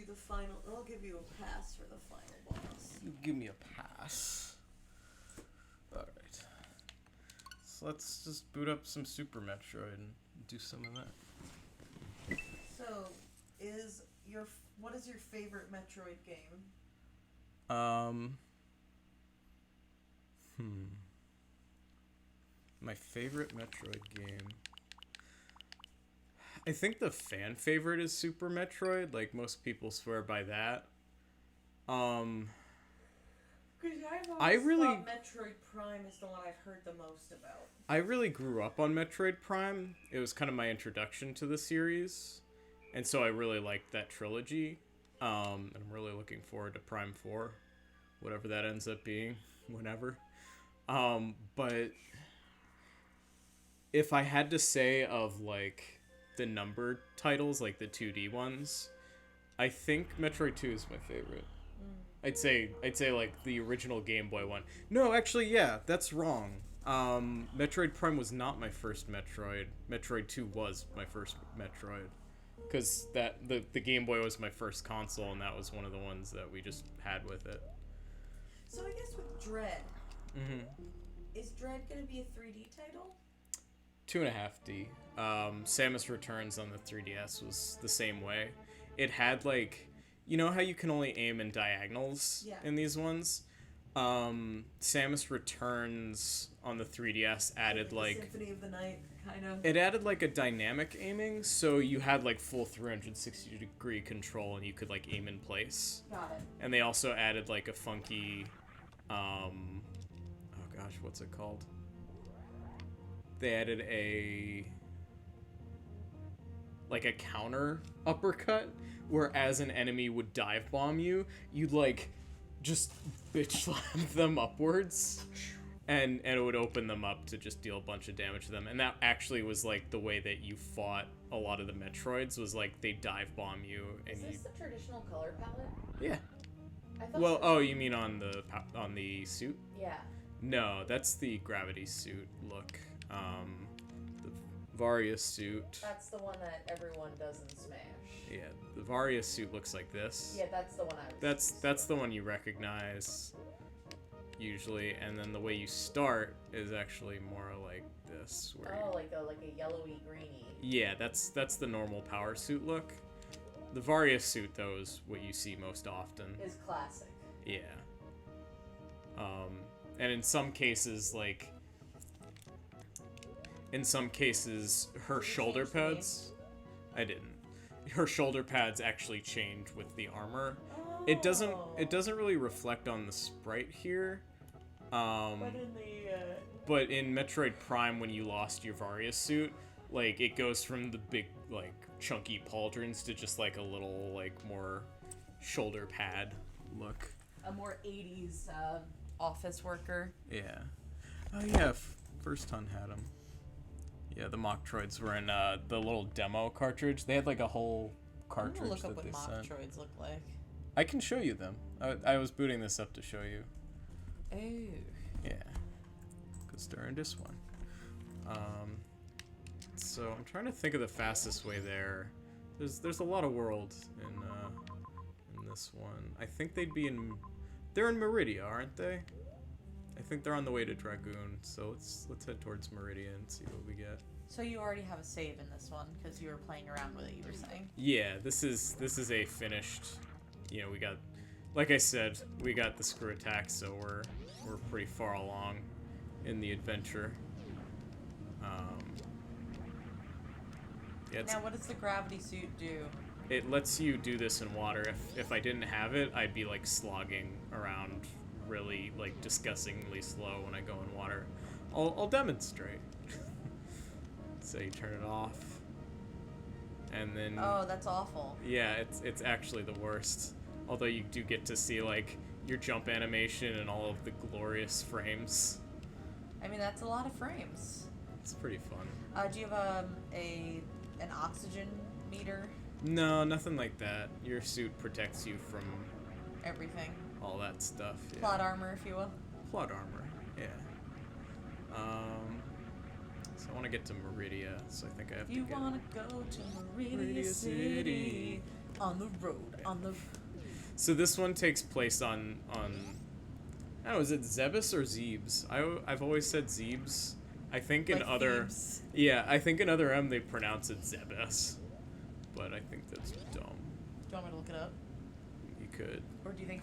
you a pass for the final boss. You give me a pass. Alright. So let's just boot up some Super Metroid and do some of that. So, what is your favorite Metroid game? My favorite Metroid game. I think the fan favorite is Super Metroid. Like most people swear by that. Because I really thought Metroid Prime is the one I've heard the most about. I really grew up on Metroid Prime. It was kind of my introduction to the series. And so I really liked that trilogy. And I'm really looking forward to Prime 4. Whatever that ends up being. Whenever. But if I had to say of like the numbered titles, like the 2D ones, I think Metroid 2 is my favorite. I'd say like the original Game Boy one. No, actually, yeah, that's wrong. Metroid Prime was not my first Metroid. Metroid 2 was my first Metroid. Because the Game Boy was my first console, and that was one of the ones that we just had with it. So I guess with Dread, Mm-hmm. is Dread going to be a 3D title? 2.5D. Samus Returns on the 3DS was the same way. It had like, you know how you can only aim in diagonals in these ones? Samus Returns on the 3DS added like Symphony of the Night, kind of. it added like a dynamic aiming, so you had like full 360-degree control and you could like aim in place. Got it. And they also added like a funky, oh gosh, what's it called? They added a counter uppercut, where as an enemy would dive bomb you, you'd like just bitch slap them upwards, and it would open them up to just deal a bunch of damage to them. And that actually was like the way that you fought a lot of the Metroids, was like they dive bomb you and Is this the traditional color palette? yeah. I thought Well, oh, you mean on the suit? yeah. No, that's the gravity suit look. The Varia suit. That's the one that everyone does in Smash. Yeah, the Varia suit looks like this. Yeah, that's the one I was That's the one you recognize usually, and then the way you start is actually more like this. Where Oh, like a yellowy greeny. yeah, that's the normal power suit look. The Varia suit though is what you see most often. Is classic. Yeah. And in some cases, like, her shoulder changed the name? pads. I didn't. Her shoulder pads actually change with the armor. It doesn't really reflect on the sprite here. But in Metroid Prime, when you lost your Varia suit, like, it goes from the big, like, chunky pauldrons to just, like, a little, like, more shoulder pad look. A more 80s office worker. Yeah. Oh, yeah, First Ton had them. Yeah, the Mocktroids were in the little demo cartridge. They had, like, a whole I'm cartridge gonna look that up what they mock sent. droids look like. I can show you them. I was booting this up to show you. Oh. Yeah. Because they're in this one. So I'm trying to think of the fastest way there. There's a lot of world in this one. I think they'd be they're in Meridia, aren't they? I think they're on the way to Dragoon. So let's head towards Meridia and see what we get. So you already have a save in this one because you were playing around with it. You were saying. Yeah, this is a finished. You know, we got, like I said, we got the screw attack, so we're pretty far along in the adventure. Yeah, Now, what does the gravity suit do? it lets you do this in water. If I didn't have it, I'd be like slogging around really like disgustingly slow when I go in water. I'll demonstrate. So you turn it off, and then Oh, that's awful. yeah, it's actually the worst. Although you do get to see like your jump animation and all of the glorious frames. I mean, that's a lot of frames. It's pretty fun. Do you have an oxygen meter? No, nothing like that. Your suit protects you from Everything. all that stuff. Yeah. Plot armor, if you will. Plot armor, yeah. So I want to get to Meridia, so I think I have You to get... wanna go to Meridia Meridia City. City. On the road, on the... So this one takes place on I don't know, is it Zebes or Zebes? I've always said Zebes. I think in Like other... Thebes. Yeah, I think in other M they pronounce it Zebes. But I think that's dumb. Do you want me to look it up? You could. Or do you think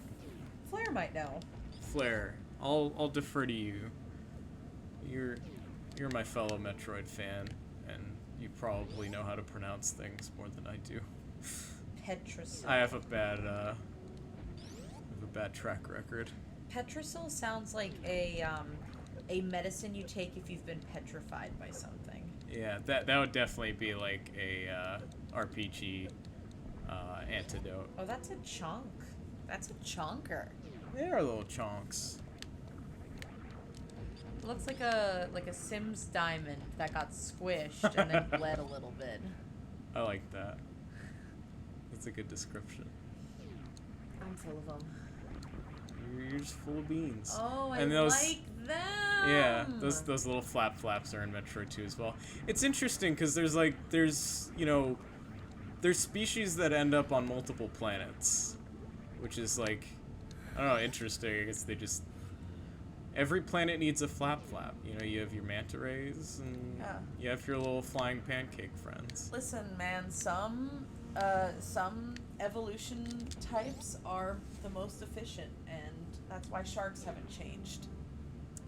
Flair might know? Flair, I'll defer to you. You're my fellow Metroid fan, and you probably know how to pronounce things more than I do. Petrasil. I have a bad track record. Petrasil sounds like a medicine you take if you've been petrified by something. Yeah, that would definitely be like a RPG antidote. Oh, that's a chunk. That's a chunker. They are little chunks. It looks like a Sims diamond that got squished and then bled a little bit. I like that. That's a good description. I'm full of them. You're just full of beans. Oh, I And those- like them. Yeah, those little flaps are in Metroid 2 as well. It's interesting because there's species that end up on multiple planets, which is like, I don't know, interesting. I guess they just every planet needs a flap. You know, you have your manta rays and Yeah. you have your little flying pancake friends. Listen, man, some evolution types are the most efficient, and that's why sharks haven't changed.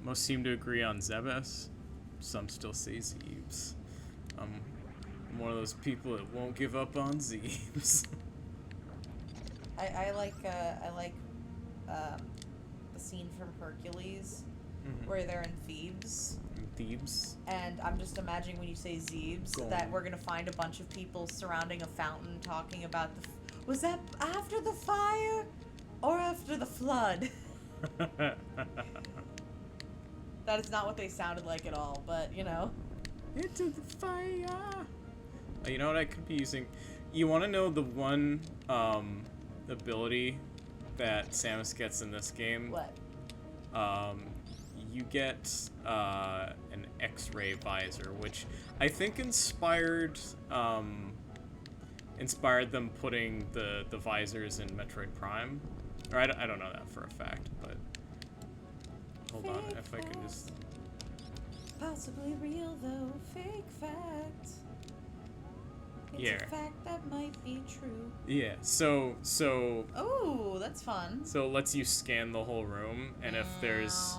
Most seem to agree on Zebes. Some still say Zebes. I'm one of those people that won't give up on Zebes. I like the scene from Hercules where they're in Thebes. Thebes. And I'm just imagining when you say Zebes Go that on. we're gonna find a bunch of people surrounding a fountain talking about was that after the fire or after the flood? That is not what they sounded like at all, but you know. Into the fire. You know what I could be using? You want to know the one ability that Samus gets in this game? What? you get an X-ray visor, which I think inspired them putting the visors in Metroid Prime. Or I don't know that for a fact, but hold on, if I can just... Possibly real though, fake fact. It's Yeah. a fact that might be true. Yeah, so Oh, that's fun. so it lets you scan the whole room, and if there's,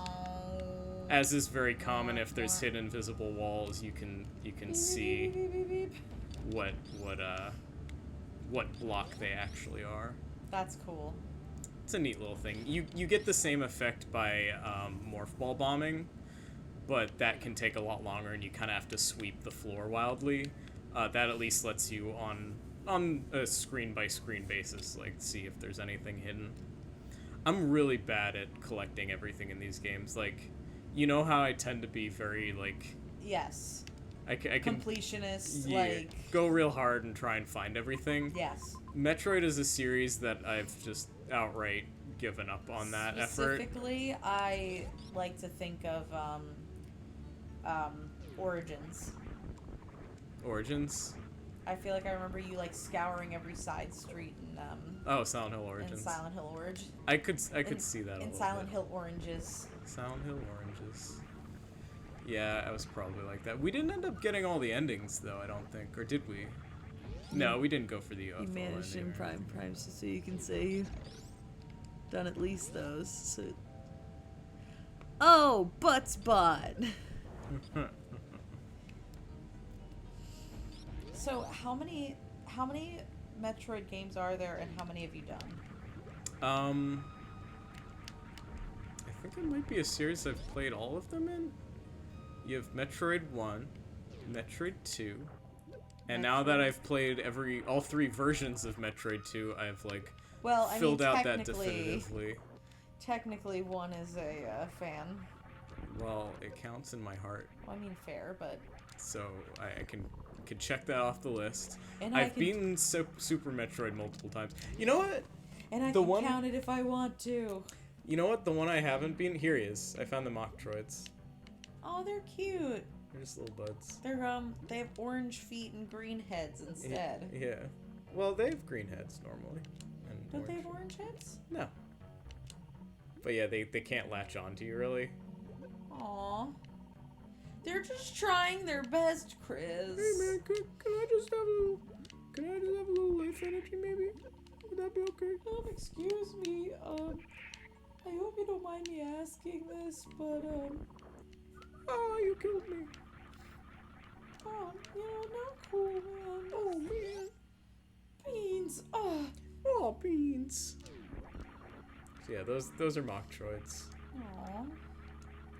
as is very common, if there's hidden invisible walls, you can see what block they actually are. That's cool. It's a neat little thing. You get the same effect by morph ball bombing, but that can take a lot longer, and you kind of have to sweep the floor wildly. That at least lets you on a screen by screen basis, like, see if there's anything hidden. I'm really bad at collecting everything in these games. Like, you know how I tend to be very like, Yes. I can Completionist, yeah, like... go real hard and try and find everything. Yes. Metroid is a series that I've just outright given up on that effort. Specifically, I like to think of Origins. Origins? I feel like I remember you like scouring every side street in Oh, Silent Hill Origins. Silent Hill Orange. I could see that a In little Silent bit. Hill Oranges. Silent Hill Oranges. Yeah, I was probably like that. We didn't end up getting all the endings, though, I don't think. Or did we? No, we didn't go for the UFO You managed in ending. Prime, so you can say you've done at least those. So. Oh, Buttspot! So how many Metroid games are there, and how many have you done? I think it might be a series I've played all of them in. You have Metroid 1, Metroid 2, and now that I've played all three versions of Metroid 2, I've like filled out that definitively. Technically, one is a fan. Well, it counts in my heart, Well, I mean, fair, but so I can check that off the list. And I've beaten Super Metroid multiple times. You know what? and I The can one- count it if I want to. You know what? The one I haven't beaten, here he is. I found the Mocktroids. Oh, they're cute. They're just little buds. They have orange feet and green heads instead. Yeah. Well, they have green heads normally. And Don't they have orange heads? No. But yeah, they can't latch onto you really. Aw. They're just trying their best, Chris. Hey man, can I just have a little life energy maybe? Would that be okay? Excuse me, I hope you don't mind me asking this, but, Oh, you killed me. not cool, man. Oh man. Beans, Oh, beans. So yeah, those are Mocktroids. Aw.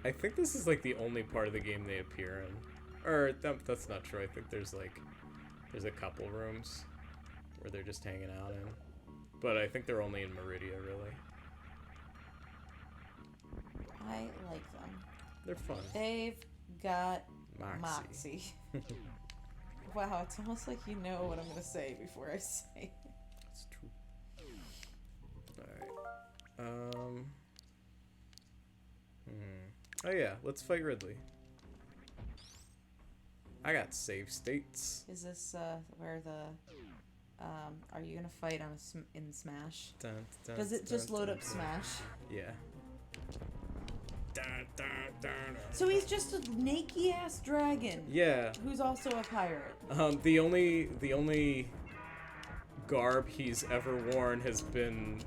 I think this is like the only part of the game they appear in. Or that's not true. I think there's a couple rooms where they're just hanging out in. But I think they're only in Meridia, really. I like them. They're fun. They've got Moxie. Moxie. Wow, it's almost like you know what I'm gonna say before I say it. That's true. Alright. Oh yeah, let's fight Ridley. I got save states. Is this where the are you gonna fight on in Smash? Dun, dun, Does it just load up Smash? Yeah. Dun, dun, dun, dun. So he's just a naked ass dragon. Yeah. Who's also a pirate. The only garb he's ever worn has been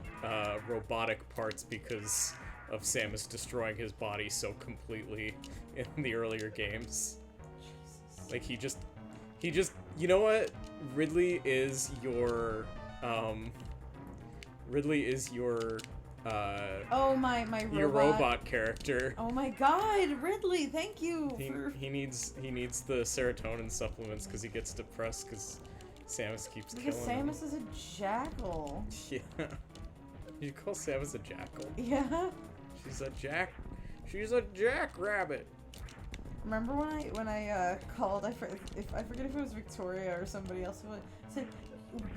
robotic parts because of Samus destroying his body so completely in the earlier games. Jesus. Like he just you know what? Ridley is your Oh my robot. your robot character. Oh my God, Ridley! Thank you for. He needs the serotonin supplements because he gets depressed because Samus keeps Because killing him. Samus is a jackal. Yeah. You call Samus a jackal? Yeah. She's a jackrabbit. Remember when I called? I forget if it was Victoria or somebody else. I said,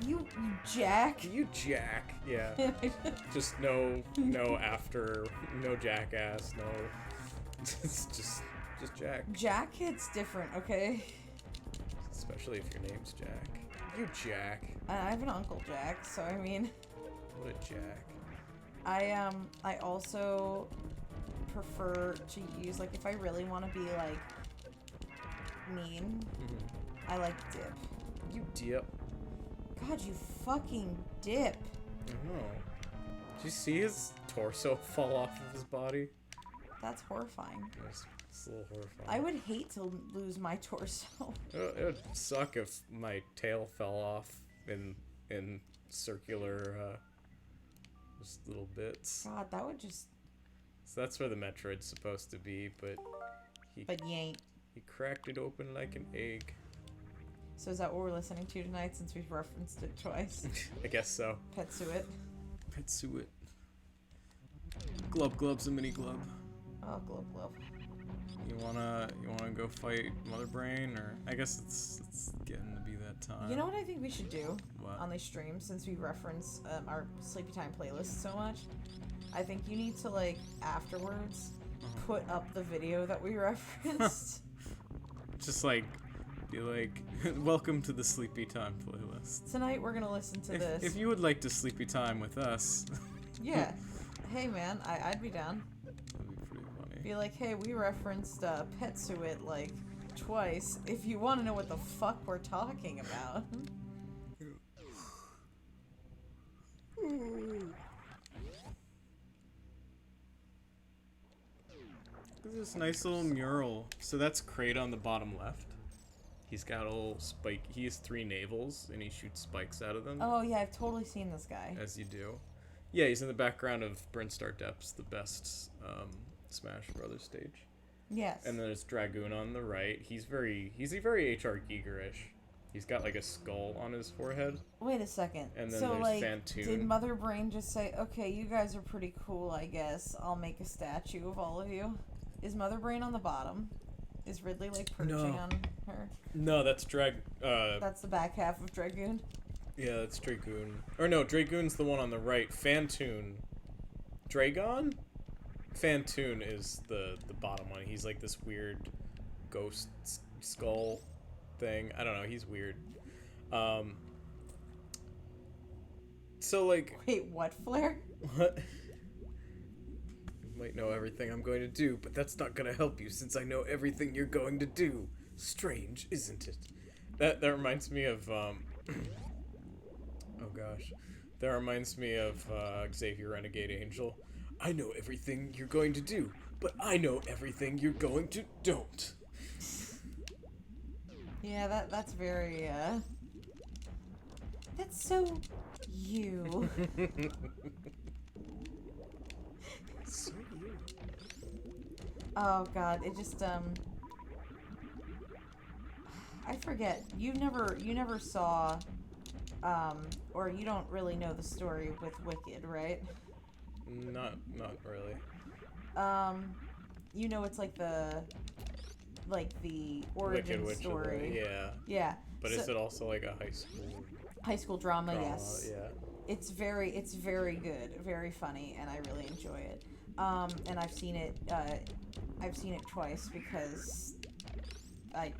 "You jack." You jack. Yeah. Just no jackass, It's just Jack. Jack hits different, okay? Especially if your name's Jack. You're Jack. I have an Uncle Jack, so I mean... What a Jack. I also prefer to use, like, if I really want to be, like, mean, I like dip. You dip. God, you fucking dip. I know. Did you see his torso fall off of his body? That's horrifying. It's a little horrifying. I would hate to lose my torso. It would suck if my tail fell off in circular just little bits. God, that would just... So that's where the Metroid's supposed to be, but But you ain't. he cracked it open like an egg. So is that what we're listening to tonight, since we've referenced it twice? I guess so. Petsuit. Petsuit. Glub's a mini glub. Oh, glub. You wanna go fight Mother Brain, or I guess it's getting to be that time. You know what I think we should do What? on these streams, since we reference our Sleepy Time playlist so much? I think you need to, like, afterwards, put up the video that we referenced. Just like, be like, welcome to the Sleepy Time playlist. Tonight we're gonna listen to this. If you would like to Sleepy Time with us. Yeah. Hey man, I'd be down. That'd be pretty funny. Be like, hey, we referenced Petsuit like twice. If you want to know what the fuck we're talking about. Look at this nice little mural. So that's Kraid on the bottom left. He's got a little spike. He has 3 navels, and he shoots spikes out of them. Oh yeah, I've totally seen this guy. As you do. Yeah, he's in the background of Brinstar Depths, the best Smash Brothers stage. Yes. And then there's Dragoon on the right. He's very HR Giger-ish. He's got like a skull on his forehead. Wait a second. And then so there's like, Fantoon. did Mother Brain just say, "Okay, you guys are pretty cool, I guess. I'll make a statue of all of you"? Is Mother Brain on the bottom? Is Ridley like perching on her? No, that's That's the back half of Dragoon. Yeah, that's Dragoon. Or no, Dragoon's the one on the right. Fantoon. Dragon? Fantoon is the bottom one. He's like this weird ghost skull thing. I don't know, he's weird. So like... Wait, what, Flair? What? You might know everything I'm going to do, but that's not going to help you since I know everything you're going to do. Strange, isn't it? That reminds me of, oh gosh. That reminds me of Xavier Renegade Angel. I know everything you're going to do, but I know everything you're going to don't. Yeah, that's very, that's so you. So you. Oh god, it just, I forget. You never saw, or you don't really know the story with Wicked, right? Not really. You know it's like the origin Wicked story. Yeah. Yeah. But so, is it also like a high school drama? Yes. Yeah. It's very good, very funny, and I really enjoy it. And I've seen it twice because I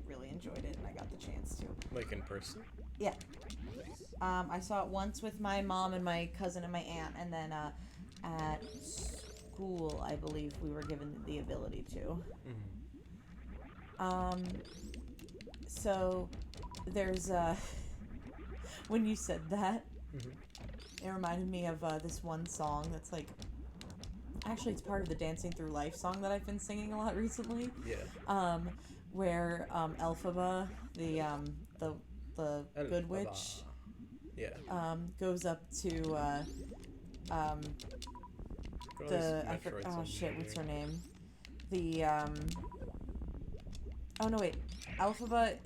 really enjoyed it, and I got the chance to. Like in person? Yeah. I saw it once with my mom and my cousin and my aunt, and then at school, I believe we were given the ability to. So there's when you said that, it reminded me of this one song that's like, actually it's part of the Dancing Through Life song that I've been singing a lot recently. Yeah. Where Elphaba, the good witch, yeah, goes up to what's her name? Oh no, wait. Elphaba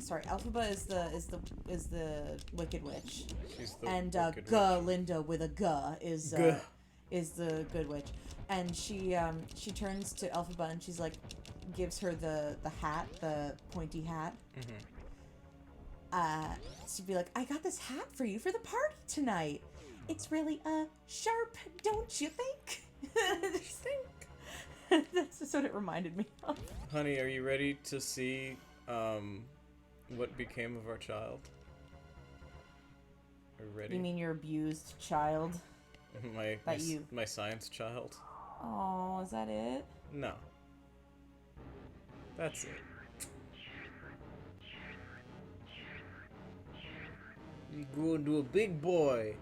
is the Wicked Witch. She's the and Wicked Witch. Linda with a G is the Good Witch. And she turns to Elphaba and she's like, gives her the hat, the pointy hat. She'd be like, I got this hat for you for the party tonight. It's really sharp, don't you think? That's just what it reminded me of. Honey, are you ready to see what became of our child? Are you ready? You mean your abused child? My science child? Oh, is that it? No. That's it. You grew into a big boy.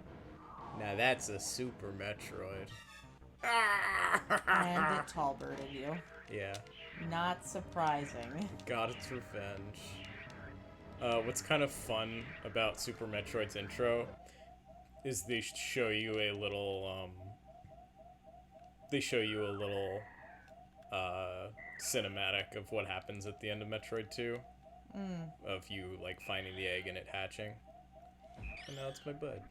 Now that's a Super Metroid. And it tall birded you. Yeah. Not surprising. Got its revenge. What's kind of fun about Super Metroid's intro is they show you a little, cinematic of what happens at the end of Metroid 2. Of you, like, finding the egg and it hatching. And now it's my bud.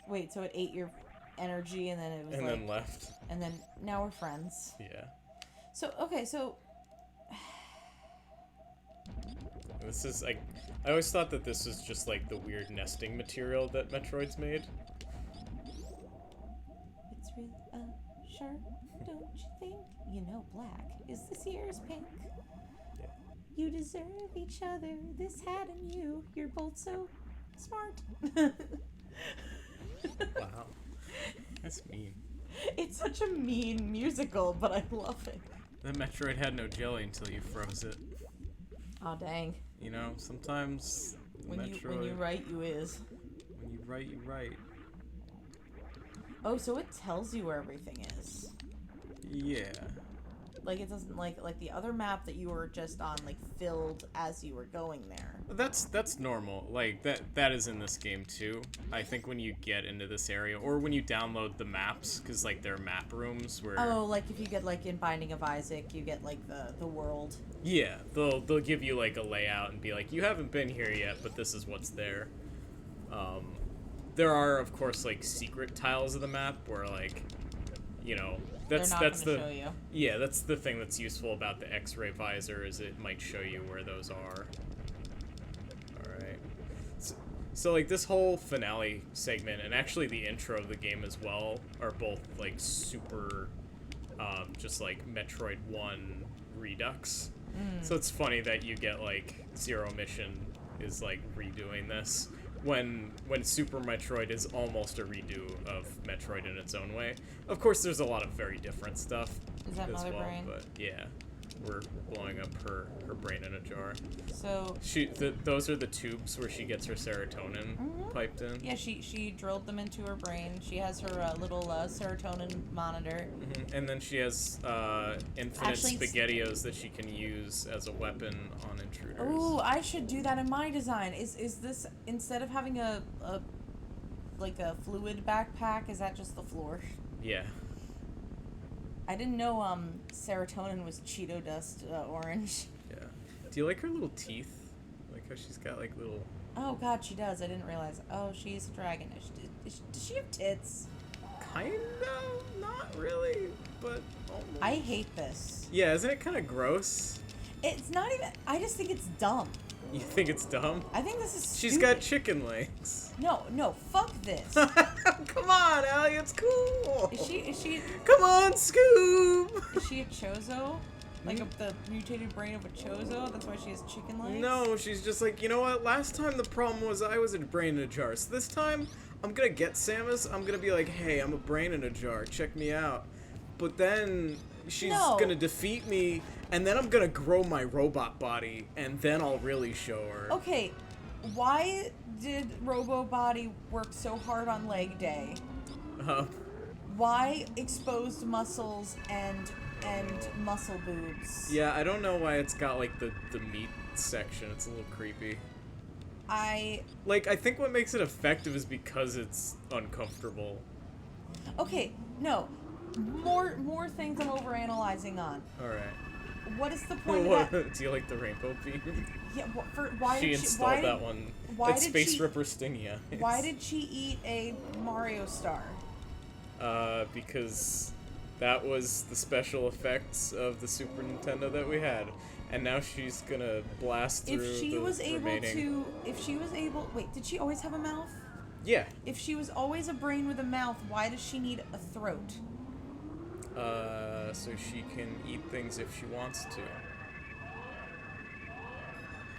Wait, so it ate your energy and then it was And like... then left. And then now we're friends. Yeah. So, okay, so... This is, like... I always thought that this was just, like, the weird nesting material that Metroid's made. It's real sharp, don't you think? You know black is this year's pink. Yeah. You deserve each other, this hat and you. You're both so smart. Wow. That's mean. It's such a mean musical, but I love it. That Metroid had no jelly until you froze it. Aw, dang. You know, sometimes When Metroid... you write, you is. When you write, you write. Oh, so it tells you where everything is. Yeah. Like, it doesn't, like the other map that you were just on, like, filled as you were going there. That's normal. Like, that is in this game, too. I think when you get into this area, or when you download the maps, because, like, there are map rooms where... Oh, like, if you get, like, in Binding of Isaac, you get, like, the world. Yeah, they'll give you, like, a layout and be like, you haven't been here yet, but this is what's there. There are, of course, like, secret tiles of the map where, like, you know... That's They're not the gonna show you. Yeah, that's the thing that's useful about the X-ray visor, is it might show you where those are. Alright. So like this whole finale segment, and actually the intro of the game as well, are both like super just like Metroid 1 Redux. So it's funny that you get like Zero Mission is like redoing this. When Super Metroid is almost a redo of Metroid in its own way. Of course, there's a lot of very different stuff Is that as Mother well, Brain? but yeah, we're blowing up her brain in a jar. So... Those are the tubes where she gets her serotonin piped in. Yeah, she drilled them into her brain. She has her little serotonin monitor. And then she has infinite Actually, SpaghettiOs that she can use as a weapon on intruders. Ooh, I should do that in my design. Is this, instead of having a fluid backpack, is that just the floor? Yeah. I didn't know serotonin was Cheeto dust orange. Yeah. Do you like her little teeth? Like how she's got like little... Oh god, she does. I didn't realize. Oh, she's a dragon. Does she have tits? Kind of, not really, but almost. I hate this. Yeah, isn't it kind of gross? It's not even... I just think it's dumb. You think it's dumb? I think this is She's stupid. got chicken legs. No, fuck this. Come on, Allie, it's cool. Is she Come on, Scoob. is she a chozo? Like the mutated brain of a chozo? That's why she has chicken legs? No, she's just like, you know what? Last time the problem was I was a brain in a jar. So this time, I'm gonna get Samus. I'm gonna be like, hey, I'm a brain in a jar. Check me out. But then she's gonna defeat me, and then I'm gonna grow my robot body, and then I'll really show her. Okay, why did Robo Body work so hard on leg day? Why exposed muscles and muscle boobs? Yeah, I don't know why it's got like the meat section. It's a little creepy. I think what makes it effective is because it's uncomfortable. Okay, no. More things I'm overanalyzing on. Alright. What is the point of that? Do you like the rainbow beam? Yeah, why She did installed that one. why It's did Space she- Ripper Stingia. Why did she eat a Mario star? Because that was the special effects of the Super Nintendo that we had. And now she's gonna blast through If she the was able remaining... wait, did she always have a mouth? Yeah. If she was always a brain with a mouth, why does she need a throat? So she can eat things if she wants to.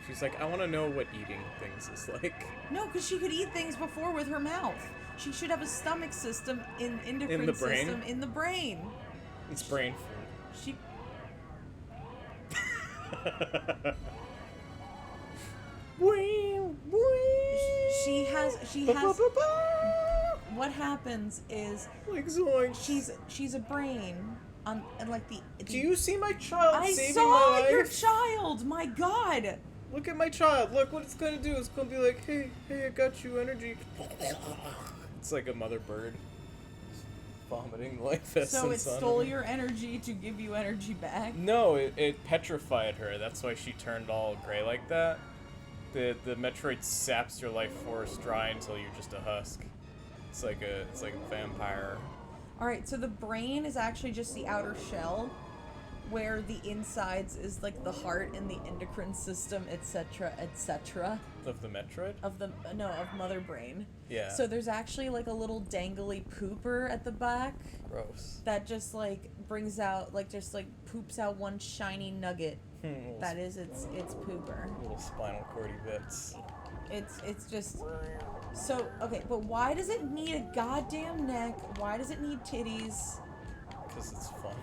She's like, I want to know what eating things is like. No, because she could eat things before with her mouth. She should have a stomach system endocrine the brain? system in the brain. It's brain food. She she has what happens is Like Zoinks. she's a brain on and like the Do you see my child I saving saw my life? your child, my god. Look at my child. Look what it's gonna do. It's gonna be like, hey, I got you energy. It's like a mother bird vomiting life essence. So it on stole her. your energy to give you energy back. No, it petrified her. That's why she turned all gray like that. The Metroid saps your life force dry until you're just a husk. It's like a vampire. All right, so the brain is actually just the outer shell, where the insides is like the heart and the endocrine system, etc., etc. Of the Metroid? Of Mother Brain. Yeah. So there's actually like a little dangly pooper at the back Gross. that just like brings out poops out one shiny nugget. That is its pooper. Little spinal cordy bits. It's just so okay, but why does it need a goddamn neck? Why does it need titties? Because it's fun.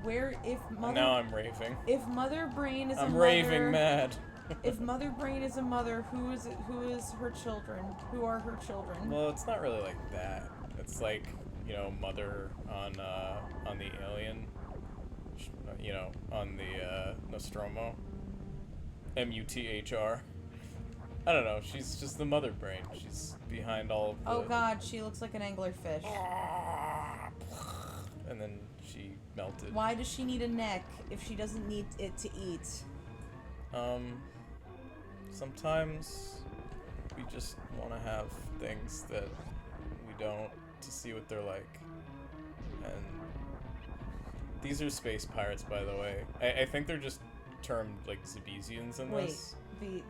Where if mother Now I'm raving. if Mother Brain is a I'm mother, raving mad. if Mother Brain is a mother, who is it? Who is her children? Who are her children? Well, it's not really like that. It's like, Mother on the Alien, on the Nostromo. MUTHR. I don't know. She's just the Mother Brain. She's behind all of the... Oh god, she looks like an anglerfish. And then she melted. Why does she need a neck if she doesn't need it to eat? Sometimes we just want to have things that we don't to see what they're like. And these are space pirates, by the way. I think they're just termed like Zebesians in Wait, this.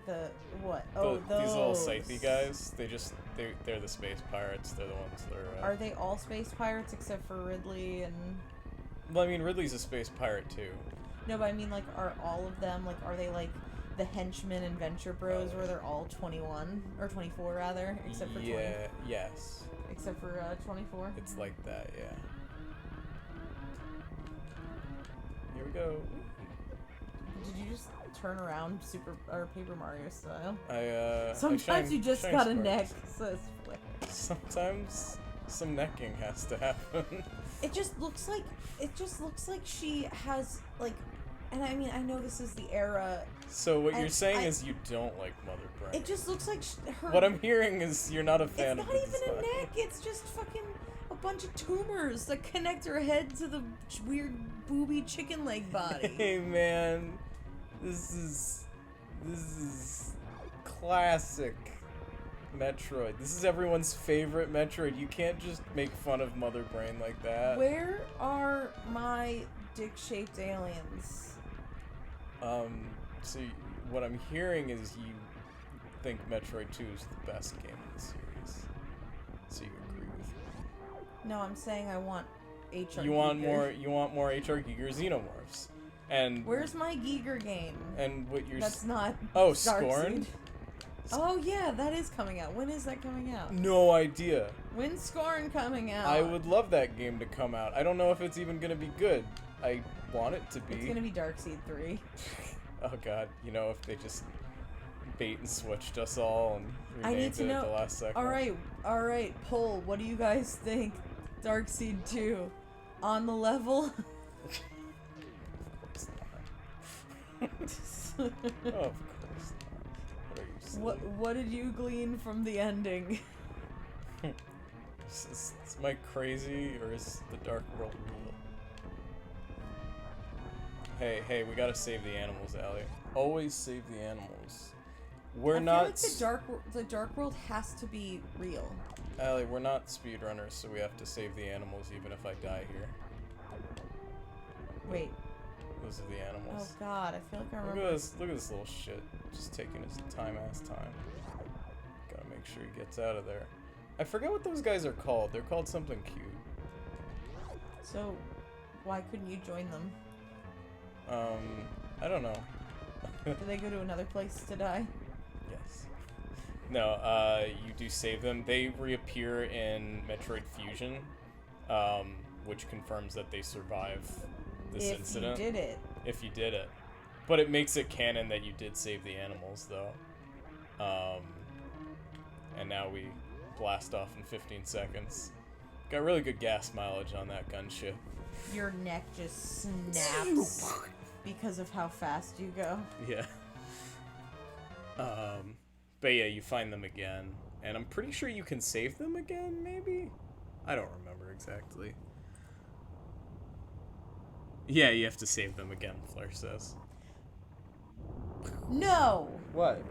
the what? Oh, those. These little scythe guys. They're the space pirates. They're the ones that are. Are they all space pirates except for Ridley and? Well, I mean, Ridley's a space pirate too. No, but I mean, like, are all of them like? Are they like the henchmen and Venture Bros, where they're all 21 or 24 rather, except for 20? Yes. Except for 24. It's like that, yeah. Here we go. Did you just turn around Paper Mario style? I Sometimes you just shine got a sparks. neck, so it's flare. Sometimes some necking has to happen. It just looks like she has like, and I mean I know this is the era. So what you're And saying is you don't like Mother Brain. It just looks like her. What I'm hearing is you're not a fan It's of not the even a design. neck. It's just fucking a bunch of tumors that connect her head to the weird booby chicken leg body. Hey man, this is classic Metroid. This is everyone's favorite Metroid. You can't just make fun of Mother Brain like that. Where are my dick-shaped aliens? So what I'm hearing is you think Metroid 2 is the best game in the series. So you agree with me. No, I'm saying I want HR. You want Giger. more HR Giger Xenomorphs. And Where's my Giger game? and what you're That's not. Oh, Darkseid. Scorn? Oh yeah, that is coming out. When is that coming out? No idea. When's Scorn coming out? I would love that game to come out. I don't know if it's even gonna be good. I want it to be. It's gonna be Darkseid 3. Oh god, if they just bait and switched us all and I need renamed to it know. at the last second. All right. Poll. What do you guys think? Darkseid 2, on the level? Of course not. What are you saying? What did you glean from the ending? Is Mike crazy or is the Dark World rule? Hey, we gotta save the animals, Allie. Always save the animals. We're not. I feel like the Dark World has to be real. Allie, we're not speedrunners, so we have to save the animals even if I die here. Wait. Those are the Oh animals. god, I feel like I Look remember. at this little shit. Just taking his time. Gotta make sure he gets out of there. I forget what those guys are called. They're called something cute. So, why couldn't you join them? I don't know. Do they go to another place to die? Yes. No, you do save them. They reappear in Metroid Fusion, which confirms that they survive this incident. If you did it. If you did it. But it makes it canon that you did save the animals, though. And now we blast off in 15 seconds. Got really good gas mileage on that gunship. Your neck just snaps because of how fast you go. Yeah. But yeah, you find them again. And I'm pretty sure you can save them again, maybe? I don't remember exactly. Yeah, you have to save them again, Fleur says. No! What?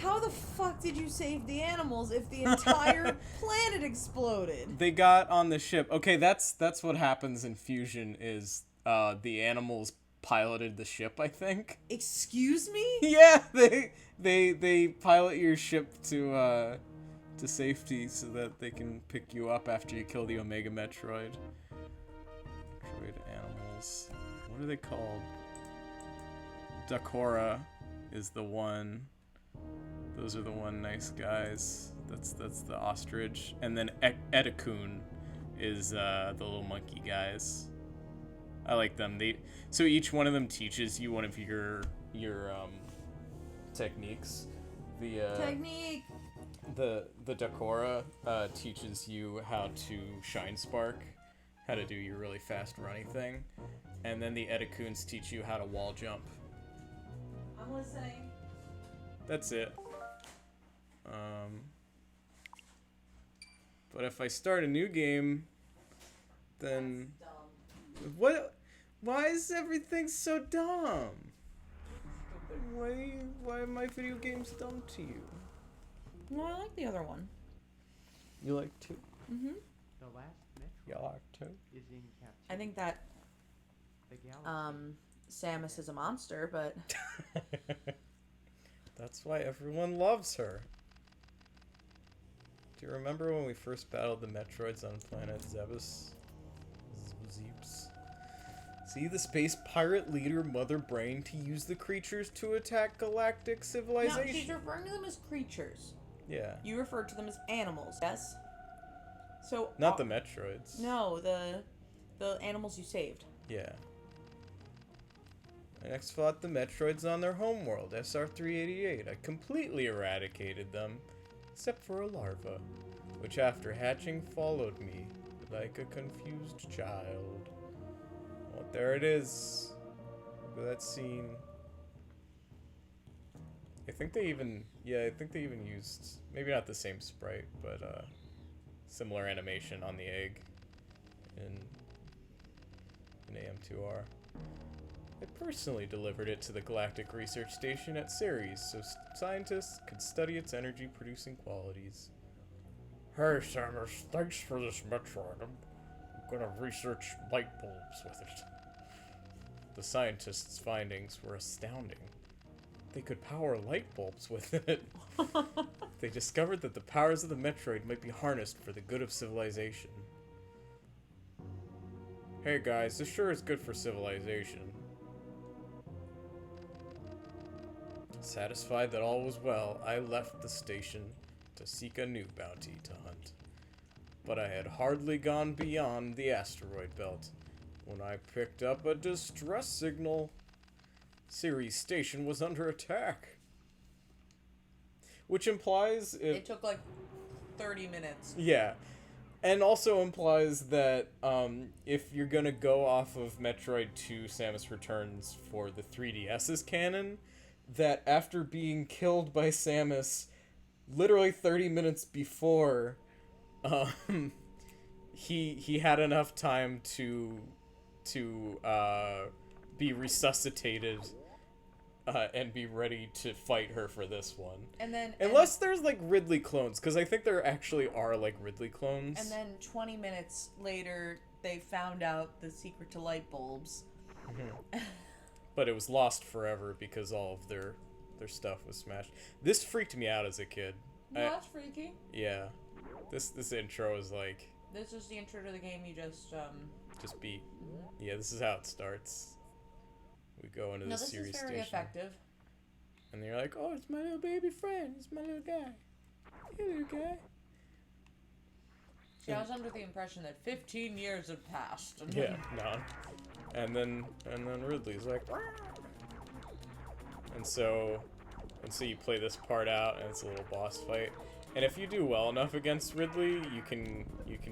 How the fuck did you save the animals if the entire planet exploded? They got on the ship. Okay, that's what happens in Fusion is the animals piloted the ship, I think. Excuse me? Yeah, they pilot your ship to safety so that they can pick you up after you kill the Omega Metroid. Metroid animals. What are they called? Dakora is the one. Those are the one nice guys. That's the ostrich. And then Edakun is the little monkey guys. I like them. So each one of them teaches you one of your techniques. Technique! The Dakora teaches you how to shine spark, how to do your really fast running thing. And then the Edakuns teach you how to wall jump. I'm listening. That's it. But if I start a new game, then what? Why is everything so dumb? Why are my video games dumb to you? No, I like the other one. You like two? Mm-hmm. The last Metroid You like two? is in captivity. I think that The galaxy. Samus is a monster, but That's why everyone loves her. Do you remember when we first battled the Metroids on planet Zebus? Zeeps. See the space pirate leader Mother Brain to use the creatures to attack galactic no, civilization. she's referring to them as creatures. Yeah. You referred to them as animals, yes? So Not the Metroids. No, the animals you saved. Yeah. I next fought the Metroids on their homeworld, SR-388. I completely eradicated them, except for a larva, which after hatching followed me like a confused child. Oh, there it is. Look at that scene. I think they even used, maybe not the same sprite, but similar animation on the egg in AM2R. I personally delivered it to the Galactic Research Station at Ceres so scientists could study its energy-producing qualities. Hey, Samus, thanks for this Metroid. I'm gonna research light bulbs with it. The scientists' findings were astounding. They could power light bulbs with it. They discovered that the powers of the Metroid might be harnessed for the good of civilization. Hey guys, this sure is good for civilization. Satisfied that all was well, I left the station to seek a new bounty to hunt. But I had hardly gone beyond the asteroid belt when I picked up a distress signal. Ceres Station was under attack. Which implies It took like 30 minutes. Yeah. And also implies that if you're gonna go off of Metroid 2 Samus Returns for the 3DS's canon, that after being killed by Samus literally 30 minutes before, he had enough time to be resuscitated and be ready to fight her for this one. And then Unless there's like Ridley clones, because I think there actually are like Ridley clones. and then 20 minutes later they found out the secret to light bulbs. But it was lost forever because all of their stuff was smashed. This freaked me out as a kid. That's freaky. Yeah. This intro is like... This is the intro to the game you just beat. Yeah, this is how it starts. We go into No, the this series is very station. effective. And you're like, oh, it's my little baby friend. It's my little guy. Hey, little guy. See, I was under the impression that 15 years had passed. And Yeah, no. And then Ridley's like, "Wah!" and so you play this part out, and it's a little boss fight. And if you do well enough against Ridley, you can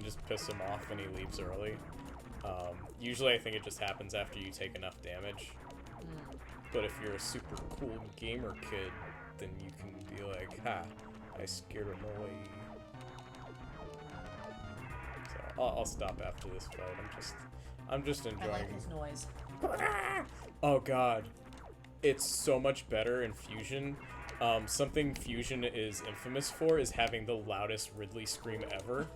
just piss him off, and he leaves early. Usually, I think it just happens after you take enough damage. But if you're a super cool gamer kid, then you can be like, ha, I scared him away. So I'll stop after this fight. I'm just I enjoying. like his noise. Oh god, it's so much better in Fusion. Something Fusion is infamous for is having the loudest Ridley scream ever.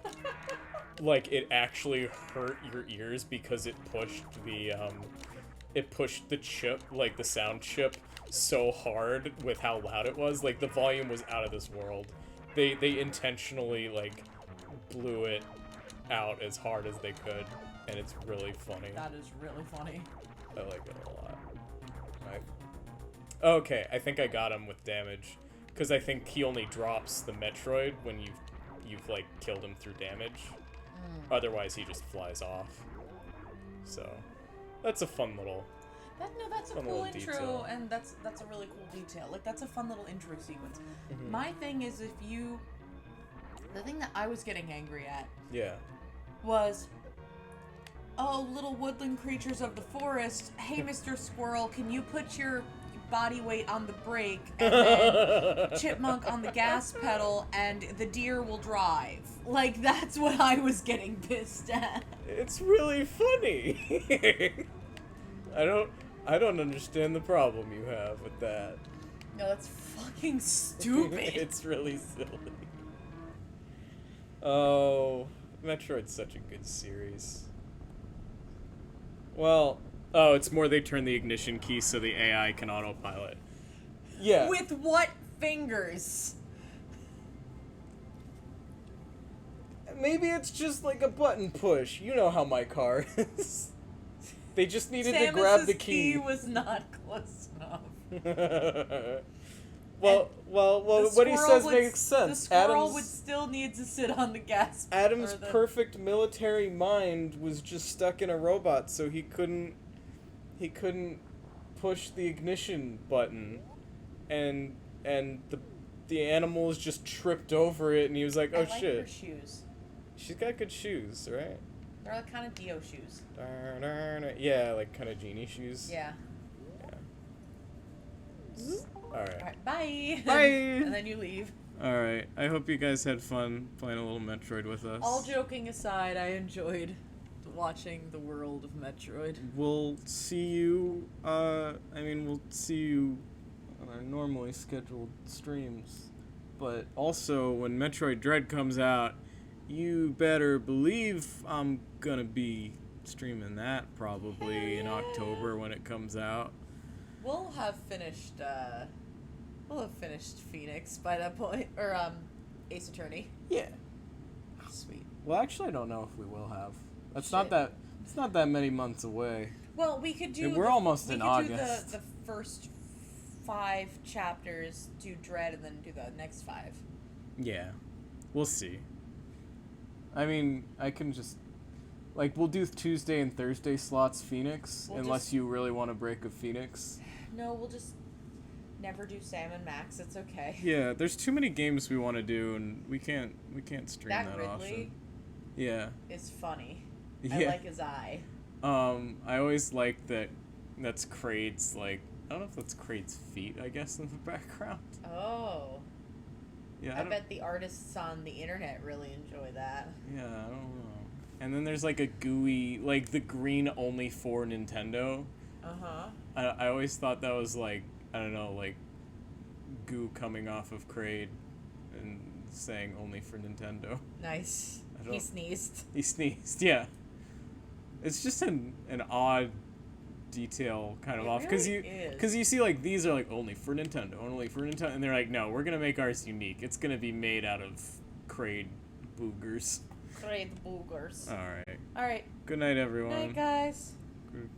Like, it actually hurt your ears because it pushed the chip, like the sound chip, so hard with how loud it was. Like, the volume was out of this world. They intentionally, like, blew it out as hard as they could, and it's really funny. That is really funny. I like it a lot. Okay, I think I got him with damage, because I think he only drops the Metroid when you've like killed him through damage. Otherwise, he just flies off. So, that's a fun little. That's a fun cool little intro, detail. and that's a really cool detail. Like, that's a fun little intro sequence. My thing is, the thing that I was getting angry at Yeah. was, oh, little woodland creatures of the forest, hey, Mr. Squirrel, can you put your body weight on the brake, and then Chipmunk on the gas pedal, and the deer will drive. Like, that's what I was getting pissed at. It's really funny. I don't understand the problem you have with that. No, that's fucking stupid. It's really silly. Oh, Metroid's such a good series. Well, oh, it's more they turn the ignition key so the AI can autopilot. Yeah. With what fingers? Maybe it's just like a button push. You know how my car is. They just needed to grab the key. key was not close enough. well, The what he squirrel says would- makes sense. The squirrel Adam's would still need to sit on the gas. Adam's or the- perfect military mind was just stuck in a robot, so he couldn't push the ignition button, and the animals just tripped over it, and he was like, oh I like shit. her shoes. She's got good shoes, right? They're like kind of Dio shoes. Yeah, like kind of genie shoes. Yeah. Alright. Alright, bye. Bye. And then you leave. Alright, I hope you guys had fun playing a little Metroid with us. All joking aside, I enjoyed watching the world of Metroid. We'll see you, we'll see you on our normally scheduled streams. But also, when Metroid Dread comes out, you better believe I'm gonna be streaming that probably in October when it comes out. We'll have finished Phoenix by that point, or Ace Attorney. Yeah. Sweet. Well, actually, I don't know if we will have. It's Shit. not that many months away. Well, we could do. And we're almost in We could August. do the first 5 chapters, do Dread, and then do the next 5. Yeah, we'll see. I mean, I can just, like, we'll do Tuesday and Thursday slots Phoenix, We'll unless just- you really want to break a Phoenix. No, we'll just never do Sam and Max. It's okay. Yeah, there's too many games we want to do, and we can't stream that, Ridley often. Yeah. is funny. Yeah. I like his eye. I always like that. That's Kraid's, like, I don't know if that's Kraid's feet, I guess, in the background. Oh. Yeah, I don't- bet the artists on the internet really enjoy that. Yeah, I don't know. And then there's like a gooey, like the green only for Nintendo. Uh-huh. I always thought that was like, I don't know, like goo coming off of Kraid and saying only for Nintendo. Nice. I don't- He sneezed. He sneezed, yeah. It's just an odd detail kind of It off really is. because you see like these are like only for Nintendo, and they're like, no, we're gonna make ours unique. It's gonna be made out of Kraid boogers. Straight boogers. Alright. Alright. Good night, everyone. Night, guys. Good